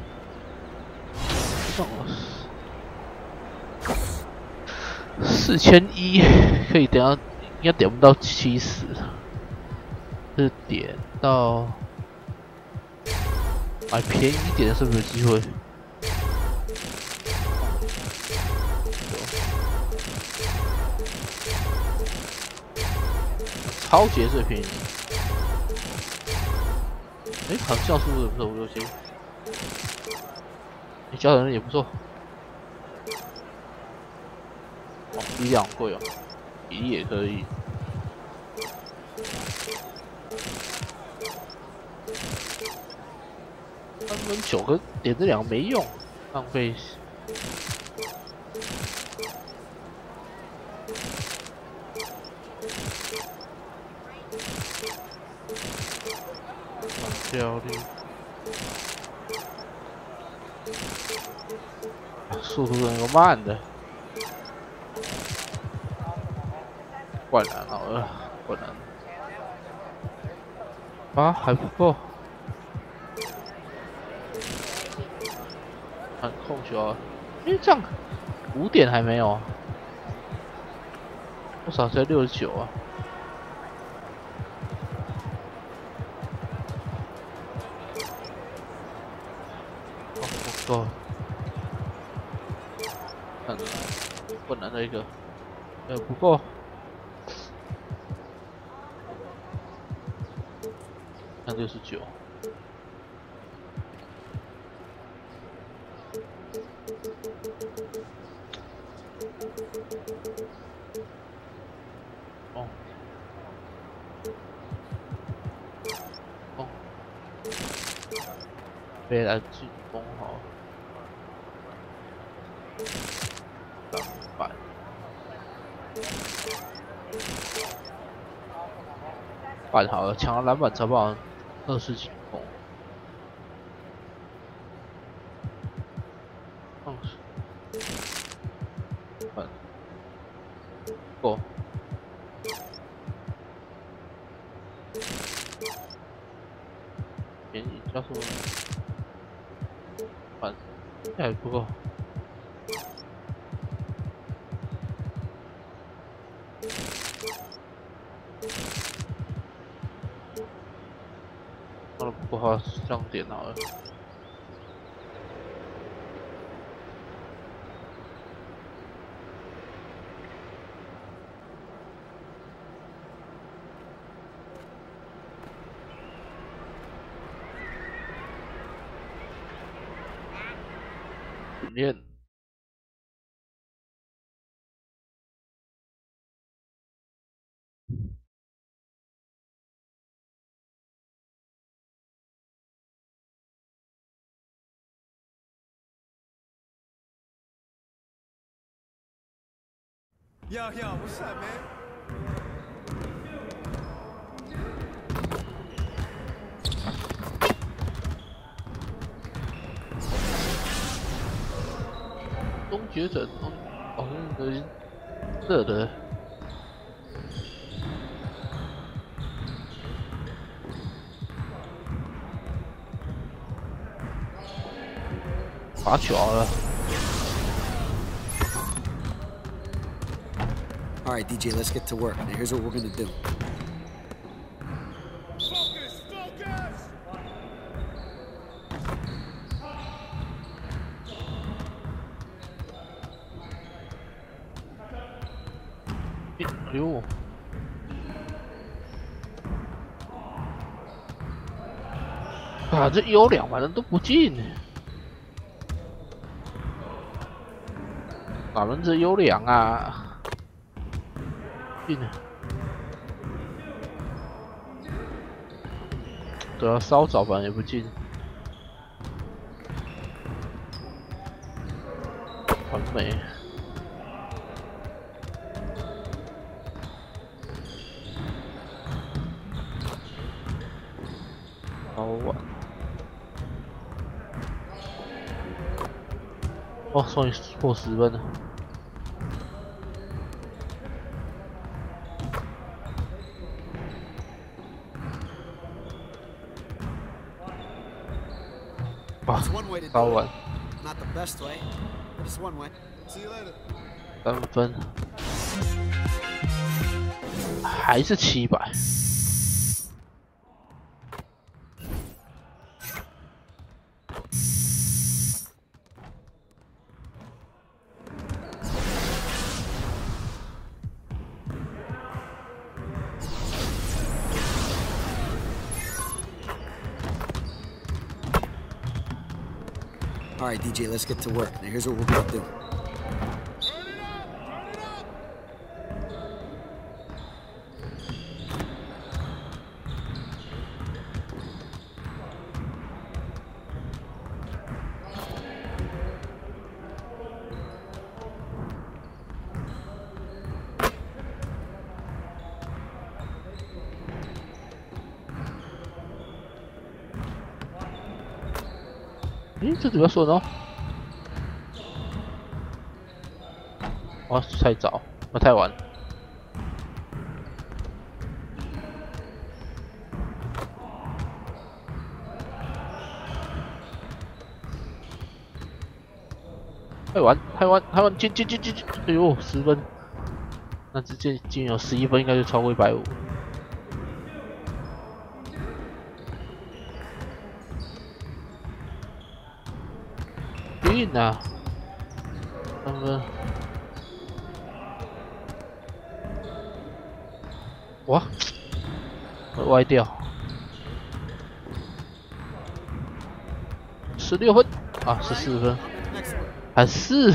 ，4100可以点到，应该点不到70，是点到买便宜一点是不是有机会？超节最便宜。哎，好像是不是56千？你教人也不错。哦，力量贵哦，比例也可以。3.9跟点这2个没用，浪费。效率，速度能够慢的，灌篮好了，灌篮啊还不够，看控球啊，因为这样5点还没有啊，多少才69啊？够，看困难的一个，不够，看69，哦，哦，飞来进攻好。办好了，抢了篮板才不好，2次进攻。够。便宜加速，板还不够。不好，这样点好了。训练。Yo, what's up, man?终结者，哦，那个热的。罚球了。All right, DJ, let's get to work. Now, here's what we're gonna do. Focus, focus! 哎呦！啊，这有2把人都不进，哪门子优良啊？进了，对啊，稍早反正也不进，完美。好晚。哦，终于破10分了。高完，3分，还是700。All right, DJ, let's get to work. Now here's what we're gonna do.咦，这怎么说呢？哦，太早，太晚。太晚，进！哎呦，10分，那直接进有11分，应该就超过150。进啊！3分。哇，会歪掉。16分啊，14分，还是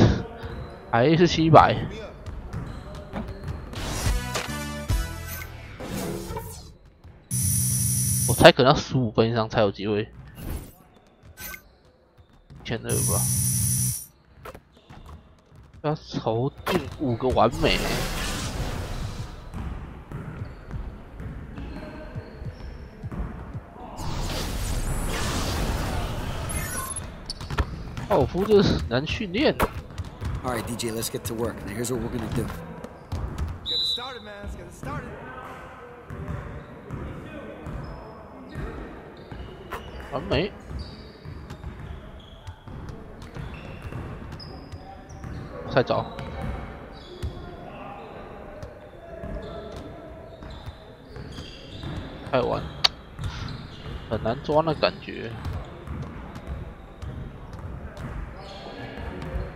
700。我猜可能要15分以上才有机会。1200吧。要筹进5个完美。奥夫这是难训练。All right, DJ, let's get to work. Now here's what we're gonna do. Get it started, man. Let's get it started. 完美。太早。太晚，很难抓那感觉。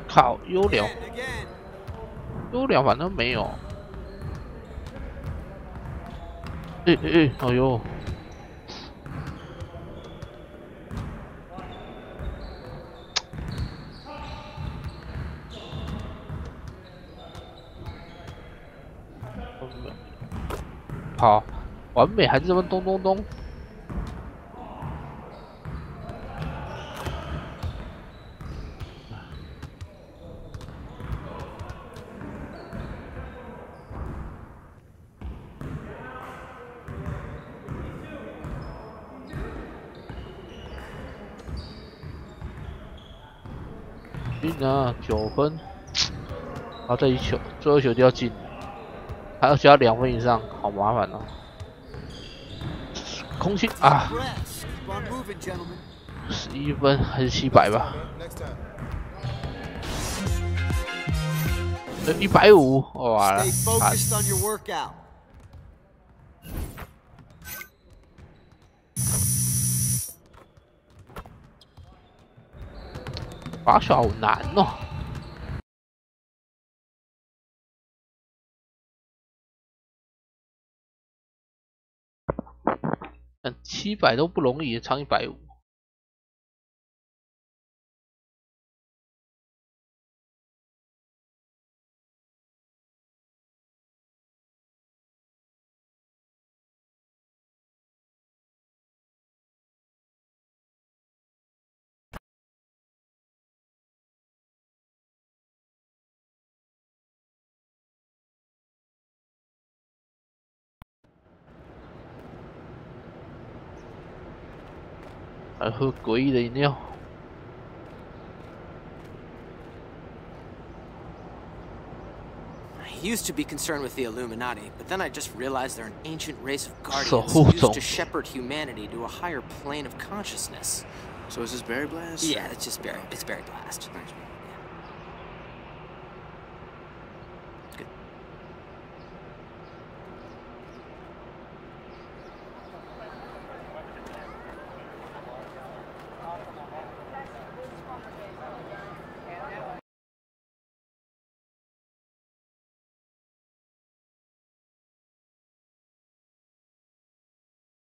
靠，优良反正没有。哎呦！好，完美还是这么咚。进啊，9分，好，这一球，最后一球就要进，还要需要2分以上，好麻烦哦。空气啊，11分还是700吧？150，哇了，把手好难哦。但700都不容易，唱150。还喝诡异的饮料。I used to be concerned with the Illuminati, but then I just realized they're an ancient race of guardians used to shepherd humanity to a higher plane of consciousness. So is this Barry Blast? Yeah, it's Barry Blast. Good.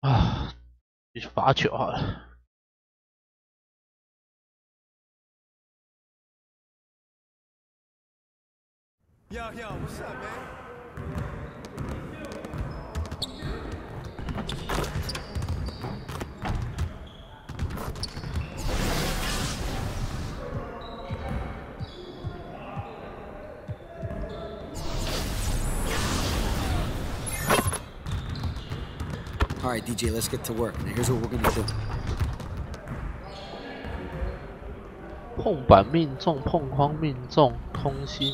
Ah, 你去罚球好了。Yo, what's up, man? All right, DJ, let's get to work. Now, here's what we're gonna do. 碰板命中，碰框命中，空心。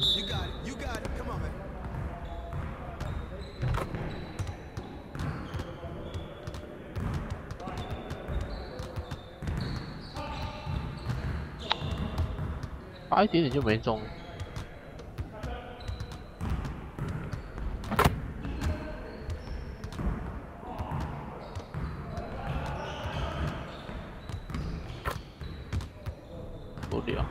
差一点点就没中。 无聊。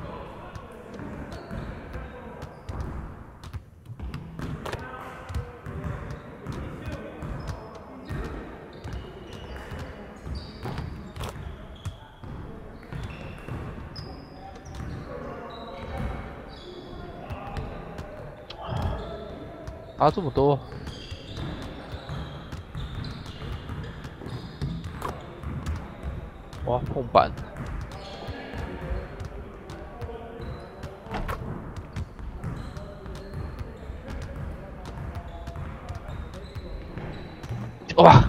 啊，这么多！哇，碰板！ 哇！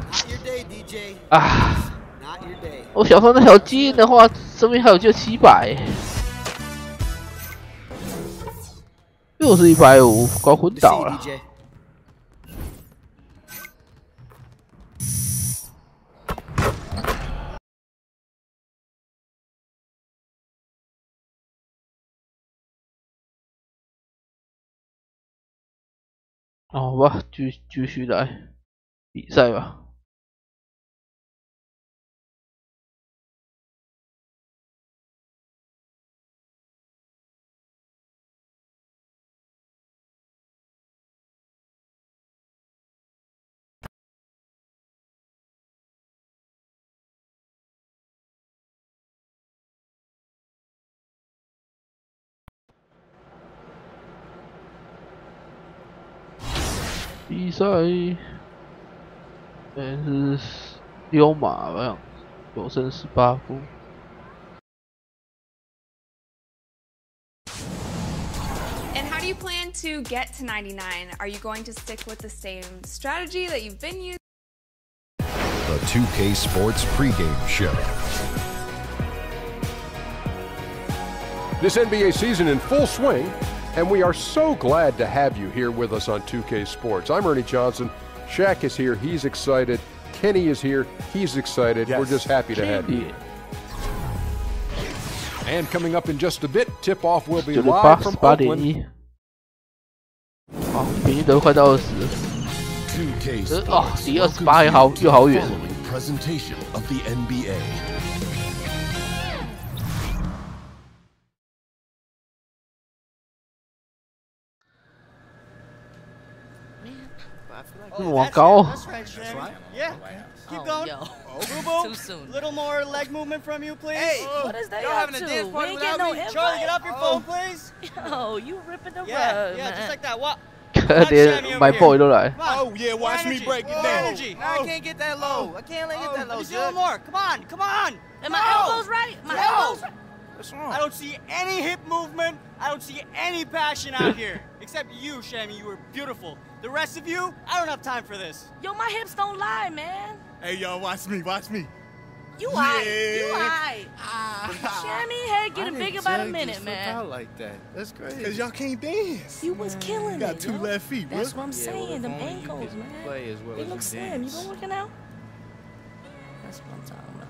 啊！我想说那条街的话，这边还有就700，又是150，快昏倒了。好吧，继续来。 比赛吧。比赛。 是溜马吧，9胜18负。And how do you plan to get to 99? Are you going to stick with the same strategy that you've been using? The 2K Sports pregame show. This NBA season in full swing, and we are so glad to have you here with us on 2K Sports. I'm Ernie Johnson. Shaq is here. He's excited. Kenny is here. He's excited. Yes. We're just happy to have you. And coming up in just a bit, tip-off will be live from Oakland. 好，平均得快到20。哦，离28又好远。Presentation of the NBA. That's right. Yeah. Keep going. Too soon. Little more leg movement from you, please. Hey, what is that? Y'all having a dance party without me? Charlie, get off your phone, please. Yo, you ripping the rug, yeah, man. just like that. What? 连my boy 都来。 Oh yeah, watch me break it down. Energy. I can't get that low. I can't get that low. Just a little more. Come on, come on. And my elbows right. My elbows right. What's wrong? I don't see any hip movement. I don't see any passion out here. Except you, Shammy. You were beautiful. The rest of you, I don't have time for this. Yo, my hips don't lie, man. Hey, yo, watch me, watch me. You aight, you aight. Shammy head getting bigger by the minute, man. Out like that. That's crazy. Cause y'all can't dance. You was killing it. You got two left feet, bro. That's what I'm saying. Them ankles, man. Play as well they as look slim. You been working out? That's what I'm talking about.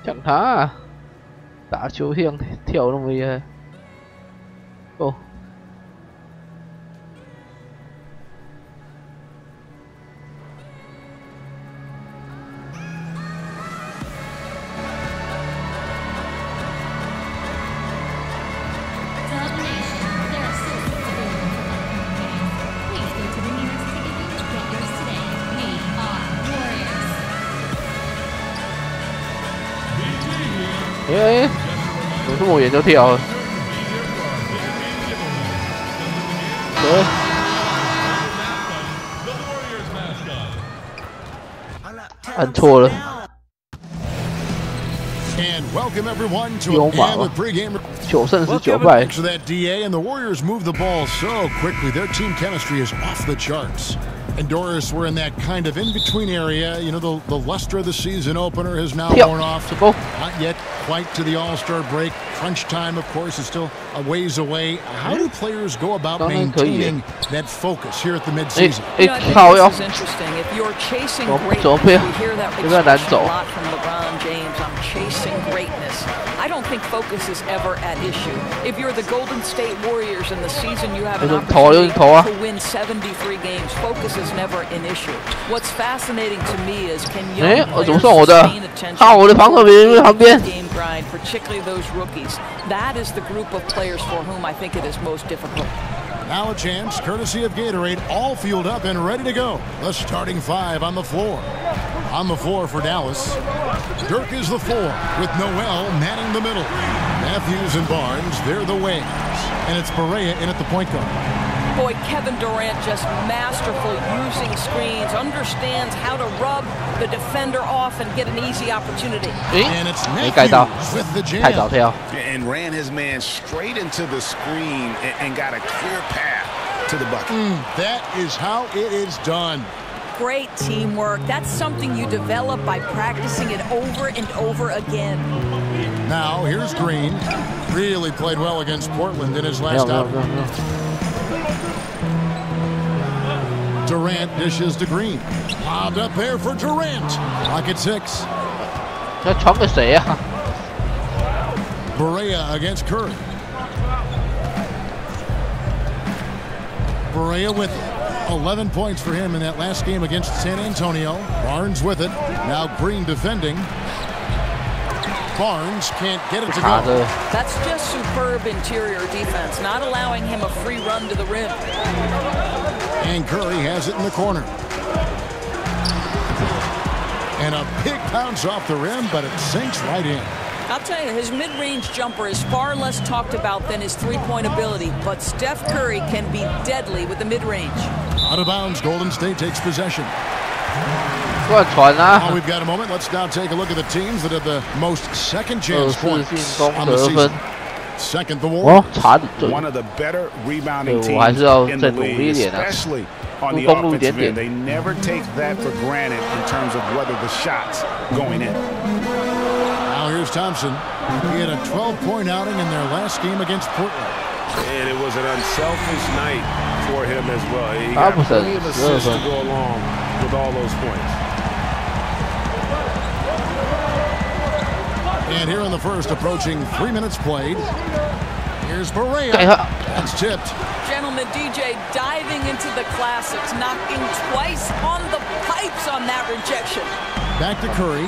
讲他打球像跳那么厉害哦。哎，怎么这么远就跳了？按错了。 And welcome everyone to a game with pregame. 9胜19败。 To that DA, and the Warriors move the ball so quickly. Their team chemistry is off the charts. And Doris, we're in that kind of in-between area. You know, the luster of the season opener has now worn off. Not yet quite to the All-Star break. Crunch time, of course, is still a ways away. How do players go about maintaining that focus here at the midseason? You know, I think this is interesting. If you're chasing greatness, we hear that expression a lot from LeBron James. I'm chasing greatness. I don't think focus is ever at issue. If you're the Golden State Warriors in the season, you have an opportunity to win 73 games. Focus is never an issue. What's fascinating to me is can young players sustain attention game grind, particularly those rookies. That is the group of players for whom I think it is most difficult. Now a chance, courtesy of Gatorade, all fueled up and ready to go. The starting five on the floor. On the floor for Dallas, Dirk is the 4, with Noel manning the middle. Matthews and Barnes, they're the wings. And it's Barea in at the point guard. Boy, Kevin Durant just masterful using screens, understands how to rub the defender off and get an easy opportunity. And it's Matthews with the jam. And ran his man straight into the screen and got a clear path to the bucket. That is how it is done. Great teamwork. That's something you develop by practicing it over and over again. Now, here's Green. Really played well against Portland in his last outing. Durant dishes to Green. Lobbed up there for Durant. Clock at 6. Barea against Curry. Barea with 11 points for him in that last game against San Antonio. Barnes with it. Now Green defending. Barnes can't get it to go. That's just superb interior defense, not allowing him a free run to the rim. And Curry has it in the corner. And a big bounce off the rim, but it sinks right in. I'll tell you, his mid-range jumper is far less talked about than his three-point ability, but Steph Curry can be deadly with the mid-range. Out of bounds, Golden State takes possession. Now we've got a moment. Let's now take a look at the teams that have the most second chance points on the season. Second, the Warriors. One of the better rebounding teams in the league, especially on the offensive end. They never take that for granted in terms of whether the shot's going in. Now here's Thompson. He had a 12-point outing in their last game against Portland. And it was an unselfish night for him as well. He got plenty of assists to go along with all those points. And here in the first, approaching 3 minutes played. Here's Barea. That's tipped. Gentlemen, DJ diving into the classics, knocking twice on the pipes on that rejection. Back to Curry.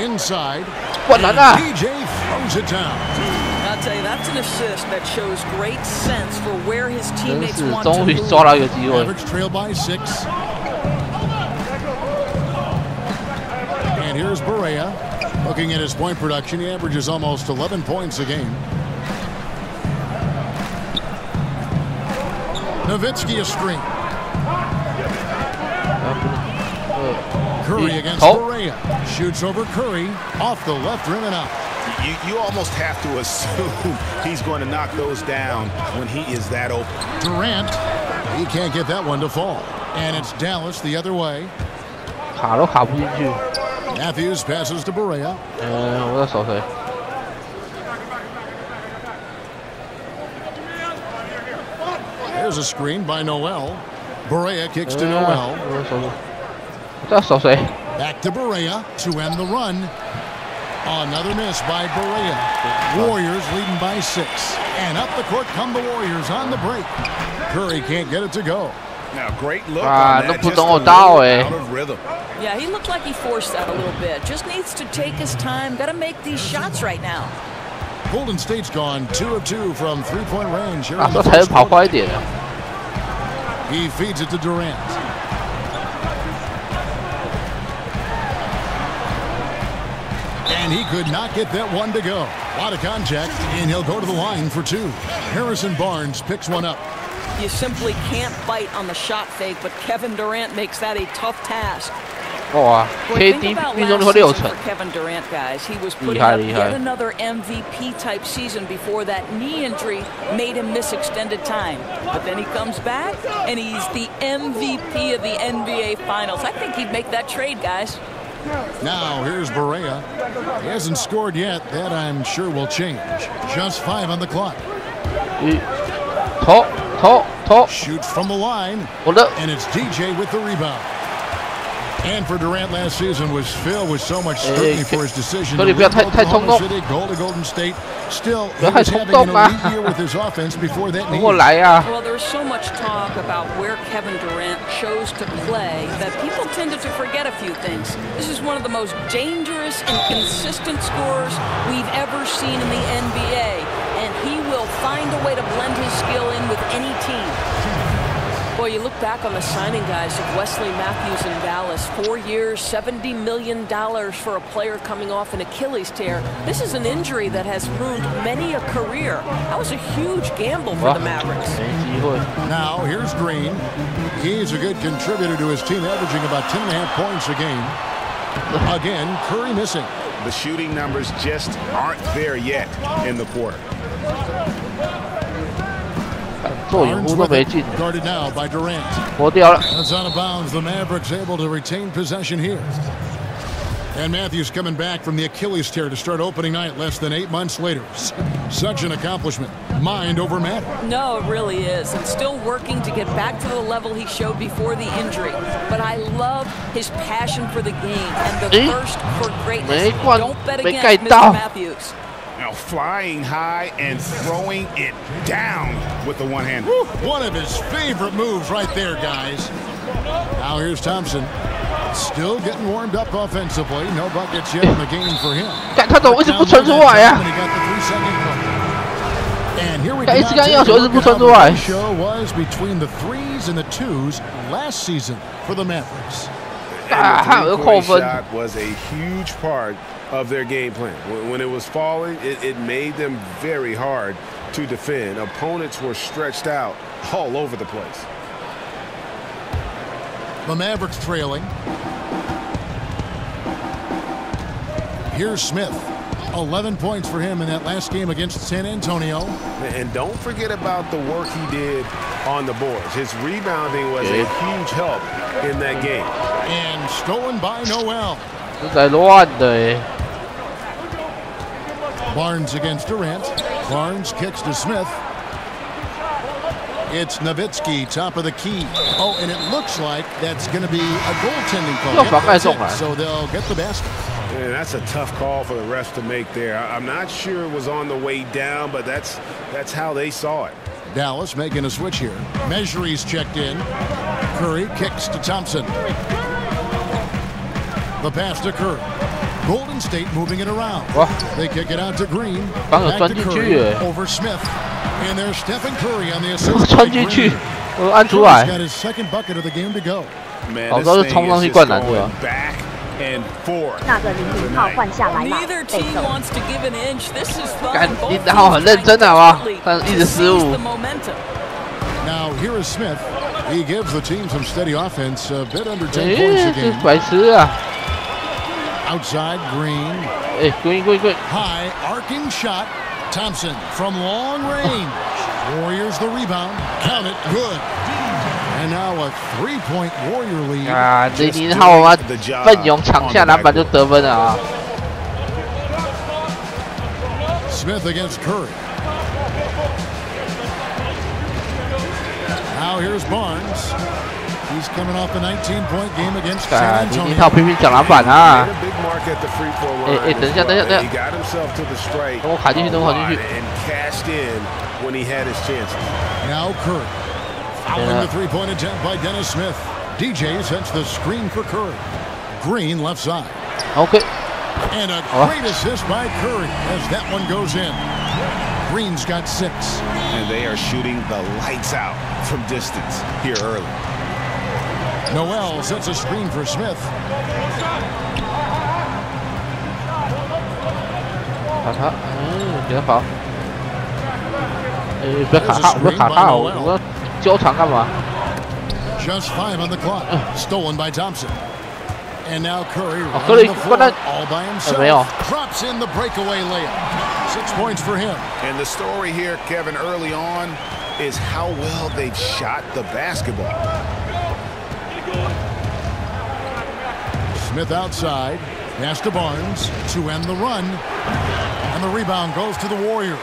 Inside. DJ throws it down. I'll tell you, that's an assist that shows great sense for where his teammates want to move. Average trail by 6. And here's Barea. Looking at his point production, he averages almost 11 points a game. Nowitzki a screen. Curry against Barea. Shoots over Curry. Off the left rim and out. You almost have to assume he's going to knock those down when he is that open. Durant, he can't get that one to fall. And it's Dallas the other way. Matthews passes to Barea. There's a screen by Noel. Barea kicks to Noel. Back to Barea to end the run. Another miss by Barea. Warriors leading by 6. And up the court come the Warriors on the break. Curry can't get it to go. Now, great look on that. Just out of rhythm. Yeah, he looked like he forced that a little bit. Just needs to take his time. Got to make these shots right now. Golden State's gone 2 of 2 from 3-point range. Here he feeds it to Durant. And he could not get that one to go. A lot of contact, and he'll go to the line for 2. Harrison Barnes picks one up. You simply can't bite on the shot fake, but Kevin Durant makes that a tough task. 哇 ，KD 命中率60%。Kevin Durant, guys, he was putting up yet another MVP type season before that knee injury made him miss extended time. But then he comes back and he's the MVP of the NBA Finals. I think he'd make that trade, guys. Now here's Barea. He hasn't scored yet. That I'm sure will change. Just 5 on the clock. Shoots from the line. And it's DJ with the rebound. And for Durant last season was filled with so much scrutiny for his decision to leave Oklahoma City, go to Golden State. Still, he was having an elite year with his offense before that knee. Well, there's so much talk about where Kevin Durant chose to play that people tended to forget a few things. This is one of the most dangerous and consistent scorers we've ever seen in the NBA, and he will find a way to blend his skill in with any team. Boy, you look back on the signing, guys, of Wesley Matthews in Dallas. 4 years, $70 million for a player coming off an Achilles tear. This is an injury that has ruined many a career. That was a huge gamble for the Mavericks. Now, here's Green. He's a good contributor to his team, averaging about 10.5 points a game. Again, Curry missing. The shooting numbers just aren't there yet in the quarter. Guarded now by Durant. That's out of bounds. The Mavericks able to retain possession here. And Matthews coming back from the Achilles tear to start opening night less than 8 months later. Such an accomplishment. Mind over matter. No, it really is. And still working to get back to the level he showed before the injury. But I love his passion for the game and the thirst for greatness. Don't bet against Mr. Matthews. Now flying high and throwing it down with the one hand. One of his favorite moves right there, guys. Now here's Thompson. Still getting warmed up offensively. No buckets yet in the game for him. And here we go. The show was between the 3s and the 2s last season for the Mavericks. And the three-point shot was a huge part of their game plan. When it was falling, it made them very hard to defend. Opponents were stretched out all over the place. The Mavericks trailing. Here's Smith. 11 points for him in that last game against San Antonio. And don't forget about the work he did on the boards. His rebounding was a huge help in that game. And stolen by Noel. Barnes against Durant. Barnes kicks to Smith. It's Nowitzki, top of the key. Oh, and it looks like that's going to be a goaltending call. So they'll get the basket. Yeah, that's a tough call for the refs to make there. I'm not sure it was on the way down, but that's how they saw it. Dallas making a switch here. Measury's checked in. Curry kicks to Thompson. The pass to Curry. Golden State moving it around. They kick it out to Green. Back to Curry over Smith. And there's Stephen Curry on the assist. Curry's got his second bucket of the game to go. Man, this thing is just going back and forth. Neither team wants to give an inch. This is fun. Now here is Smith. He gives the team some steady offense. A bit under 10 points a game. Outside, Green. High, arcing shot. Thompson from long range. Warriors the rebound. Count it, good. And now a 3-point Warrior lead. 这0号啊，奋勇抢下篮板就得分了啊。Smith against Curry. Now here's Barnes. He's coming off a 19-point game against San Antonio. 0号拼命抢篮板啊！等一下，等我卡进去，等我卡进去。Now Curry. Following the three-point attempt by Dennis Smith. DJ sets the screen for Curry. Green left side. Okay. And a great assist by Curry as that one goes in. Green's got 6. And they are shooting the lights out from distance here early. Noel sets a screen for Smith. 卡他，比较好。不要卡他，不要卡他，我要交长干嘛 ？Just 5 on the clock. Stolen by Thompson. And now Curry Curry, all by himself. Drops in the breakaway layup. 6 points for him. And the story here, Kevin, early on, is how well they've shot the basketball. Smith outside. Pass to Barnes to end the run. And the rebound goes to the Warriors.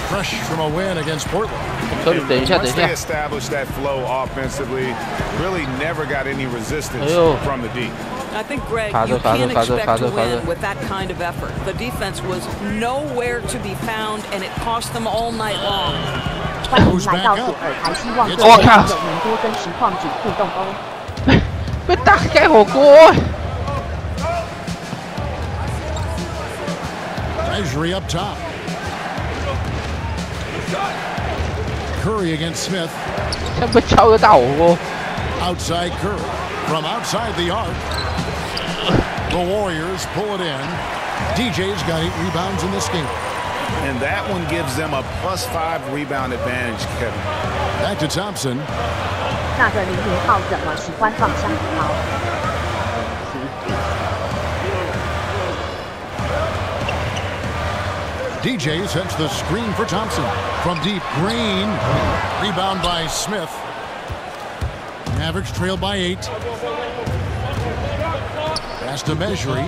Fresh from a win against Portland. Once they established that flow offensively, really never got any resistance from the D. I think, Greg, you can't expect to win with that kind of effort. The defense was nowhere to be found, and it cost them all night long. 欢迎来到索尔台，希望各位朋友能多跟实况主互动哦。被打开火锅。 Treasury up top. Curry against Smith. Outside Curry. From outside the arc. The Warriors pull it in. DJ's got 8 rebounds in this game. And that one gives them a +5 rebound advantage, Kevin. Back to Thompson. 那个00号怎么喜欢放香桃？ DJ sets the screen for Thompson. From deep, Green. Rebound by Smith. Mavericks trailed by 8. Pass to Measuring.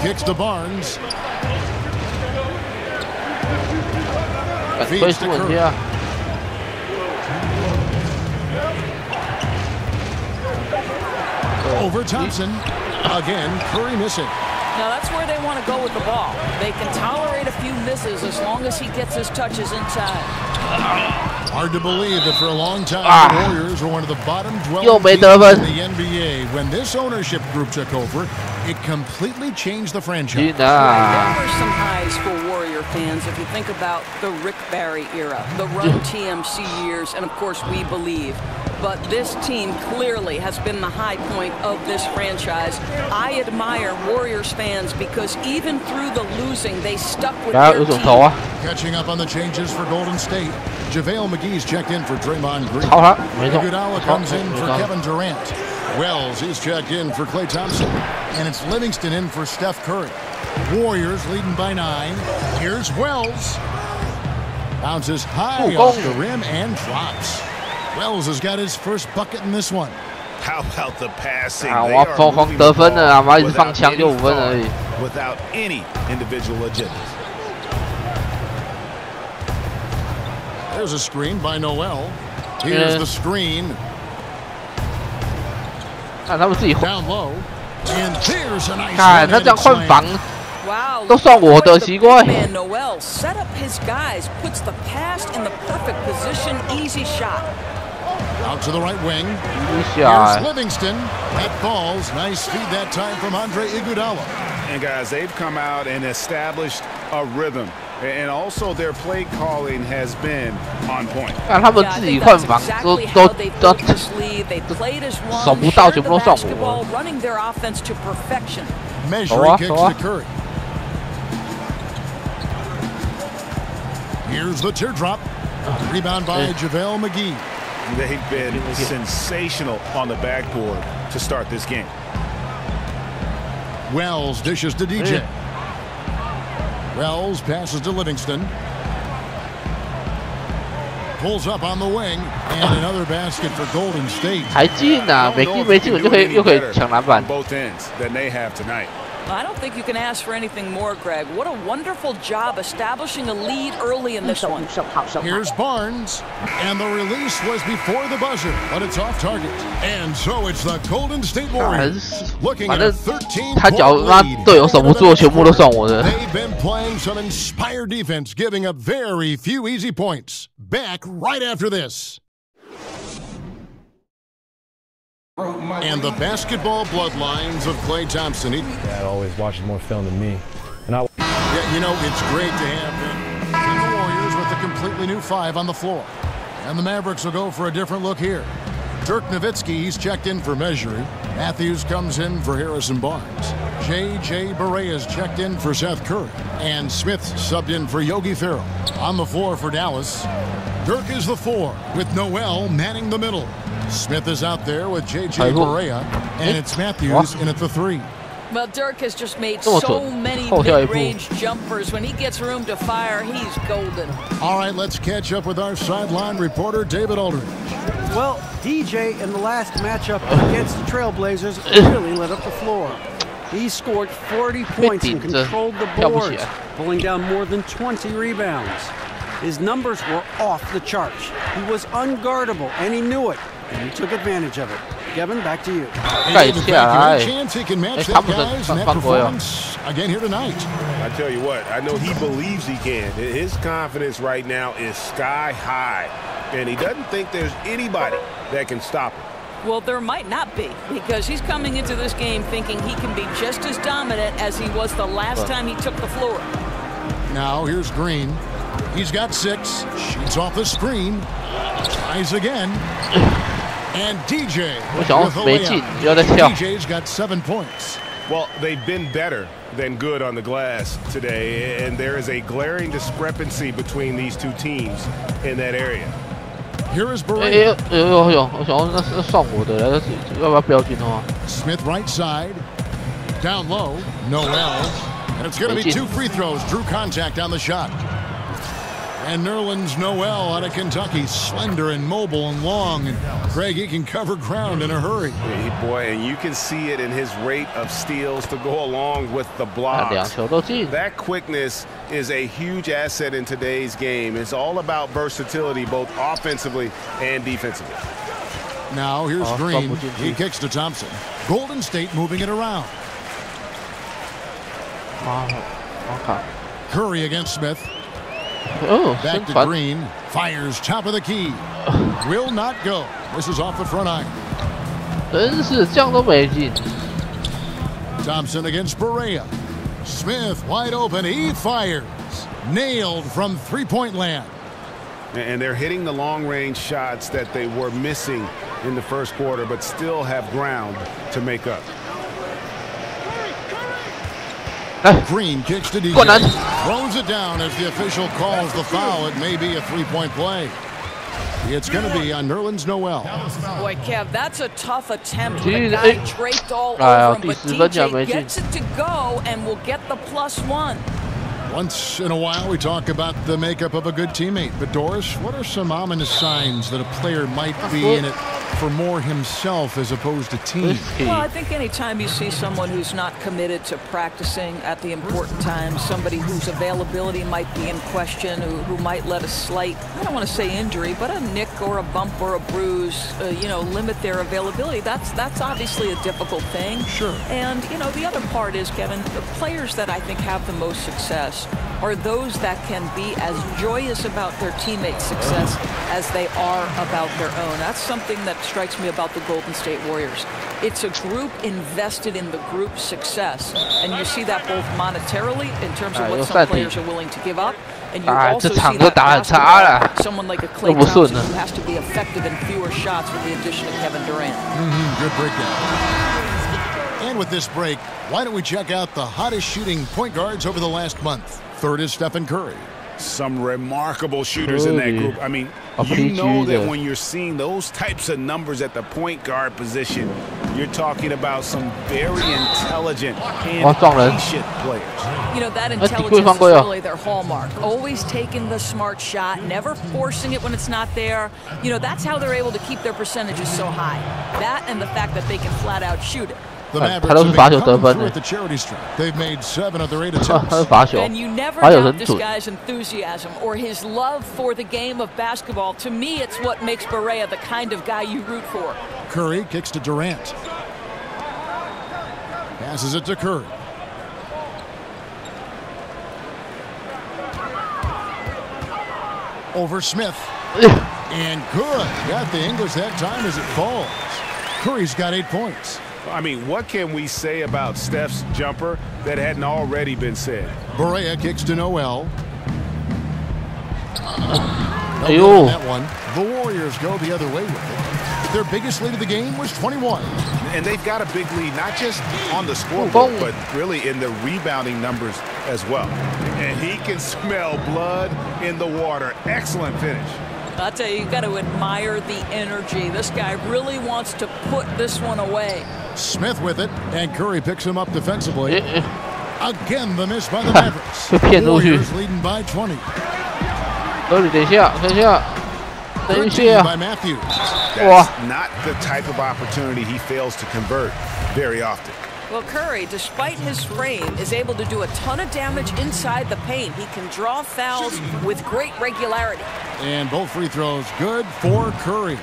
Kicks to Barnes. Feeds to Curry. Over Thompson. Again, Curry missing. Now that's where they want to go with the ball. They can tolerate a few misses as long as he gets his touches inside. Hard to believe that for a long time the Warriors were one of the bottom dwelling teams in the NBA. When this ownership group took over, it completely changed the franchise. There were some highs for Warrior fans if you think about the Rick Barry era, the Run TMC years, and of course We Believe. But this team clearly has been the high point of this franchise. I admire Warriors fans because even through the losing, they stuck with their team. Catching up on the changes for Golden State. JaVale McGee's checked in for Draymond Green. Iguodala comes in for Kevin Durant. Wells is checked in for Klay Thompson. And it's Livingston in for Steph Curry. Warriors leading by 9. Here's Wells. Bounces high off the rim and drops. Wells has got his first bucket in this one. How about the passing? 我要疯狂得分了啊！我一直放枪就5分而已。 Without any individual agendas. There's a screen by Noel. Here's the screen. 看他们自己 down low. And there's a nice 看他这样换防。 Wow, 都算我的，奇怪。 Noel set up his guys, puts the pass in the perfect position, easy shot. Out to the right wing. Here's Livingston. That falls. Nice feed that time from Andre Iguodala. And guys, they've come out and established a rhythm. And also their play calling has been on point. 看他们自己换防都守不到，全部都算我。 Running their offense to perfection. Measuring kicks to Curry. Here's the teardrop. Rebound by JaVale McGee. They've been sensational on the backboard to start this game. Wells dishes to DJ. Wells passes to Livingston. Pulls up on the wing. And another basket for Golden State. 还进啊，没进我就可以又可以抢篮板。 Both ends that they have tonight. I don't think you can ask for anything more, Greg. What a wonderful job establishing a lead early in this one. Here's Barnes, and the release was before the buzzer, but it's off target. And so it's the Golden State Warriors looking at a 13-point lead. They've been playing some inspired defense, giving up very few easy points. Back right after this. And the basketball bloodlines of Klay Thompson. Dad always watches more film than me. And yeah, you know, it's great to have the Warriors with a completely new 5 on the floor. And the Mavericks will go for a different look here. Dirk Nowitzki, he's checked in for Measuring. Matthews comes in for Harrison Barnes. J.J. Barea's checked in for Seth Curry. And Smith subbed in for Yogi Ferrell. On the floor for Dallas, Dirk is the 4 with Noel manning the middle. Smith is out there with J.J. Barea, and it's Matthews in at the 3. Well, Dirk has just made so many mid-range jumpers. When he gets room to fire, he's golden. All right, let's catch up with our sideline reporter, David Aldridge. Well, DJ in the last matchup against the Trailblazers really lit up the floor. He scored 40 points and controlled the boards, pulling down more than 20 rebounds. His numbers were off the charts. He was unguardable, and he knew it, and he took advantage of it. Kevin, back to you. Chance he can match that guy's net performance again here tonight. I tell you what, I know he believes he can. His confidence right now is sky high, and he doesn't think there's anybody that can stop him. Well, there might not be, because he's coming into this game thinking he can be just as dominant as he was the last time he took the floor. Now here's Green. He's got 6. Shoots off the screen. Tries again. And DJ with a layup. DJ's got 7 points. Well, they've been better than good on the glass today, and there is a glaring discrepancy between these two teams in that area. Here is Barea. Smith right side. Down low. Noel. And it's going to be 2 free throws. Drew contact on the shot. And Nerlens Noel out of Kentucky, slender and mobile and long. And Craig, he can cover ground in a hurry. Yeah, boy, and you can see it in his rate of steals to go along with the blocks. That quickness is a huge asset in today's game. It's all about versatility, both offensively and defensively. Now here's Green. He kicks to Thompson. Golden State moving it around. Curry against Smith. Back to Green. Fires top of the key. Will not go. This is off the front iron. Thompson against Barea. Smith wide open. He fires. Nailed from three-point land. And they're hitting the long-range shots that they were missing in the first quarter, but still have ground to make up. Green kicks to DJ. Throws it down as the official calls the foul. It may be a three-point play. It's going to be on Nerlens Noel. Boy, Kev, that's a tough attempt. The guy draped all over him, but DJ gets it to go and will get the +1. Once in a while, we talk about the makeup of a good teammate. But, Doris, what are some ominous signs that a player might be in it for more himself as opposed to team? Well, I think anytime you see someone who's not committed to practicing at the important times, somebody whose availability might be in question, who might let a slight, I don't want to say injury, but a nick or a bump or a bruise, limit their availability, that's obviously a difficult thing. Sure. And, the other part is, Kevin, the players that I think have the most success are those that can be as joyous about their teammates' success as they are about their own. That's something that strikes me about the Golden State Warriors. It's a group invested in the group's success, and you see that both monetarily in terms of what some players are willing to give up, and you also see that someone like a Klay Thompson who has to be effective in fewer shots with the addition of Kevin Durant. Good breakdown. And with this break, why don't we check out the hottest shooting point guards over the last month? Third is Stephen Curry. Some remarkable shooters in that group. I mean, you know that when you're seeing those types of numbers at the point guard position, you're talking about some very intelligent and patient players. That intelligence is really their hallmark. Always taking the smart shot, never forcing it when it's not there. That's how they're able to keep their percentages so high. That and the fact that they can flat out shoot it. The Mavericks have been coming through at the charity stripe. They've made 7 of their 8 attempts. And you never doubt this guy's enthusiasm or his love for the game of basketball. To me, it's what makes Barea the kind of guy you root for. Curry kicks to Durant. Passes it to Curry. Over Smith. And good. Got the English that time as it falls. Curry's got 8 points. I mean, what can we say about Steph's jumper that hadn't already been said? Barea kicks to Noel. That one. The Warriors go the other way with it. Their biggest lead of the game was 21. And they've got a big lead, not just on the scoreboard, but really in the rebounding numbers as well. And he can smell blood in the water. Excellent finish. I tell you, you got to admire the energy. This guy really wants to put this one away. Smith with it, and Curry picks him up defensively. Again, the miss by the Mavericks. Warriors leading by 20. 等一下。 by Matthews. That's not the type of opportunity he fails to convert very often. Well, Curry, despite his frame, is able to do a ton of damage inside the paint. He can draw fouls with great regularity. And both free throws good for Curry.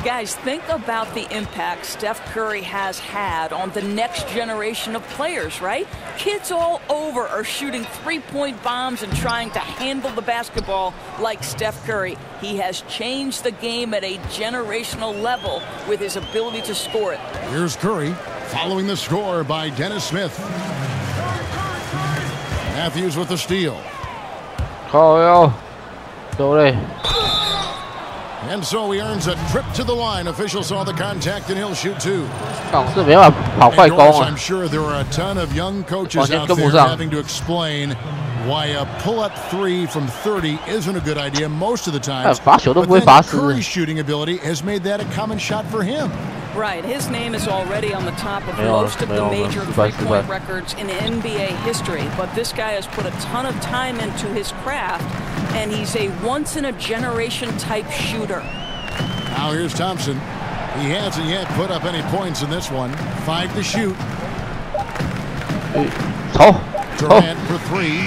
Guys, think about the impact Steph Curry has had on the next generation of players, right? Kids all over are shooting three-point bombs and trying to handle the basketball like Steph Curry. He has changed the game at a generational level with his ability to score it. Here's Curry following the score by Dennis Smith. Matthews with the steal. And so he earns a trip to the line. Official saw the contact and he'll shoot two. I'm sure there are a ton of young coaches out there having to explain why a pull-up three from 30 isn't a good idea most of the time. But then Curry's shooting ability has made that a common shot for him. Right, his name is already on the top of most of the major three-point records in NBA history. But this guy has put a ton of time into his craft, and he's a once-in-a-generation type shooter. Now here's Thompson. He hasn't yet put up any points in this one. 5 to shoot. Durant for 3.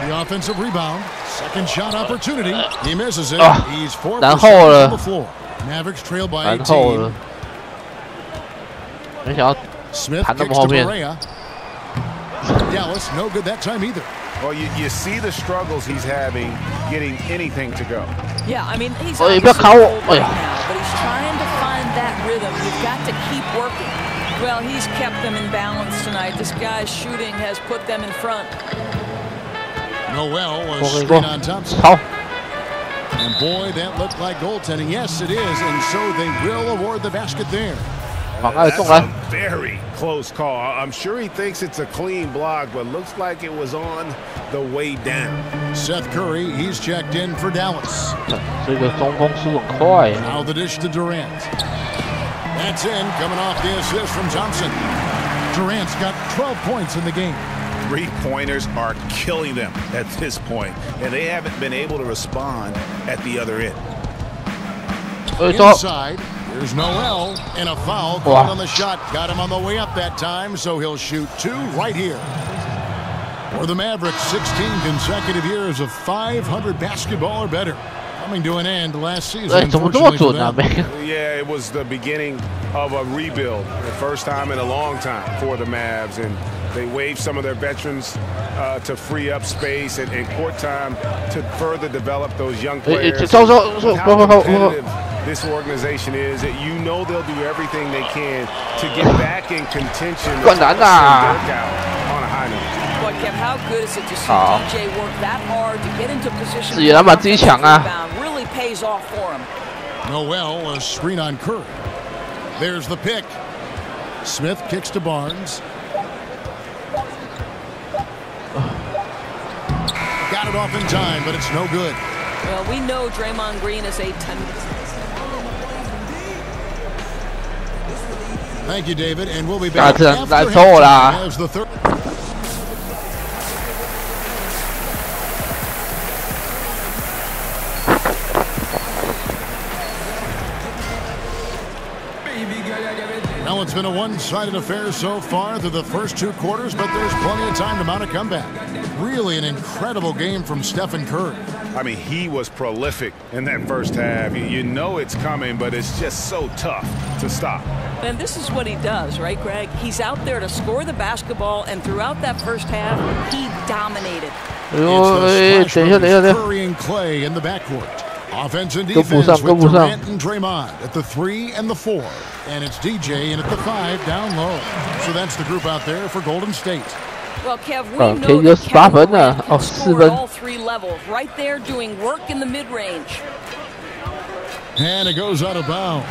The offensive rebound. Second shot opportunity. He misses it. He's 4 on the floor. Mavericks trail by 18. Smith kicks to Berea. Dallas, no good that time either. Well, you see the struggles he's having getting anything to go. Yeah, I mean, he's obviously old right now, but he's trying to find that rhythm. You've got to keep working. Well, he's kept them in balance tonight. This guy's shooting has put them in front. Noel was screen on Thompson. And boy, that looked like goaltending. Yes, it is, and so they will award the basket there. That's a very close call. I'm sure he thinks it's a clean block, but looks like it was on the way down. Seth Curry, he's checked in for Dallas. Now the dish to Durant. That's in, coming off the assist from Thompson. Durant's got 12 points in the game. Three-pointers are killing them at this point, and they haven't been able to respond at the other end. Inside, there's Noel, and a foul called on the shot. Got him on the way up that time, so he'll shoot 2 right here. For the Mavericks, 16 consecutive years of 500 basketball or better. Coming to an end last season. Yeah, it was the beginning of a rebuild. The first time in a long time for the Mavs, and they waived some of their veterans to free up space and court time to further develop those young players. How competitive this organization is, that you know they'll do everything they can to get back in contention on a high note. Boy, Kev, how good is it to see DJ work that hard to get into position? Rebound really pays off for him. Noel, a screen on Curry. There's the pick. Smith kicks to Barnes. Got it off in time, but it's no good. Well, we know Draymond Green is a Thank you, David, and we'll be back after as the third. Well, it's been a one-sided affair so far through the first 2 quarters, but there's plenty of time to mount a comeback. Really an incredible game from Stephen Curry. I mean, he was prolific in that first half. You know it's coming, but it's just so tough to stop. And this is what he does, right, Greg? He's out there to score the basketball, and throughout that first half, he dominated. It's the splash from Curry and Clay in the backcourt. Offense and defense with Durant and Draymond at the 3 and the 4. And it's DJ in at the 5 down low. So that's the group out there for Golden State. Well, Kev, we know that Kevin Durant can score at all 3 levels, right there doing work in the mid-range. And it goes out of bounds.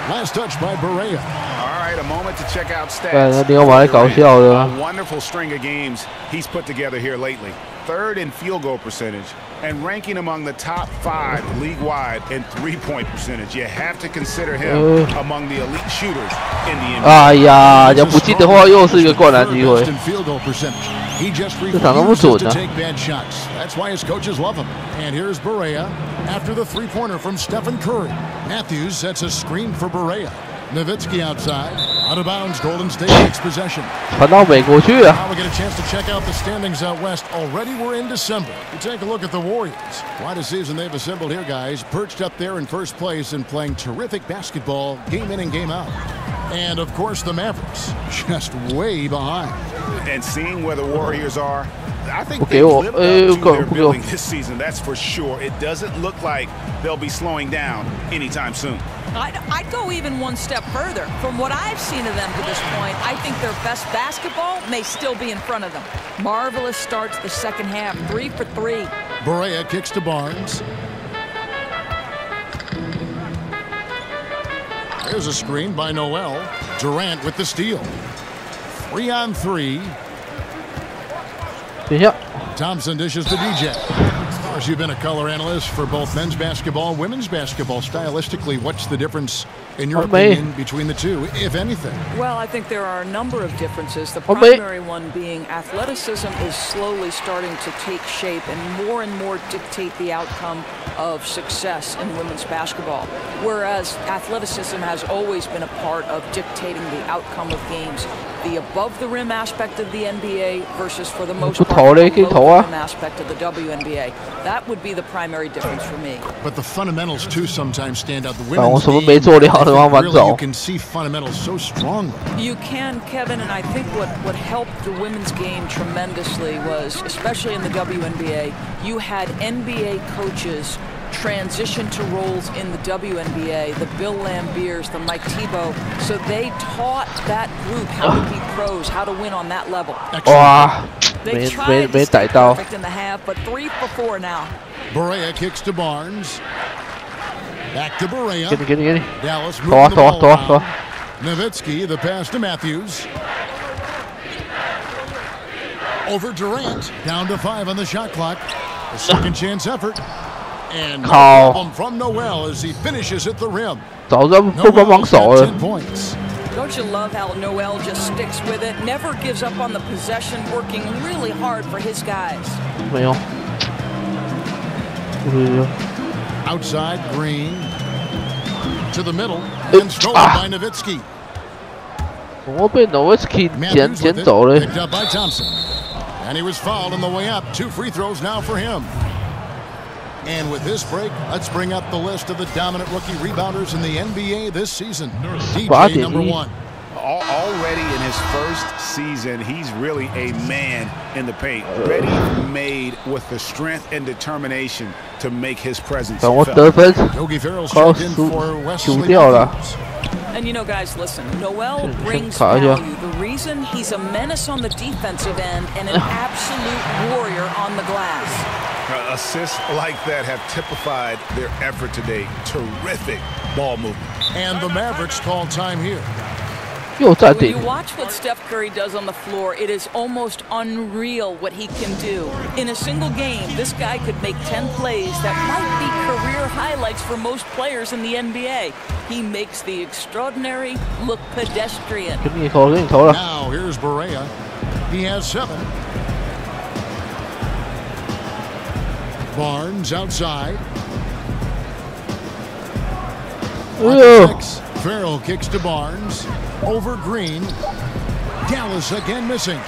Last touch by Berea. All right, a moment to check out stats. A wonderful string of games he's put together here lately. Third in field goal percentage and ranking among the top 5 league-wide in three-point percentage. You have to consider him among the elite shooters in the NBA. 哎呀，要不进的话，又是一个灌篮机会。 He just refuses to take bad shots. That's why his coaches love him. And here's Berea after the three-pointer from Stephen Curry. Matthews sets a screen for Berea. Nowitzki outside. Out of bounds, Golden State takes possession. 传到美国去啊 Now we get a chance to check out the standings out west. Already we're in December. We take a look at the Warriors. Quite a season they've assembled here, guys. Perched up there in first place and playing terrific basketball game in and game out. And, of course, the Mavericks, just way behind. And seeing where the Warriors are, I think they've lived up to their billing this season, that's for sure. It doesn't look like they'll be slowing down anytime soon. I'd go even one step further. From what I've seen of them to this point, I think their best basketball may still be in front of them. Marvelous starts the second half, 3 for 3. Berea kicks to Barnes. There's a screen by Noel. Durant with the steal. 3 on 3. Thompson dishes to DJ. Of course, you've been a color analyst for both men's basketball and women's basketball. Stylistically, what's the difference, in your opinion, between the two, if anything? Well, I think there are a number of differences. The primary one being athleticism is slowly starting to take shape and more dictate the outcome of success in women's basketball, whereas athleticism has always been a part of dictating the outcome of games. The above-the-rim aspect of the NBA versus, for the most part, the below-the-rim aspect of the WNBA. That would be the primary difference for me. But the fundamentals, too, sometimes stand out. The women's game, really, you can see fundamentals so strongly. You can, Kevin, and I think what helped the women's game tremendously was, especially in the WNBA, you had NBA coaches transition to roles in the WNBA, the Bill Lambiers, the Mike Thibault, so they taught that group how to be pros, how to win on that level. They tried to stay perfect in the half, but 3 for 4 now. Berea kicks to Barnes. Back to Berea. Get. Dallas moving the ball around. Nowitzki, the pass to Matthews. Over Durant, down to 5 on the shot clock. A second chance effort. And no problem from Noel as he finishes at the rim. Noel got 10 points. Don't you love how Noel just sticks with it, never gives up on the possession, working really hard for his guys. Outside, Green. To the middle. And stolen by Nowitzki. Matthews with it, picked up by Thompson. And he was fouled on the way up. 2 free throws now for him. And with this break, let's bring up the list of the dominant rookie rebounders in the NBA this season. DJ number 1. Already in his first season, he's really a man in the paint. Ready-made with the strength and determination to make his presence felt. Yogi Ferrell's checked in for Wesley. And you know, guys, listen, Noel brings value. The reason he's a menace on the defensive end and an absolute warrior on the glass. Assists like that have typified their effort today. Terrific ball movement. And the Mavericks call time here. When you watch what Steph Curry does on the floor, it is almost unreal what he can do. In a single game, this guy could make 10 plays that might be career highlights for most players in the NBA. He makes the extraordinary look pedestrian. Now here's Berea. He has 7. Barnes outside. 6. Ferrell kicks to Barnes. Over Green. Dallas again missing.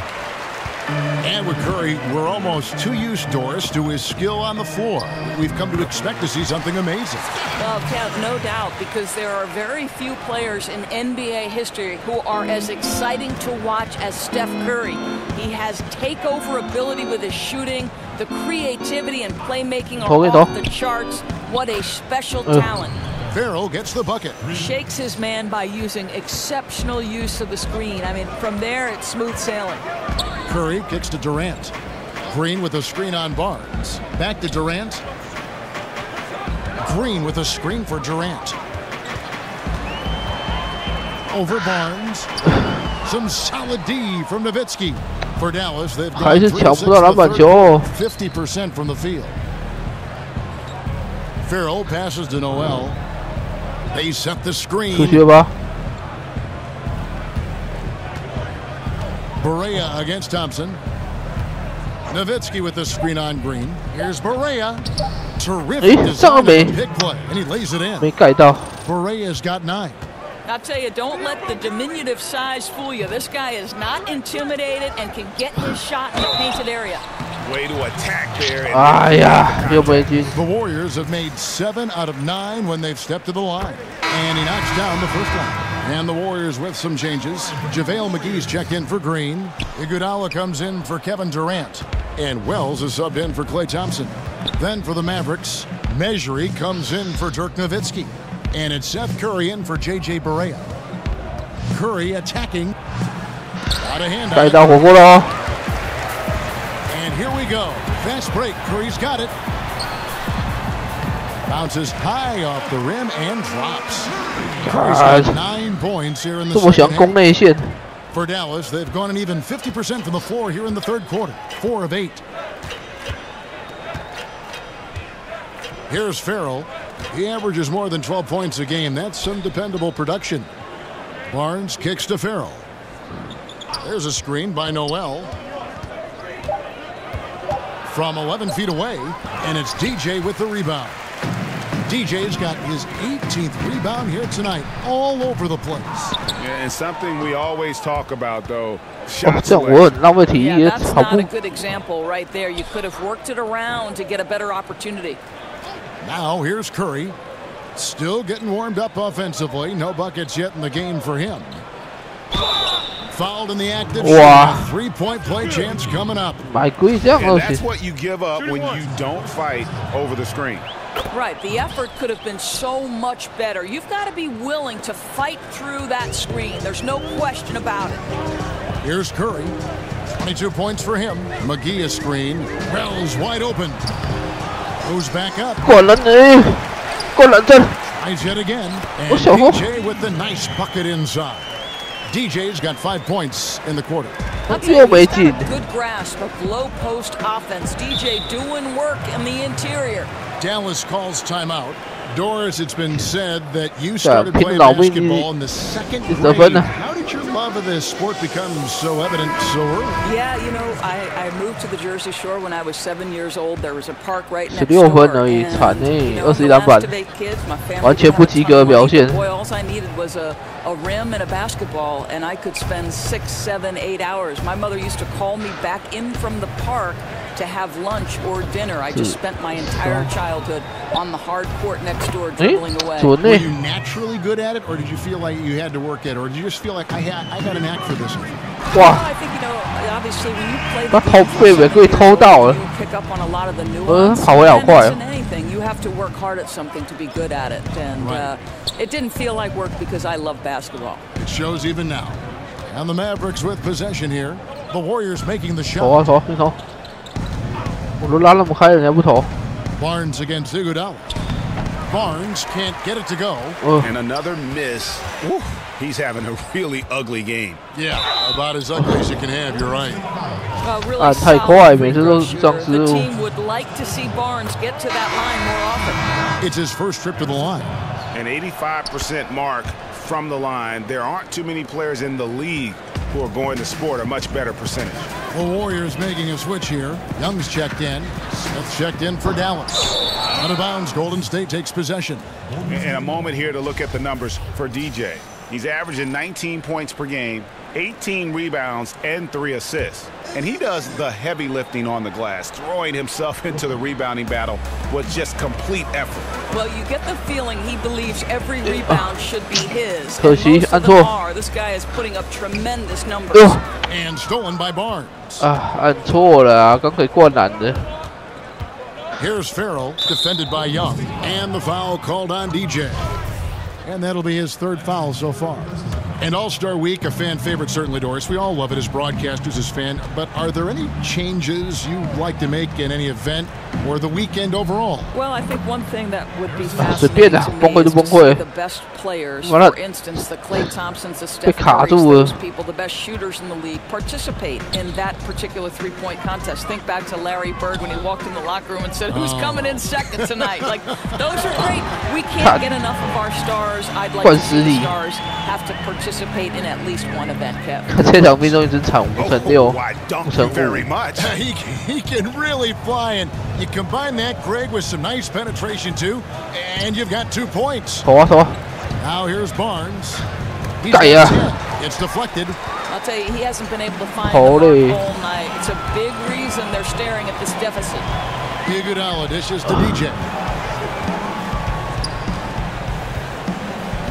And with Curry, we're almost too used, Doris, to his skill on the floor. We've come to expect to see something amazing. Well, Kev, no doubt, because there are very few players in NBA history who are as exciting to watch as Steph Curry. He has takeover ability with his shooting. The creativity and playmaking are off the charts. What a special talent. Ferrell gets the bucket. Shakes his man by using exceptional use of the screen. I mean, from there, it's smooth sailing. Curry kicks to Durant. Green with a screen on Barnes. Back to Durant. Green with a screen for Durant. Over Barnes. Some solid D from Nowitzki. For Dallas, they've gone 50% from the field. Farrell passes to Noel. They set the screen. Barea against Thompson. Nowitzki with the screen on Green. Here's Barea. Terrific design pick play, and he lays it in. Barea's got 9. I'll tell you, don't let the diminutive size fool you. This guy is not intimidated and can get his shot in the painted area. Way to attack there. The Warriors have made 7 out of 9 when they've stepped to the line. And he knocks down the first one. And the Warriors with some changes. JaVale McGee's checked in for Green. Iguodala comes in for Kevin Durant. And Wells is subbed in for Klay Thompson. Then for the Mavericks, Mejri comes in for Dirk Nowitzki. And it's Seth Curry in for J.J. Barea. Curry attacking. Out of hand. And here we go. Fast break. Curry's got it. Bounces high off the rim and drops. Curry's got 9 points here in the second half. For Dallas, they've gone an even 50% from the floor here in the third quarter. 4 of 8. Here's Farrell. He averages more than 12 points a game. That's some dependable production. Barnes kicks to Farrell. There's a screen by Noel. From 11 feet away, and it's DJ with the rebound. DJ's got his 18th rebound here tonight, all over the place. Yeah, and something we always talk about, though. Yeah, that's not a good example right there. You could have worked it around to get a better opportunity. Now here's Curry, still getting warmed up offensively. No buckets yet in the game for him. Fouled in the active. Wow. 3-point play chance coming up. And that's what you give up when you don't fight over the screen. Right, the effort could have been so much better. You've got to be willing to fight through that screen. There's no question about it. Here's Curry, 22 points for him. McGee a screen. Wells wide open. Goes back up. Tries yet again. And DJ with the nice bucket inside. DJ's got 5 points in the quarter. Good grasp of low post offense. DJ doing work in the interior. Dallas calls timeout. Doris, it's been said that you started playing basketball in the second grade. How did your love of this sport become so evident so early? Yeah, you know, I moved to the Jersey Shore when I was 7 years old. There was a park right next door. And, you know, the last of 8 kids, my family boy, all I needed was a rim and a basketball, and I could spend 6, 7, 8 hours. My mother used to call me back in from the park to have lunch or dinner. I just spent my entire childhood on the hard court next door dribbling away. Were you naturally good at it, or did you feel like you had to work at it, or did you just feel like I got a knack for this? Well, I think, you know, obviously when you play the game, you pick up on a lot of the nuance. And anything, you have to work hard at something to be good at it. And it didn't feel like work because I love basketball. It shows even now. And the Mavericks with possession here. The Warriors making the shot. Barnes against Iguodala. Barnes can't get it to go. And another miss. Woo. He's having a really ugly game. Yeah, about as ugly as you can have, you're right. Really solid. The team would like to see Barnes get to that line more often. It's his first trip to the line. An 85% mark from the line. There aren't too many players in the league who are going to sport a much better percentage. The Warriors making a switch here. Young's checked in. Smith checked in for Dallas. Out of bounds, Golden State takes possession. And a moment here to look at the numbers for DJ. He's averaging 19 points per game, 18 rebounds, and 3 assists. And he does the heavy lifting on the glass, throwing himself into the rebounding battle with just complete effort. Well, you get the feeling he believes every rebound should be his. And most of them are. This guy is putting up tremendous numbers. And stolen by Barnes. Here's Farrell, defended by Young. And the foul called on DJ. And that'll be his third foul so far. And All-Star Week, a fan favorite, certainly, Doris. We all love it as broadcasters, as fans. But are there any changes you'd like to make in any event or the weekend overall? Well, I think one thing that would be fascinating to me is to see the best players, for instance, the Klay Thompsons, the Steph Currys, those people, the best shooters in the league, participate in that particular three-point contest. Think back to Larry Bird when he walked in the locker room and said, "Who's coming in second tonight?" Like, those are great. We can't get enough of our stars. I'd like to see the stars have to participate in at least one event, Kev. 这2分钟一直场5-6、5-5。He can really fly, and you combine that, Greg, with some nice penetration too, and you've got 2 points. Now here's Barnes. He's got 10. It's deflected. I'll tell you, he hasn't been able to find the mark all night. It's a big reason they're staring at this deficit. Iguodala dishes to DJ.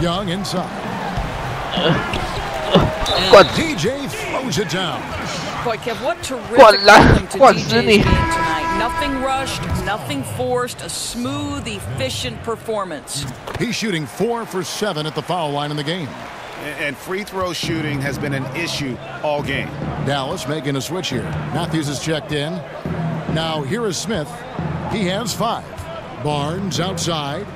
Young inside. And DJ throws it down. Boy, Kev, what terrific rhythm to DJ's game tonight. Nothing rushed, nothing forced, a smooth, efficient performance. He's shooting 4 for 7 at the foul line in the game. And free throw shooting has been an issue all game. Dallas making a switch here. Matthews is checked in. Now here is Smith. He has 5. Barnes outside.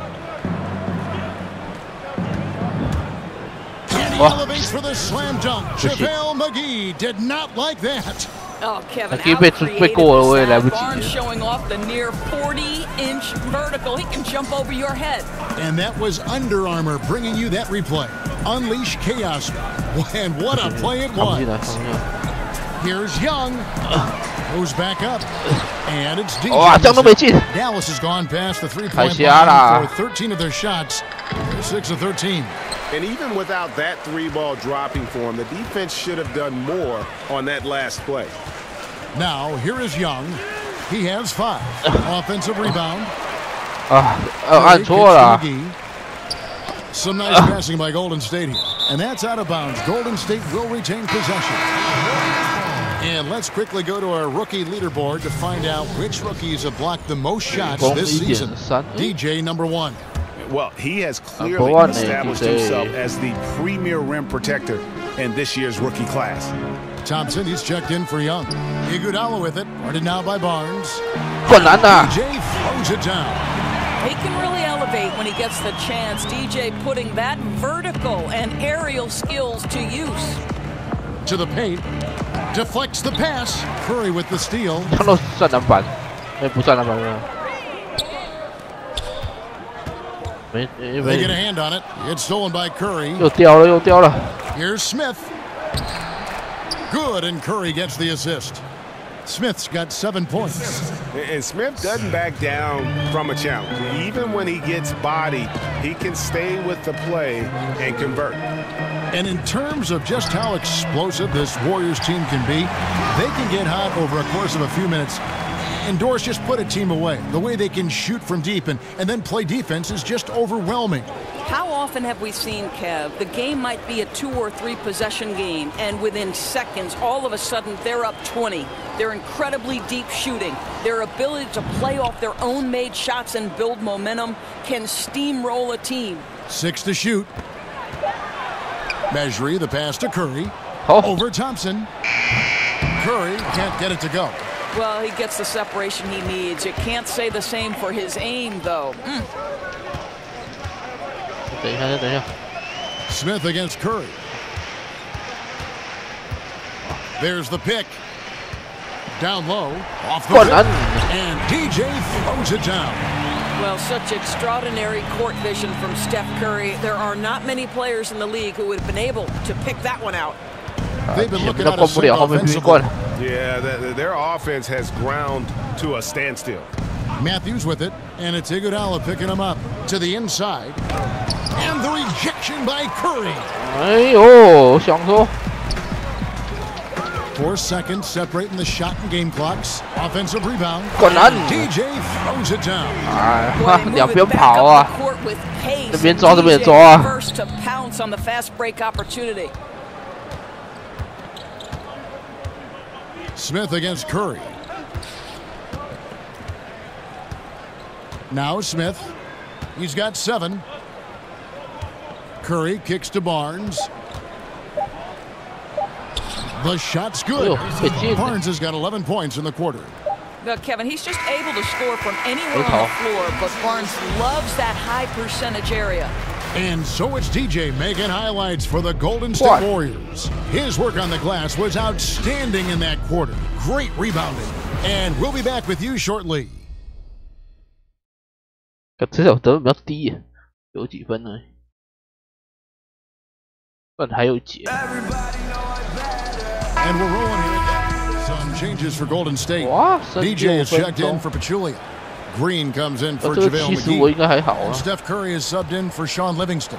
And he elevates for the slam dunk. JaVale McGee did not like that. Oh, Kevin, how creative is that? Barnes showing off the near 40-inch vertical. He can jump over your head. And that was Under Armour bringing you that replay. Unleash chaos. And what a play it was. Here's Young. Goes back up. And it's DJ. Dallas has gone past the three-point line for 13 of their shots. They're 6 of 13. And even without that 3-ball dropping for him, the defense should have done more on that last play. Now, here is Young. He has 5. Offensive rebound. Some nice passing by Golden State here. And that's out of bounds. Golden State will retain possession. And let's quickly go to our rookie leaderboard to find out which rookies have blocked the most shots this season. DJ number 1. Well, he has clearly established himself as the premier rim protector in this year's rookie class. Thompson, he's checked in for Young. Iguodala with it, guarded now by Barnes. DJ throws it down. He can really elevate when he gets the chance. DJ putting that vertical and aerial skills to use. To the paint. Deflects the pass. Curry with the steal. They get a hand on it. It's stolen by Curry. Here's Smith. Good, and Curry gets the assist. Smith's got 7 points. And Smith doesn't back down from a challenge. Even when he gets bodied, he can stay with the play and convert. And in terms of just how explosive this Warriors team can be, they can get hot over a course of a few minutes. And Doris just put a team away. The way they can shoot from deep and then play defense is just overwhelming. How often have we seen, Kev, the game might be a 2 or 3 possession game, and within seconds, all of a sudden, they're up 20. They're incredibly deep shooting. Their ability to play off their own made shots and build momentum can steamroll a team. 6 to shoot. Mejri, the pass to Curry. Over Thompson. Curry can't get it to go. Well, he gets the separation he needs. You can't say the same for his aim, though. Smith against Curry. There's the pick. Down low. Off the rim. And DJ throws it down. Well, such extraordinary court vision from Steph Curry. There are not many players in the league who would have been able to pick that one out. They've been looking at us offensively. Yeah, their offense has ground to a standstill. Matthews with it, and it's Iguodala picking him up to the inside. And the rejection by Curry. 4 seconds separating the shot and game clocks. Offensive rebound. DJ throws it down. 两边跑啊，这边抓这边抓啊。 First to pounce on the fast break opportunity. Smith against Curry. Now Smith. He's got 7. Curry kicks to Barnes. The shot's good. Barnes has got 11 points in the quarter. Kevin, he's just able to score from anywhere on the floor, but Barnes loves that high percentage area. And so it's DJ making highlights for the Golden State Warriors. His work on the glass was outstanding in that quarter. Great rebounding. And we'll be back with you shortly. 这小得分比较低耶，有几分呢？但还有几。And we're rolling here again. Some changes for Golden State. DJ is checked in for Pachulia. Green comes in for JaVale McGee. And Steph Curry is subbed in for Sean Livingston.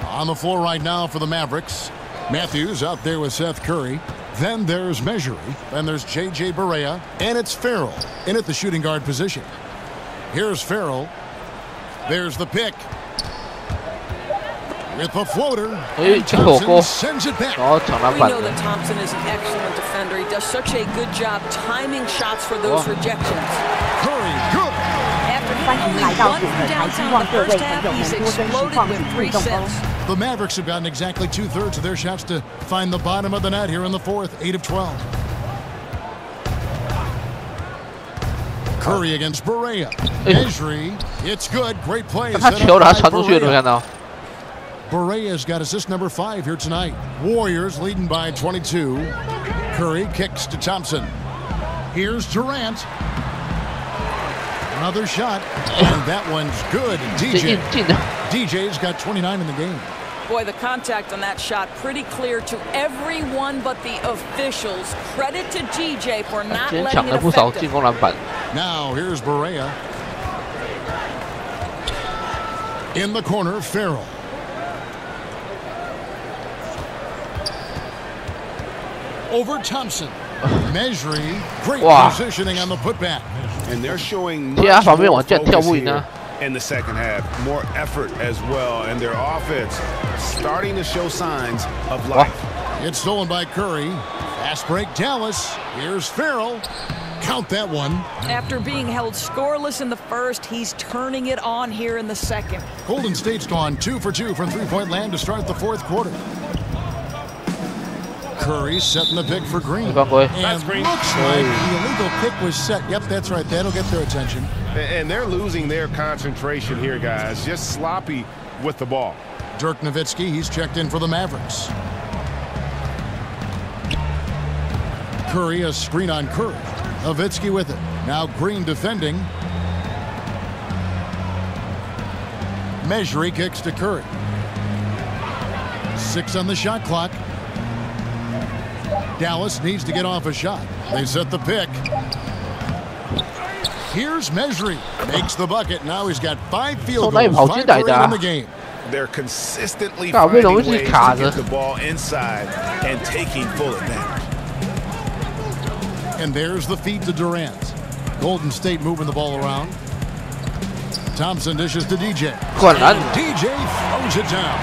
On the floor right now for the Mavericks. Matthews out there with Seth Curry. Then there's Measury. Then there's J.J. Barea. And it's Farrell in at the shooting guard position. Here's Farrell. There's the pick. With the floater. And Thompson sends it back. We know that Thompson is an excellent defender. He does such a good job timing shots for those rejections. Curry, good. After only one from downtown in the first half, he's exploded with 3 sets. The Mavericks have gotten exactly 2/3 of their shots to find the bottom of the net here in the fourth, 8 of 12. Curry against Barea. Measury, it's good. Great play. Barea's got assist number 5 here tonight. Warriors leading by 22. Curry kicks to Thompson. Here's Durant. Another shot, and that one's good. DJ's got 29 in the game. Boy, the contact on that shot pretty clear to everyone but the officials. Credit to DJ for not letting it affect him. Now here's Barea. In the corner, Farrell. Over Thompson. Measuring. Great positioning on the putback. And they're showing much more focus here in the second half. More effort as well. And their offense starting to show signs of life. It's stolen by Curry. Fast break, Dallas. Here's Farrell. Count that one. After being held scoreless in the first, he's turning it on here in the second. Golden State's gone 2 for 2 from three-point land to start the fourth quarter. Curry setting the pick for Green. And looks like the illegal pick was set. Yep, that's right. That'll get their attention. And they're losing their concentration here, guys. Just sloppy with the ball. Dirk Nowitzki, he's checked in for the Mavericks. Curry, a screen on Curry. Nowitzki with it. Now Green defending. Measury kicks to Curry. 6 on the shot clock. Dallas needs to get off a shot. They set the pick. Here's Measury. Makes the bucket. Now he's got 5 field goals. 5 for 8 in the game. They're consistently finding ways to get the ball inside and taking full advantage. And there's the feed to Durant. Golden State moving the ball around. Thompson dishes to DJ. DJ throws it down.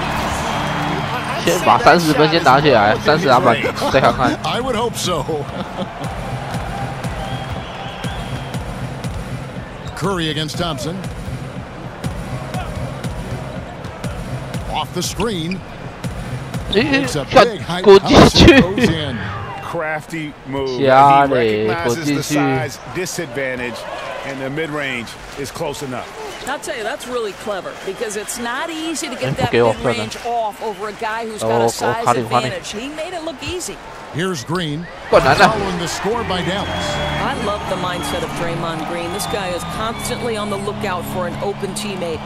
先把30分先打起来，30篮板再看看。I would hope so. Curry against Thompson. Off the screen. It's a big height. Goes in. Crafty move. He recognizes the size disadvantage, and the mid-range is close enough. I'll tell you, that's really clever because it's not easy to get that mid-range off over a guy who's got a size advantage. He made it look easy. Here's Green, following the score by Dallas. I love the mindset of Draymond Green. This guy is constantly on the lookout for an open teammate.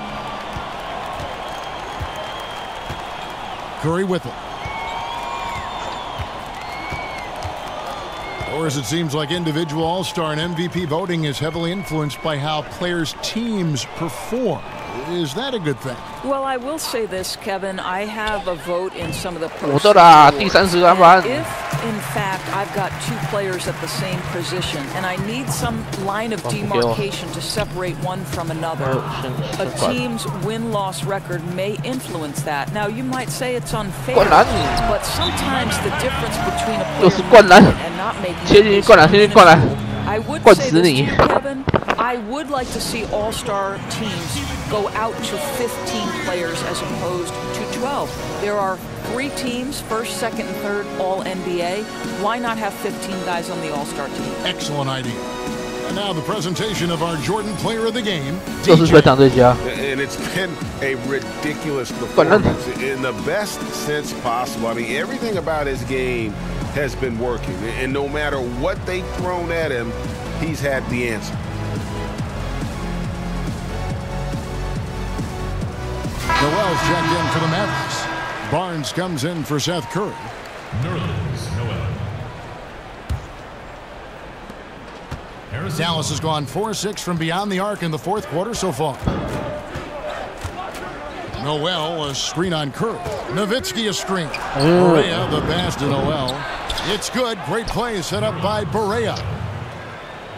Curry with it. Or as it seems like individual all-star and MVP voting is heavily influenced by how players' teams perform. Is that a good thing? Well, I will say this, Kevin. I have a vote in some of the posts. If, in fact, I've got 2 players at the same position, and I need some line of demarcation to separate one from another, a team's win-loss record may influence that. Now, you might say it's unfair, but sometimes the difference between a player and not making I would say this to you, Kevin. I would like to see all-star teams go out to 15 players as opposed to 12. There are 3 teams, first, second, and third, all NBA. Why not have 15 guys on the All-Star team? Excellent idea. And now the presentation of our Jordan Player of the Game. And it's been a ridiculous performance in the best sense possible. I mean, everything about his game has been working. And no matter what they've thrown at him, he's had the answer. Noel's checked in for the Mavericks. Barnes comes in for Seth Curry. Dallas has gone 4-6 from beyond the arc in the fourth quarter so far. Noel, a screen on Curry. Nowitzki, a screen. Barea, the pass to Noel. It's good. Great play set up by Barea.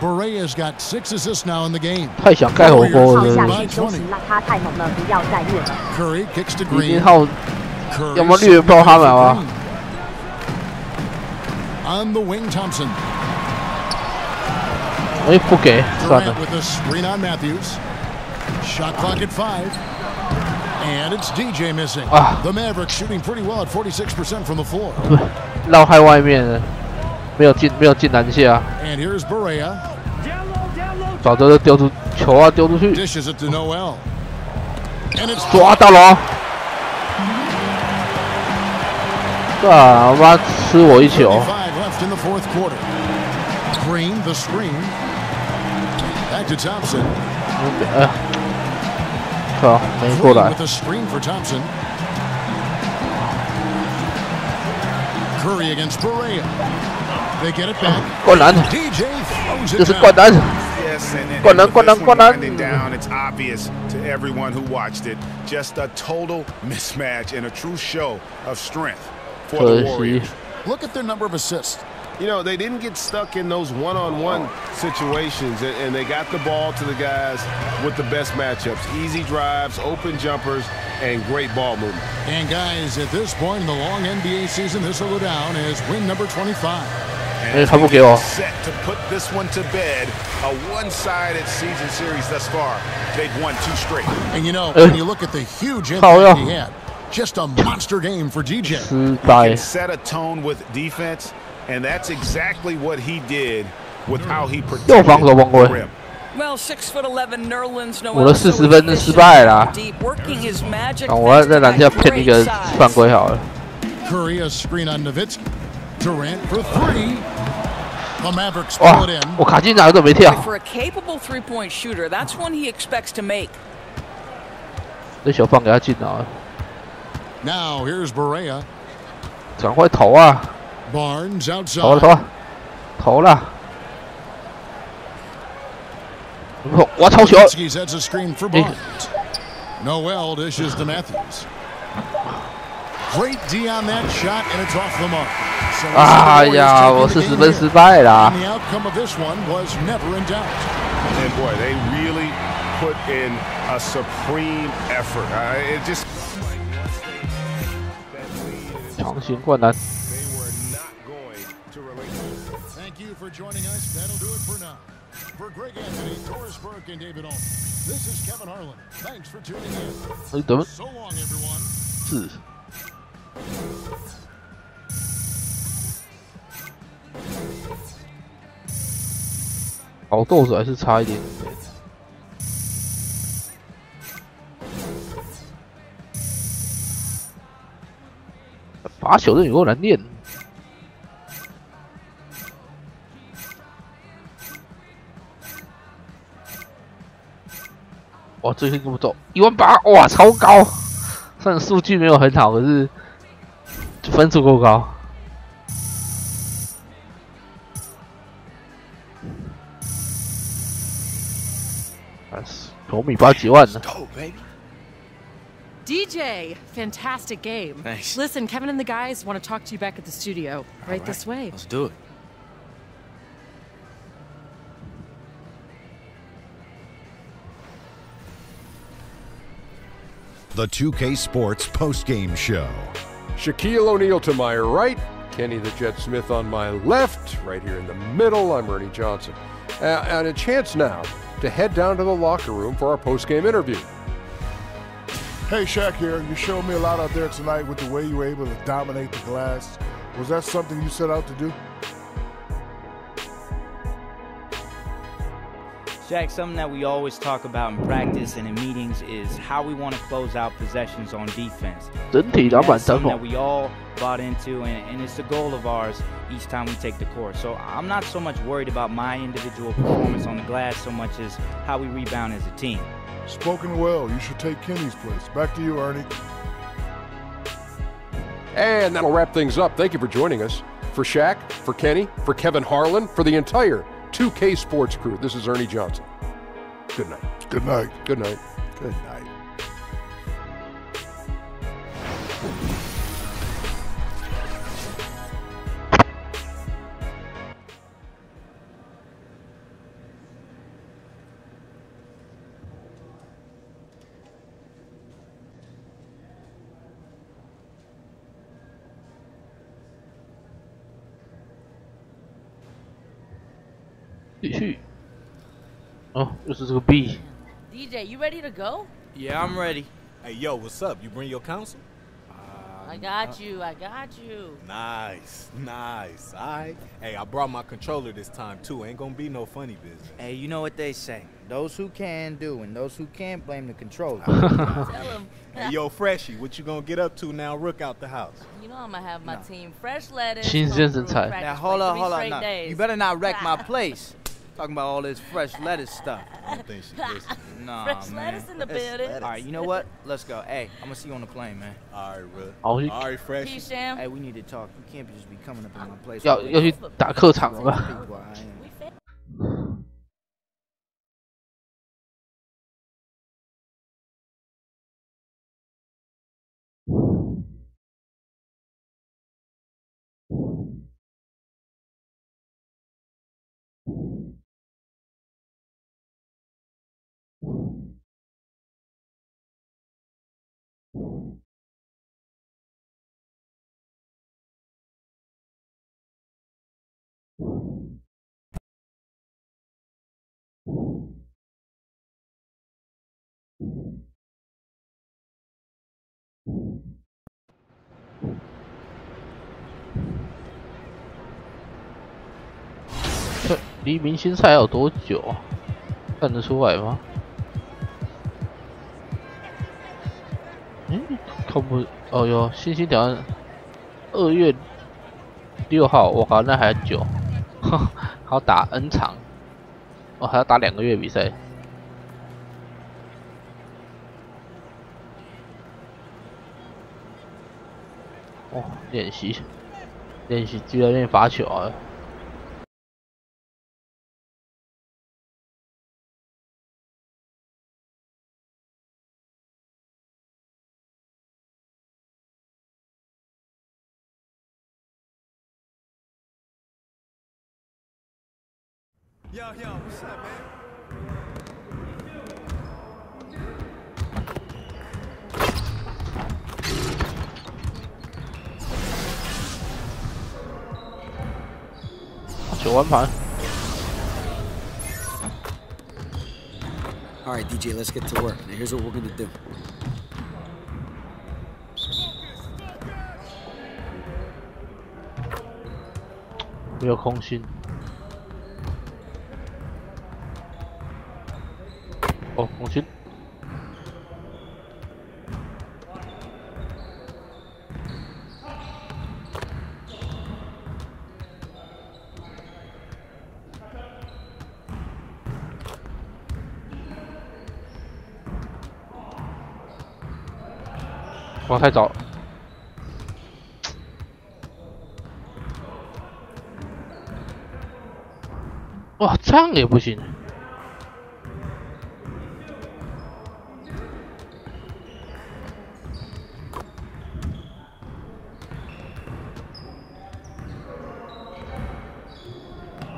Barea's got 6 assists now in the game. Curry kicks to Green. On the wing, Thompson. Durant with a screen on Matthews. Shot clock at 5. And it's DJ missing. The Mavericks shooting pretty well at 46% from the floor. And here's Barea. Dishes it to Noel. And it's 抓到了。妈吃我一球。 left in the fourth quarter. Green, the screen. Back to Thompson. With a screen for Thompson. Curry against Barea. They get it back. DJ throws it down. Yes, and winding down, it's obvious to everyone who watched it. Just a total mismatch and a true show of strength for the Warriors. Look at their number of assists. You know, they didn't get stuck in those one-on-one situations, and they got the ball to the guys with the best matchups. Easy drives, open jumpers, and great ball movement. And guys, at this point in the long NBA season, this will go down as win number 25. And set to put this one to bed. A one-sided season series thus far. They've won 2 straight. And you know, when you look at the huge impact he had, just a monster game for DJ. He can set a tone with defense. And that's exactly what he did with how he protected the rim. Well, 6'11" Nerlens 我的40分失败了。我要在篮下骗一个犯规好了。 Curry a screen on Nowitzki. Durant for 3. The Mavericks pull it in. 我卡进哪都没跳。 For a capable three-point shooter, that's one he expects to make. 这球放给他进了。 Now here's Barea. 赶快投啊！ Barnes outside. 投了！我抄球。 Sets a screen for Barnes. Noel dishes to Matthews. Great D on that shot, and it's off the mark. 哎呀，我40分失败了。 And the outcome of this one was never in doubt. And boy, they really put in a supreme effort. It just 强行灌篮。 Thank you for joining us. That'll do it for now. For Greg Anthony, Doris Burke, and David Olin, this is Kevin Harlan. Thanks for tuning in. So long, everyone. 是。好豆子还是差一点。罚球的有够难练。 哇，最近这么走18000，哇，超高！虽然数据没有很好，可是分数够高。9米8几万呢。 DJ, fantastic game. Thanks. Listen, Kevin and the guys want to talk to you back at the studio. Right this way. Let's do it. The 2K Sports postgame show. Shaquille O'Neal to my right, Kenny the Jet Smith on my left, right here in the middle, I'm Ernie Johnson. And a chance now to head down to the locker room for our postgame interview. Hey, Shaq here. You showed me a lot out there tonight with the way you were able to dominate the glass. Was that something you set out to do? Shaq, something that we always talk about in practice and in meetings is how we want to close out possessions on defense. That's something that we all bought into, and it's a goal of ours each time we take the court. So I'm not so much worried about my individual performance on the glass so much as how we rebound as a team. Spoken well. You should take Kenny's place. Back to you, Ernie. And that'll wrap things up. Thank you for joining us. For Shaq, for Kenny, for Kevin Harlan, for the entire 2K Sports crew, this is Ernie Johnson. Good night. Good night. Good night. Good night. Oh, this is a B. DJ, you ready to go? Yeah, I'm ready. Hey, yo, what's up? You bring your counsel? I got you. I got you. Nice, nice. All right. Hey, I brought my controller this time, too. Ain't gonna be no funny business. Hey, you know what they say. Those who can do, and those who can't blame the controller. Tell him. Hey, yo, Freshie, what you gonna get up to now? Rook out the house. You know I'm gonna have my team fresh lettuce. Now, hold on. Now, you better not wreck my place. Talking about all this fresh lettuce stuff. I don't think she listening. Nah, fresh lettuce in the building. All right, you know what? Let's go. Hey, I'm gonna see you on the plane, man. All right, bro. All right, Fresh. Peace, Sham. Hey, we need to talk. You can't just be coming up in my place. 要去打客场了吧？离明星赛还有多久啊？看得出来吗？看不哦哟，星星挑战2月6号，我靠，那还久，还要打 N 场，哦，还要打2个月比赛。哦，练习，居然练罚球啊！Yo, what's up, man? All right, DJ, let's get to work. Now, here's what we're gonna do. 没有空心。哦，空心。哇，太早了。哇，这样也不行。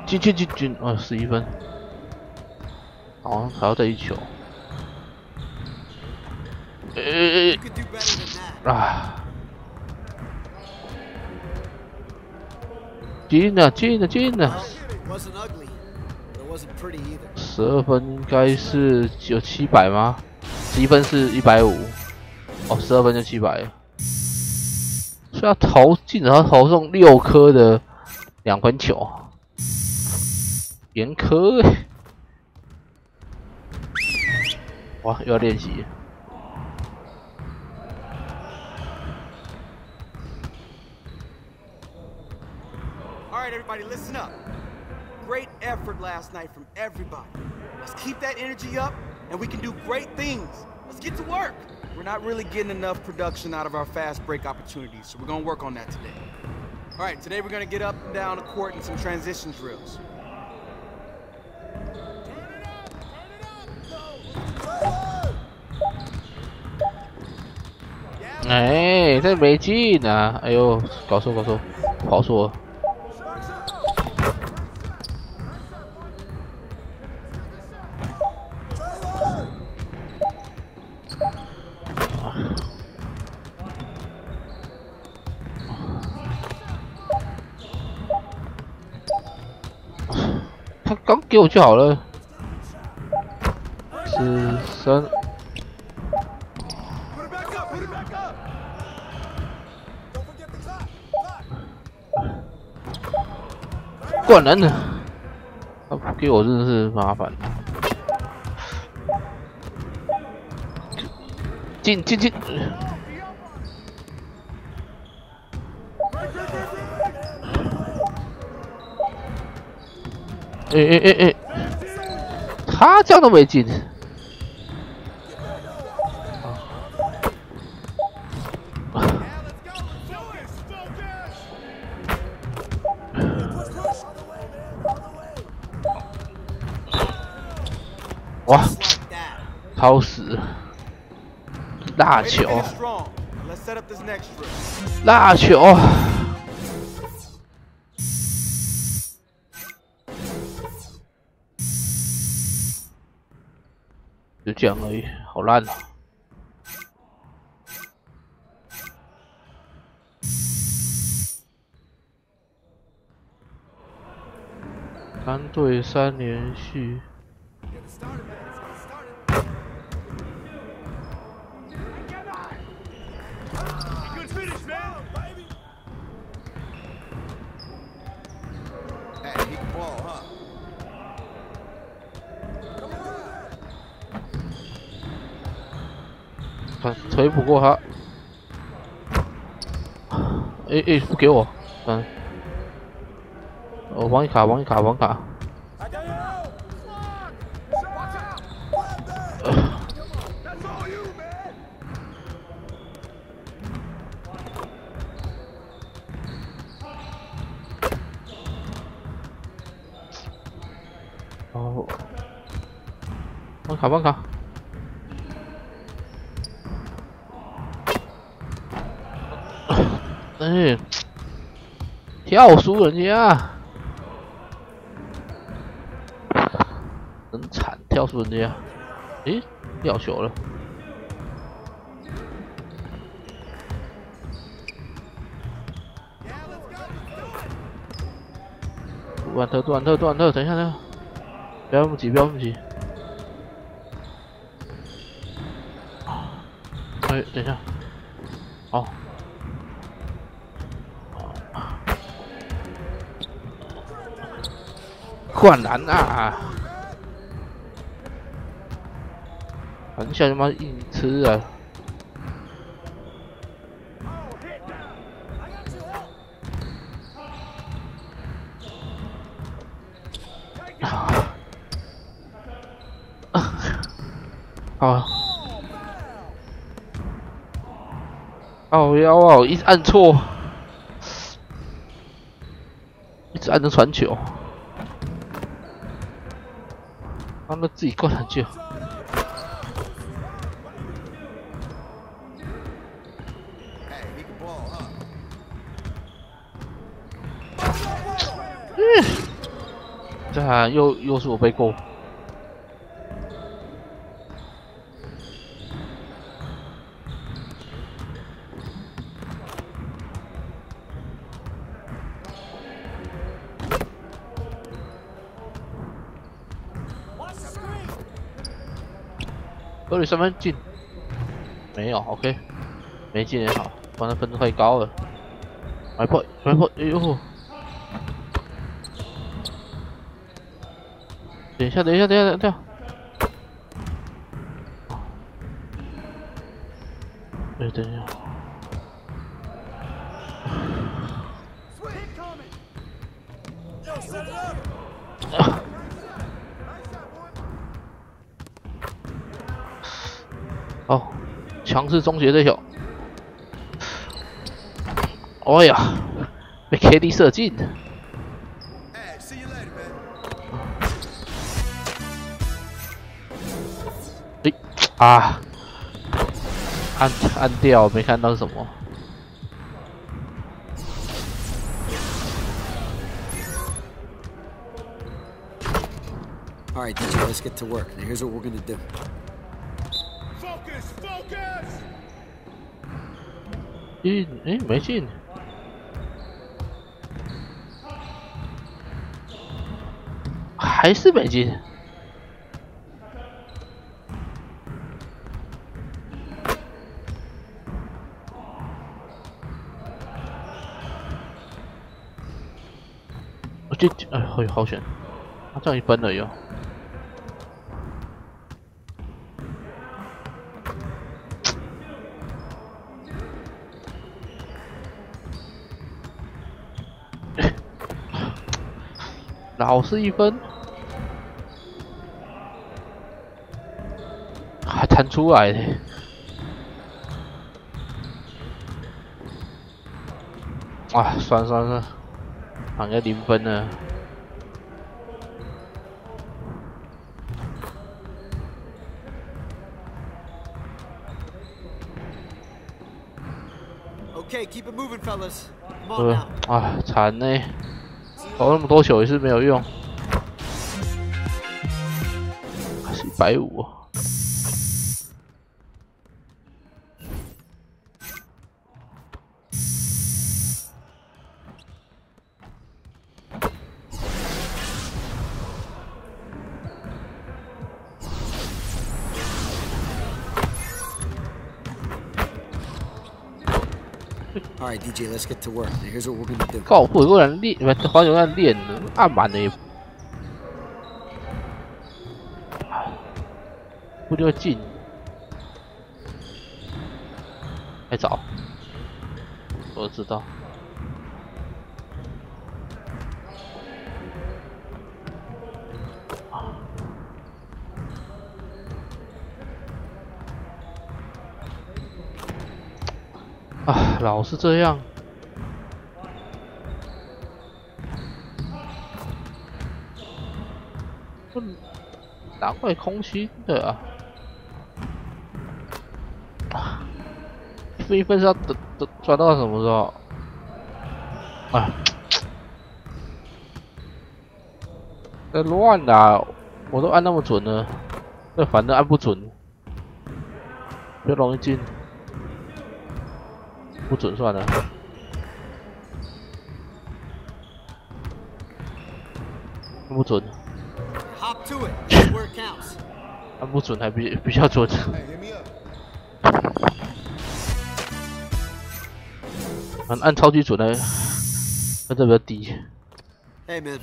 进啊，11分。好，还要再一球。啊！进了！12分应该是有700吗？11分是150。哦，12分就700了。所以他投进，然后投中6颗的2分球，严苛欸。哇，又要练习。 All right, everybody, listen up. Great effort last night from everybody. Let's keep that energy up, and we can do great things. Let's get to work. We're not really getting enough production out of our fast break opportunities, so we're gonna work on that today. All right, today we're gonna get up and down the court in some transition drills. 哎，这没进啊！哎呦，搞错，跑错了。他刚给我就好了。13。 灌篮的，他不给我真的是麻烦。进！哎！他这样都没进。哇，超死！大球，大球！就这样而已，好烂啊！3对3连续。 锤不过他，不给我，我帮你卡，哦，帮卡。 哎，跳输人家，真惨，跳输人家。诶，掉球了。断特，等一下，不要那么急。哎，等一下，好。 灌篮啊！很小他妈硬吃啊！好，哦腰啊！一直按错，一直按着传球。 他们自己灌篮去。这又是我被扣。2里3分进，没有 ，OK， 没进也好，反正分数太高了。买破，哎呦！等一下，等一下。哎，等一下。哦，强势终结对手。哎呀，被 KD 射进。哎啊！按掉，没看到什么。All right, DJ, let's get to work. Now here's what we're gonna do. Focus! 进，哎，没进。还是没进。我这，哎，好险！他这样一分了哟。老是一分，还弹出来的。啊，算了，好像0分了。Okay, keep it moving, fellas. Come on now. 啊，惨呢，投那么多球也是没有用，还是150。All right, DJ, let's get to work. Now here's what we're gonna do. 靠，我有人练，好久在练了，按满了也不就进，还早，我知道。啊，老是这样。难怪空心的啊！一分是要等抓到什么时候？啊！在乱啊！我都按那么准了，这反正按不准，比较容易进。不准算了，不准。按不准还比较准。按超级准的，那这比较低。Hey man.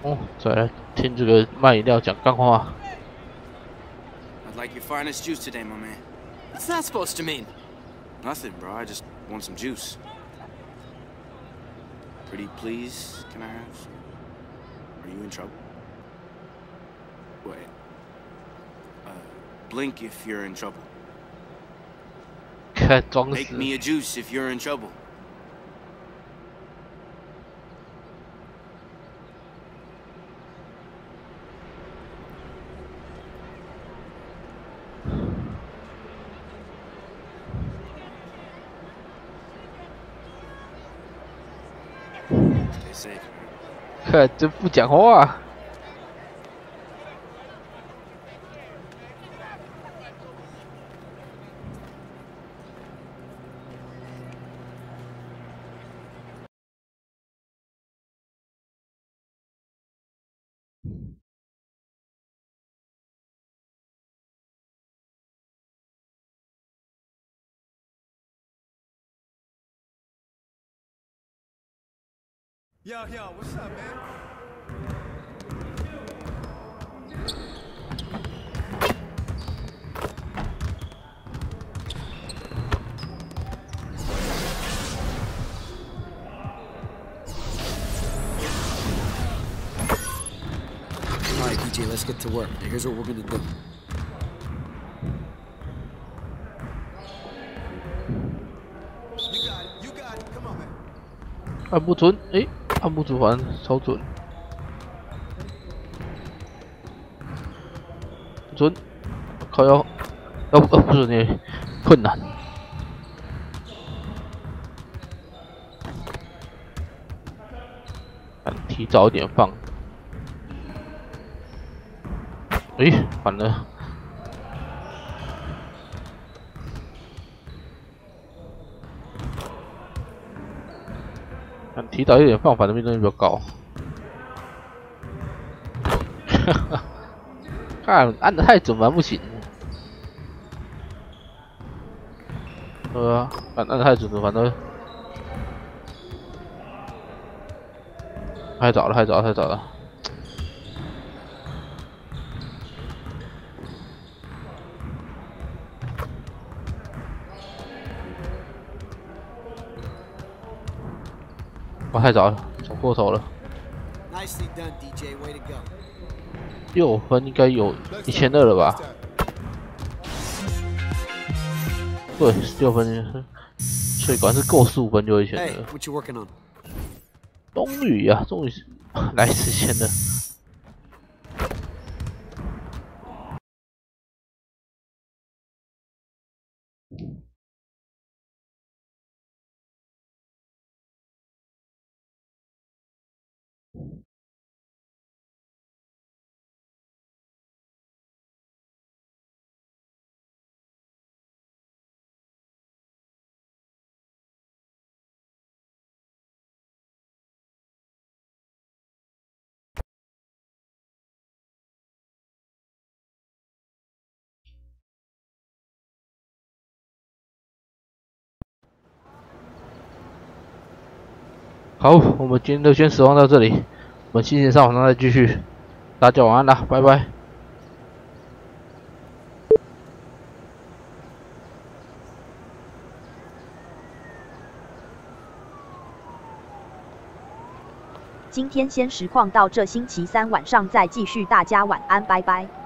Oh, 再来听这个卖饮料讲干话。I'd like your finest juice today, my man. What's that supposed to mean? Nothing, bro. I just want some juice. Pretty please, can I have some? Are you in trouble? Wait. Blink if you're in trouble. Make me a juice if you're in trouble. Stay safe. 看，真不讲话。 Yo, what's up, man? All right, DJ, let's get to work. Now, here's what we're gonna do. You got it. Come on, man. 按不准，哎，按不准，反正超准，不准，靠腰，不准你困难，提早一点放，哎，反了。 提早一点放，反正命中率比较高。看按的太准，反正不行。按的太准了，反正太早了，太早了。太早了，走过头了。6分应该有1200了吧？对，6分，所以果然是够15分就1200。终于啊，终于来实现了。 好，我们今天就先实况到这里，我们星期三晚上再继续。大家晚安啦，拜拜。今天先实况到这，星期三晚上再继续，大家晚安，拜拜。